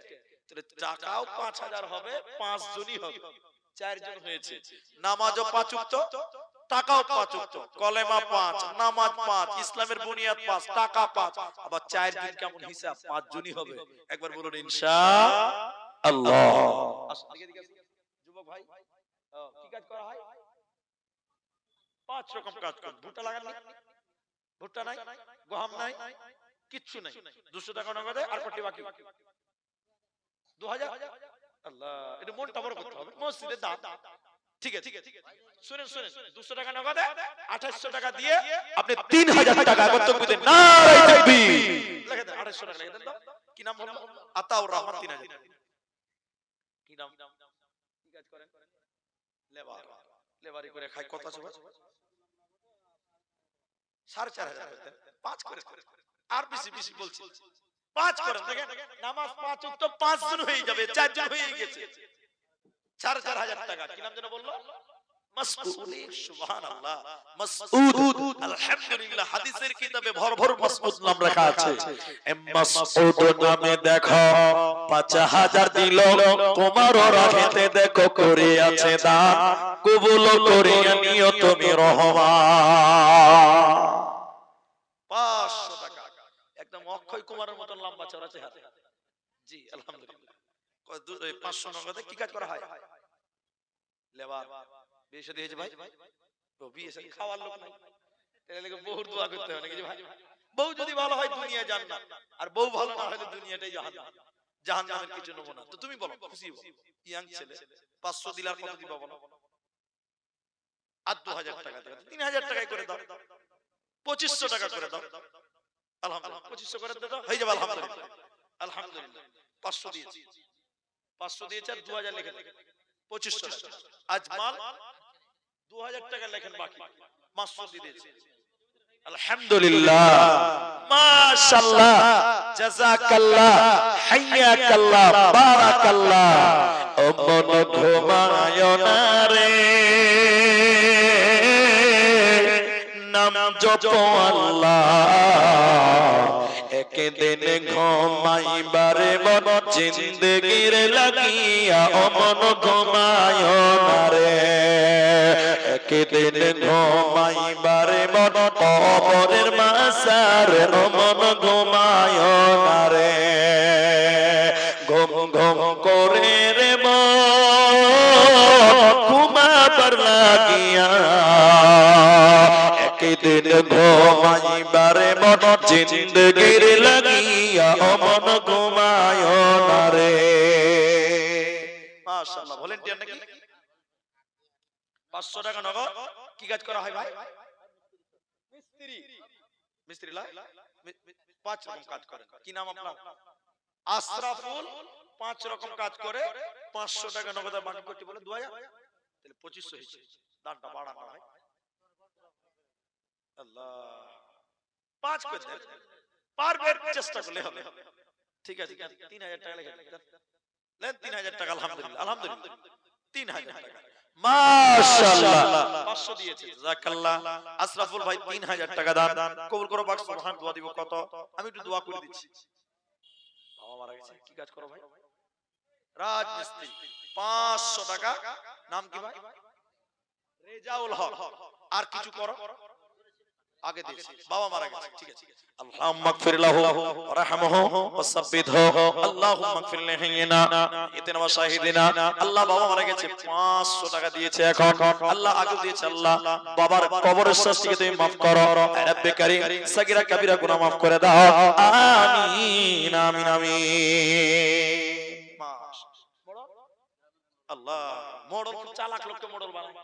তাহলে টাকাও 5000 হবে, 5 জনই হবে, 4 জন হয়েছে। নামাজও 5 ওয়াক্ত, টাকাও 5 ওয়াক্ত, কলেমা 5, নামাজ 5, ইসলামের বুনিয়াদ 5, টাকা 5, আবার 4 জন কেমন হিসাব? 5 জনই হবে। একবার বলুন ইনশাআল্লাহ। আসুন দিকে দিকে আসুন। যুবক ভাই, কি কাজ করা হয়? 5 রকম কাজ করেন। ভুট্টা লাগান না? ভুট্টা নাই, গম নাই, কিচ্ছু নাই। 200 টাকা নগদে, আর কোটি বাকি 2000। আল্লাহ, এটা মনটা বড় করতে হবে, মসজিদের দান। ঠিক আছে, শুনেন শুনেন, 200 টাকা নগদে 2800 টাকা দিয়ে আপনি 3000 টাকা কর্তব্য দেন। নারে তাকবীর, লিখে দেন 2800 টাকা লিখে দেন তো। কি নাম বললাম? আতাউর রহমান 3000। কি নাম? কি কাজ করেন? লেবার। লেবারি করে খাই, কত আছে ভাই? 4500 করতেন, 5 করে। আর বেশি বেশি বলছি, 5 করেন। দেখেন নামাজ 5 ওয়াক্ত, 5 জন হয়ে যাবে, 4 জন হয়ে গেছে, 4000 টাকা। কি নাম যেন বললো? মাসউদ। সুবহানাল্লাহ, মাসউদ। আলহামদুলিল্লাহ, হাদিসের কিতাবে ভরভর মাসউদ নাম রাখা আছে। মাসউদ নামে দেখো 5000 দিল, তোমারও রাখতে দেখো করে আছে দান, কবুল করে নিও তুমি রহমান। 500 টাকা, একদম অক্ষয় কুমারের মতন লম্বা চওড়া চেহারা। জি আলহামদুলিল্লাহ। 500 নগদে কি কাজ করা হয়? লেবার। বিয়ে শাদী হয়েছে ভাই? তো বিয়ে শাদী খাওয়ার লোক নাই, তাহলে বহুর দোয়া করতে হবে নাকি ভাই? বউ যদি ভালো হয় দুনিয়া জান্নাত, আর বউ ভালো না হলে দুনিয়াটাই জাহান্নাম। জাহান্নামের কিছু নমুনা। তো তুমি বলো, খুশি হও। ইয়াং ছেলে 500 দিলার কত দিবা বলো? আর 2000 টাকা দেবে, 3000 টাকায় করে দাও, 2500 টাকা করে দাও। আলহামদুলিল্লাহ, 2500 করে দাও, হয়ে যাবে। আলহামদুলিল্লাহ, আলহামদুলিল্লাহ। 500 দিয়েছি, 500 দিয়েছে, আর 2000 লিখে দেন, 2500 টাকা। আজ মাল 2000 টাকা লেখেন, বাকি 500 দিয়ে দিয়েছি। আলহামদুলিল্লাহ, মাশাআল্লাহ, জাযাকাল্লাহ, হাইয়াকাল্লাহ, বারাকাল্লাহ। ও মন ঘুমায় না রে, নাম জপ আল্লাহ, একদিন ঘুমাইবারে মন জিন্দেগির লাগিয়া। ও মন ঘুমায় না রে, একদিন ঘুমাইবারে মন কবরের মাসারে। ও মন ঘুমায় না রে, ঘুম ঘুম করে রে মন ঘুমাবার লাগিয়া। একদিন ঘুমাইবারে মন জিন্দেগির লাগিয়া। ও মন ঘুমায় না রে। মাশাআল্লাহ, ভলান্টিয়ার নাকি? 500 টাকা নগদ। কি কাজ করা হয় ভাই? মিস্ত্রি। মিস্ত্রি লাই 5 রকম কাজ করেন। কি নাম আপনার? আশরাফুল। 5 রকম কাজ করে 500 টাকা নগদ, আর বাকি করতে বলে 2000, তাহলে 2500 হয়েছে। দানটা বাড়ানো হয়। আল্লাহ, 5 করে দেন, পারবেন, চেষ্টা করলে হবে। ঠিক আছে, 3000 টাকা লিখে দেন, নেন 3000 টাকা। আলহামদুলিল্লাহ, আলহামদুলিল্লাহ, 3000 টাকা। মাশাআল্লাহ, 500 দিয়েছে, জাযাকাল্লাহ। আশরাফুল ভাই 3000 টাকা দান কবুল করো। বাক্স সুবহান, দোয়া দিব কত? আমি একটু দোয়া করে দিচ্ছি। বাবা মারা গেছে, কি কাজ করো ভাই? রাজমিস্ত্রি। 500 টাকা। নাম কি ভাই? রেজাউল হক। আর কিছু করো? আগে দিয়েছি, বাবা মারা গেছে, ঠিক আছে। اللهم اغفر له ورحمه وثبته اللهم اغفر لحينا ইতিনা ওয়া শাহিদিনা। আল্লাহ বাবা মারা গেছে, 500 টাকা দিয়েছে, এখন আল্লাহ আগে দিয়েছে। আল্লাহ বাবার কবরের শাস্তিকে তুমি maaf করো, রব্বে কারীম, সাগীরা কাবীরা গুনাহ maaf করে দাও। আমিন আমিন আমিন। আল্লাহ, মোড়ল চালাক লোককে মোড়ল বানায়,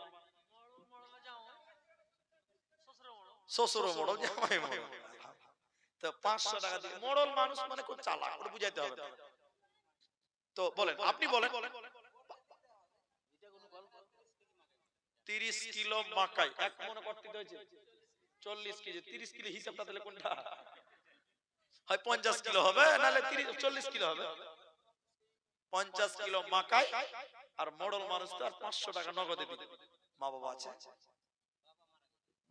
শ্বশুর মোড়ল, জামাই মোড়ল। তো 500 টাকা দিয়ে মোড়ল মানুষ মানে খুব চালাক, ওটা বুঝাইতে হবে। তো বলেন, আপনি বলেন 30 কিলো মাকাই এক মনে করতে হয়েছে 40 কেজি 30 কিলো হিসাবটা তাহলে কোনটা হয় 50 কিলো হবে নালে 40 কিলো হবে 50 কিলো মাকাই আর মডল মানুষ তো আর 500 টাকা নগদে দিবে মা বাবা আছে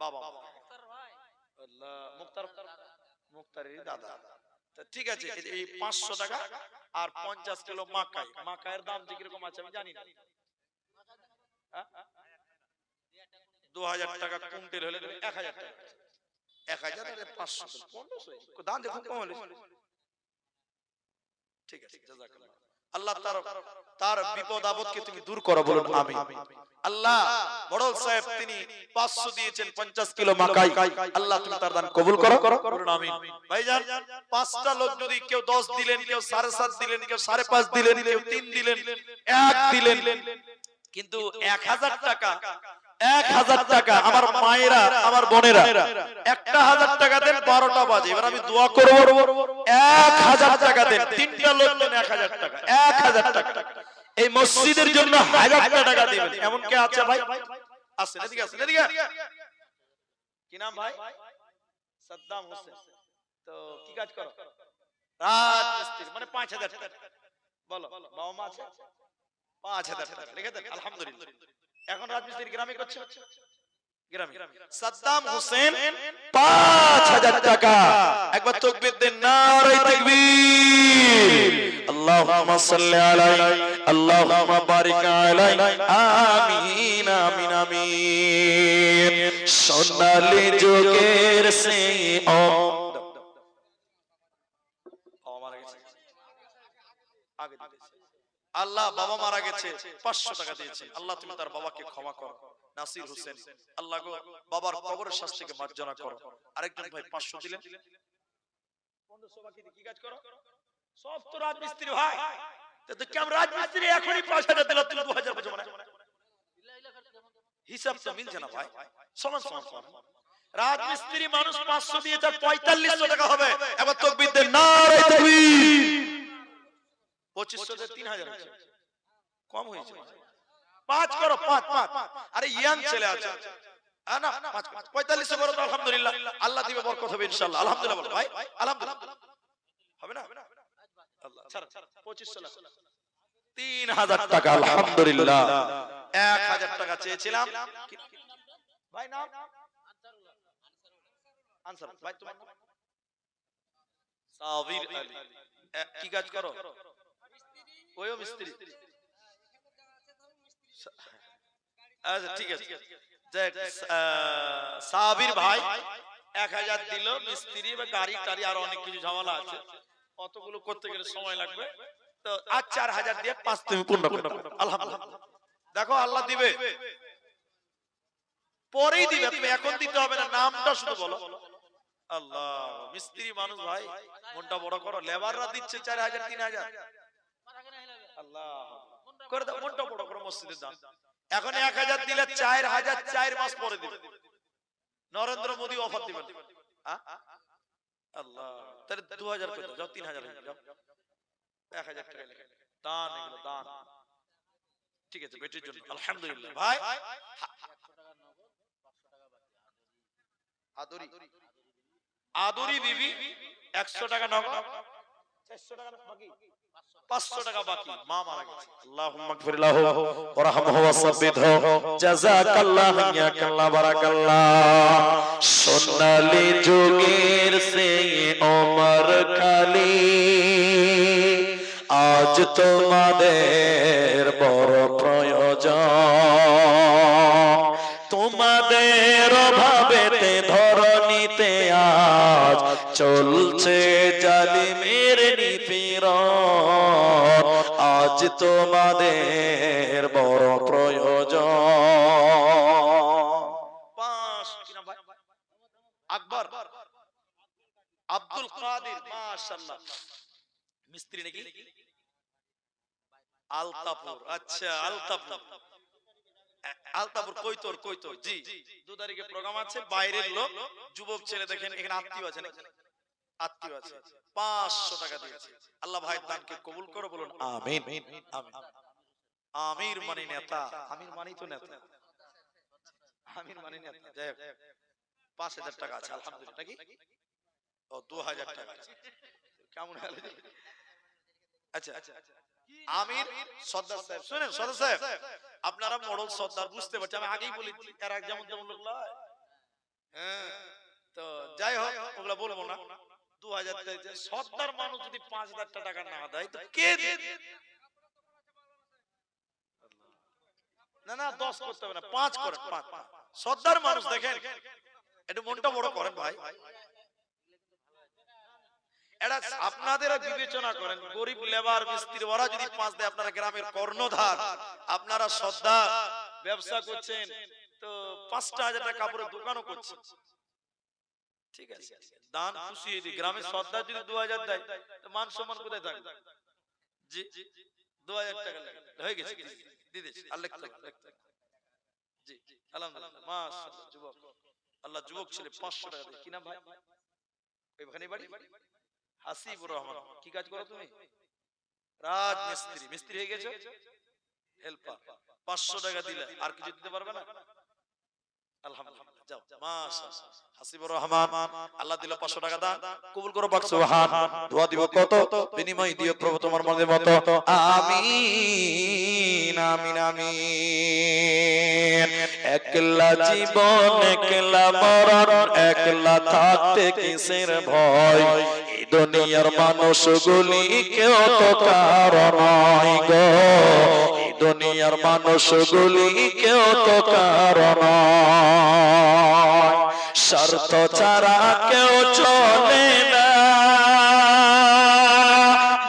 বাবা আল্লাহ মুক্তারের দাদা ঠিক আছে এই 500 টাকা আর 50 কিলো মাকাই মাকাইয়ের দাম যে কিরকম আছে আমি জানি না 2000 টাকা কুইন্টাল হলে 1000 টাকা 1000 আর 500 1500 দাম দেখুন কম হলো ঠিক আছে জাযাকাল্লাহ আল্লাহ তার বিপদ আপদকে তুমি দূর করো বলুন আমিন আল্লাহ মডল সাহেব তিনি 500 দিয়েছেন 50 কিলো মাকাই আল্লাহ তুমি তার দান কবুল করো বলুন আমিন ভাইজান পাঁচটা লোক যদি কেউ 10 দিলেন কেউ 7.5 দিলেন কেউ 5.5 দিলেন কেউ 3 দিলেন 1 দিলেন কিন্তু 1000 টাকা 1000 টাকা আমার মায়েরা আমার বোনেরা 1000 টাকা দেন 12টা বাজে এবার আমি দোয়া করব 1000 টাকা দেন তিনটা লোক দেন 1000 টাকা 1000 টাকা এই মসজিদের জন্য 1000 টাকা দিবেন এমন কে আছে ভাই আসেন এদিকে আসেন এদিকে কি নাম ভাই সাদ্দাম হোসেন তো কি কাজ করো রাজমিস্ত্রি মানে 5000 টাকা বলো বাবা মা আছে 5000 টাকা লিখে দেন আলহামদুলিল্লাহ এখন রাজমিস্ত্রি গ্রামে করছে গ্রামে সাদ্দাম হোসেন 5000 টাকা একবার তাকবীর দেন নারে তাকবীর আল্লাহুম্মা সাল্লি আলাইহি আল্লাহুম্মা বারিক আলাইহি আমিন আমিন আমিন সোনালী যুগের সেই আল্লাহ বাবা মারা গেছে 500 টাকা দিয়েছে আল্লাহ তুমি তার বাবাকে ক্ষমা করো নাসির হোসেন আল্লাহ গো বাবার কবরের শাস্তিকে মার্জনা করো আরেকজন ভাই 500 দিলেন 1500 বাকি কি কাজ করো সব তো রাজমিস্ত্রি ভাই তো কেমন রাজমিস্ত্রি এখনই 5000 দিল তুমি 2000 বলছো মানে হিসাব তো মিলছে না ভাই সমান সমান রাজমিস্ত্রি মানুষ 500 দিয়ে তার 4500 টাকা হবে এবার তাকবীর দেন নারে তাকবীর 2500 তে 3000 হচ্ছে কম হয়েছে 5 করো 5 আরে ইয়াং ছেলে আছে না 4500 করো তো আলহামদুলিল্লাহ আল্লাহ দিবে বরকত হবে ইনশাআল্লাহ আলহামদুলিল্লাহ বলো ভাই আলহামদুলিল্লাহ হবে না আল্লাহ ছাড় 2500 লাখ 3000 টাকা আলহামদুলিল্লাহ 1000 টাকা চেয়েছিলাম ভাই নাম আনসার ভাই তোমার নাম সাবির আলী কি কাজ করো ওইও মিস্ত্রি আচ্ছা ঠিক আছে সাবির ভাই 1000 দিল মিস্ত্রি বা গাড়ি টাড়ি আর অনেক কিছু ঝামেলা আছে অতগুলো করতে গেলে সময় লাগবে তো আজ 4000 দিয়ে 5 তুমি পূর্ণ করো আলহামদুলিল্লাহ দেখো আল্লাহ দিবে পরেই দিবে তুমি এখন দিতে হবে না নামটা শুধু বলো আল্লাহ মিস্ত্রি মানুষ ভাই মনটা বড় করো লেবাররা দিচ্ছে 4000 3000 আল্লাহ করে দাও মনটা বড় করো মসজিদের দান এখন 1000 দিলে 4000 4 মাস পরে দিবে নরেন্দ্র মোদি অফার দিবেন আল্লাহ তাহলে 2000 করে দাও যাও 3000 হয়ে যাও 1000 টাকা লেখা দান এগুলো দান ঠিক আছে বেটির জন্য আলহামদুলিল্লাহ ভাই আদুরি বিবি 100 টাকা নগদ 400 টাকা বাকি 500 টাকা বাকি মা মারা গেছে আল্লাহুম্মা গফির লাহু ওয়া রাহমহু ওয়া সাব্বিতহু জাযাকাল্লাহু ইয়াকাল্লাহ বারাকাল্লাহ সোনালী যুগের সেই ওমর খালি আজ তোমাদের বড় প্রয়োজন তোমাদের অভাবেতে ধরণীতে আজ চলছে জালিমের নিপীড়ন আজ তোমাদের বড় প্রয়োজন আকবর আব্দুল কাদের মাশাআল্লাহ মিস্ত্রি নাকি আলতাপুর আচ্ছা আলতাপুর কৈতর জি 2 তারিখে প্রোগ্রাম আছে বাইরের লোক যুবক ছেলে দেখেন এখানে আত্মীয় আছে নাকি আত্মীয় আছে 500 টাকা দিয়েছে আল্লাহ ভাই দানকে কবুল করো বলুন আমিন আমিন আমির মানে নেতা আমির মানে তো নেতা আমিন মানে না, যাই হোক 5000 টাকা আছে আলহামদুলিল্লাহ নাকি? ও 2000 টাকা আছে, কেমন হলো? আচ্ছা আমির সর্দার সাহেব, শুনেন সর্দার সাহেব, আপনারা মোড়ল সর্দার বুঝতে পারছেন, আমি আগেই বলেছি এরা যেমন যেমন লোক লয়। হ্যাঁ, তো যাই হোক ওগুলা বলবো না। 2000 টাকা সর্দার মানুষ যদি 5000 টাকা না দেয় তো কে দেবে? না না 10 করতে হবে না, 5 করেন, 5 সর্দার মানুষ দেখেন, একটু মনটা বড় করেন ভাই। এটা আপনাদের বিবেচনা করেন, গরিব লেবার মিস্ত্রি ওরা যদি 5 দেয়, আপনারা গ্রামের কর্ণধার, আপনারা সর্দার, ব্যবসা করছেন, তো 5000 টাকা কাপড়ের দোকানও করছেন, ঠিক আছে, দান খুশি হয়ে দিই। গ্রামের সর্দার যদি 2000 দেয় তো মান সম্মান কোথায় থাকবে? জি 2000 টাকা হয়ে গেছে, দিদি আল্লাহ জি আলহামদুলিল্লাহ মাশাআল্লাহ। যুবক, আল্লাহ যুবক ছেলে 500 টাকা দেয়, কি নাম ভাই? ওইখানে বাড়ি হাসিবুর রহমান। কি কাজ করো তুমি? রাজ মিস্ত্রি। মিস্ত্রি হয়ে গেছো, হেল্পার। 500 টাকা দিলে আর কিছু দিতে পারবে না? আলহামদুলিল্লাহ, যাও মাশাআল্লাহ। হাসিবুর রহমান, আল্লাহ দিল 500 টাকা দান, কবুল করো পাক সুবহান। দোয়া দিব কত, বিনিময় দিও প্রভু তোমার মনের মতো। আমিন আমিন আমিন। একলা জীবন একলা মরণ, একলা থাকতে কিসের ভয়, এই দুনিয়ার মানুষগুলি কেউ তো কারো নয় গো, এই দুনিয়ার মানুষগুলি কেউ তো কারো নয়। শর্ত ছাড়া কেউ চলে না,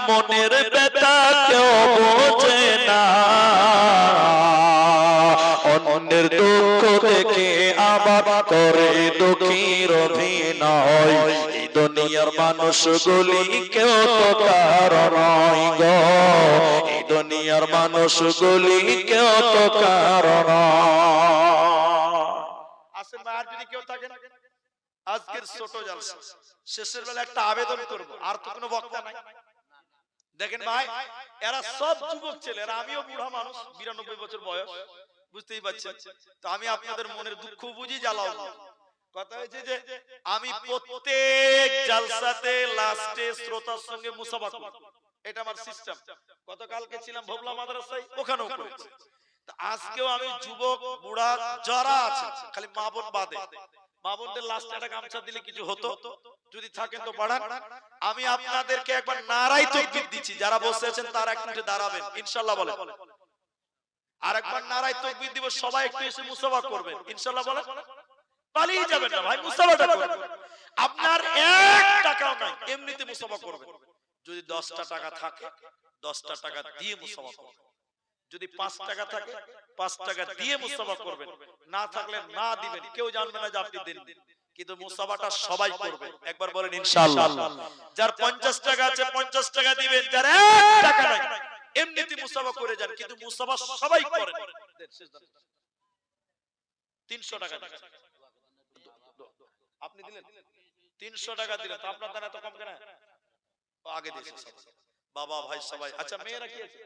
মনের ব্যথা কেউ বোঝে না, অন্যের দুঃখ দেখে আবার করে দুঃখীর অভিনয়, এই দুনিয়ার মানুষগুলি কেউ তো কারো নয় গো, এই দুনিয়ার মানুষগুলি কেউ তো কারো নয়। আসেন ভাই, আর যদি কেউ থাকেন, আজকের ছোট জলসা শেষের বেলা একটা আবেদন করব, আর তো কোনো বক্তা নাই। দেখেন ভাই, এরা সব যুবক ছেলে, এরা আমিও বুড়া মানুষ, 92 বছর বয়স, বুঝতেই পারছেন, তো আমি আপনাদের মনের দুঃখ বুঝি, জ্বালাও না। কথা হয়েছে যে আমি প্রত্যেক জালসাতে লাস্টে শ্রোতার সঙ্গে মুসাফা করি, এটা আমার সিস্টেম। গতকালকে ছিলাম ভোবলা মাদ্রাসায়, ওখানেও করেছি। আজকেও আমি যুবক বুড়া যারা আছে, খালি মা বোন বাদে, মা বোনদের লাস্টে একটা গামছা দিলে কিছু হতো, যদি থাকেন তো বাড়ান। আমি আপনাদেরকে একবার নারাই তাকবীর দিচ্ছি, যারা বসে আছেন তারা একটু উঠে দাঁড়াবেন ইনশাআল্লাহ বলেন। আরেকবার নারাই তাকবীর দিব, সবাই একটু এসে মুসাফা করবেন ইনশাআল্লাহ বলেন। পালিয়ে যাবেন না ভাই, মুসাফাটা করবেন। আপনার 1 টাকাও নাই, এমনিতে মুসাফা করবেন। যদি 10টা টাকা থাকে 10টা টাকা দিয়ে মুসাফা করবেন, যদি 5 টাকা থাকে 5 টাকা দিয়ে মুসাফা করবেন, না থাকলে না দিবেন, কেউ জানবে না যে আপনি দেন, কিন্তু মুসাফাটা সবাই করবে। একবার বলেন ইনশাআল্লাহ। যার 50 টাকা আছে 50 টাকা দিবেন, যার 1 টাকা নাই এমনিতে মুসাফা করে যান, কিন্তু মুসাফা সবাই করেন। 300 টাকা আপনি দিলেন, 300 টাকা দিলেন, তো আপনার দানা এত কম কেন? আগে দিয়েছে বাবা ভাই সবাই। আচ্ছা মেয়েরা কি আছে?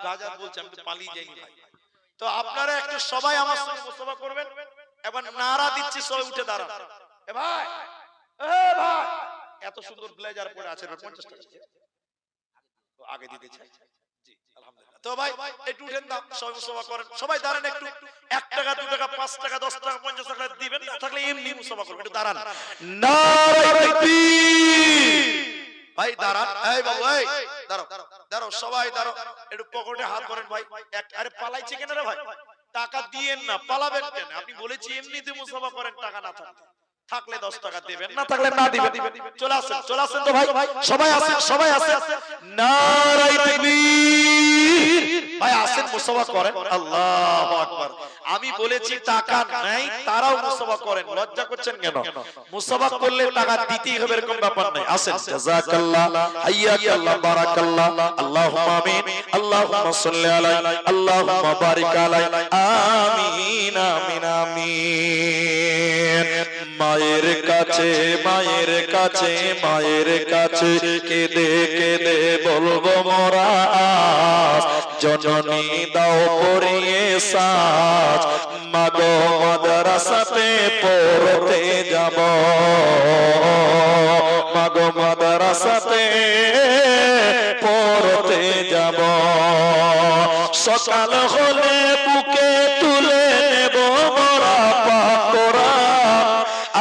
গাজা বলছে, আমি তো পালিয়ে যাইনি ভাই। তো আপনারা একটু সবাই আমার সঙ্গে মুসাফা করবেন। এবার নারা দিচ্ছি, সবাই উঠে দাঁড়ান। এ ভাই, এ ভাই, এত সুন্দর ব্লেজার পরে আছে, 50 টাকা তো আগে দিতে চাই। জি আলহামদুলিল্লাহ। তো ভাই একটু উঠেন না, সবাই মুসাফা করেন, সবাই দাঁড়ান একটু। 1 টাকা 2 টাকা 5 টাকা 10 টাকা 50 টাকা দিবেন, না থাকলে এমনি মুসাফা করবেন, একটু দাঁড়ান। নারে তাকবীর। ভাই দাঁড়ান, এই বাবু এই দাঁড়াও দাঁড়াও, সবাই দাঁড়াও, একটু পকেটে হাত ধরেন ভাই। আরে পালাইছে কেন রে ভাই? টাকা দিয়েন না, পালাবেন কেন? আপনি বলেছি এমনিতে মুসাফা করেন, টাকা না থাকলে 10 টাকা দিবেন, না থাকলে না দিবেন। চলে আসেন তো ভাই, সবাই আসেন, সবাই আসেন। নারে তাকবীর। ভাই আসেন, মুসাফা করেন। আল্লাহু আকবার। আমি বলেছি টাকা নাই, তারাও মুসাফা করেন, লজ্জা করছেন কেন? মুসাফা করলে টাকা দিতেই হবে এরকম ব্যাপার নাই। আসেন। জাযাকাল্লাহ, হাইয়াকাল্লাহ, বারাকাল্লাহ, আল্লাহুম্মা আমিন, আল্লাহুম্মা সাল্লি আলাইহি, আল্লাহুম্মা বারিক আলাইহি, আমিন আমিন আমিন। মায়ের কাছে মায়ের কাছে মায়ের কাছে কেঁদে কেঁদে বলবো মোরা, জননী দাও পরিয়ে সাজ, মাগো মাদ্রাসাতে পড়তে যাব, মাগো মাদ্রাসাতে পড়তে যাব। সকাল হলে বুকে তুলে নেব মোরা পাক কোরআন,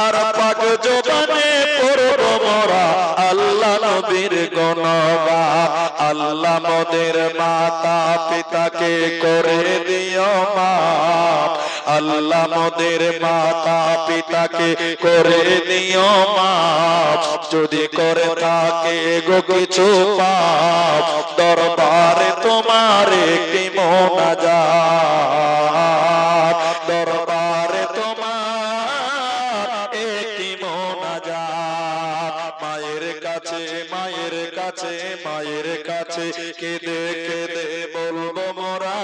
আর পাক জবানে পড়ব মোরা আল্লাহ নবীর গুণগান। আল্লাহ মোদের মাতা পিতাকে করে দিও মাফ, আল্লাহ মোদের মাতা পিতাকে করে দিও মাফ, যদি করে থাকে গো কিছু পাপ, দরবারে তোমার একটি মোনাজাত, দরবারে তোমার একটি মোনাজাত। মায়ের কাছে মায়ের কাছে মায়ের কাছে কেঁদে কেঁদে বলবো মোরা,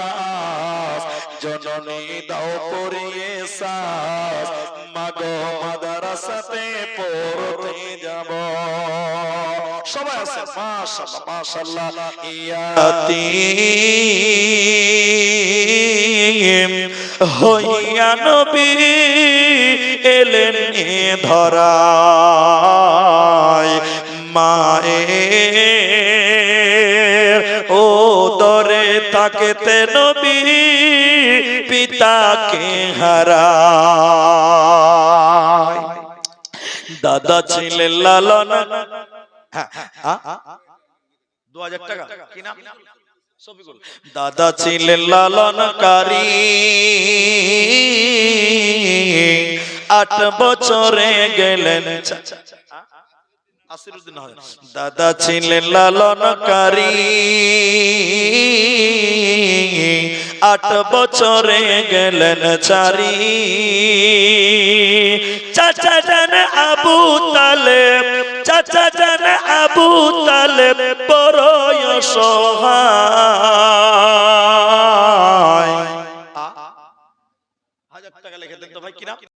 জননী দাও পড়িয়ে শ্বাস, মাগো মাদ্রাসাতে পড়তে যাব। সবাই আছে মাশাআল্লাহ মাশাআল্লাহ। ইয়াতীম হইয়া নবী এলেন এ ধরায়, মায়ের ও দরে তাকেতে নবী পিতাকে হারায়। দাদা ছিলেন লালন, 2000 টাকা কি নাম? শফিকুল। দাদা ছিলেন লালনকারী, 8 বছরে গেলেন। দাদা ছিলেন লালনকারী, 8 বছরে গেলেন চারি। চাচা জান আবু তালেব, চাচা জান আবু তালেব বড় অসহায়,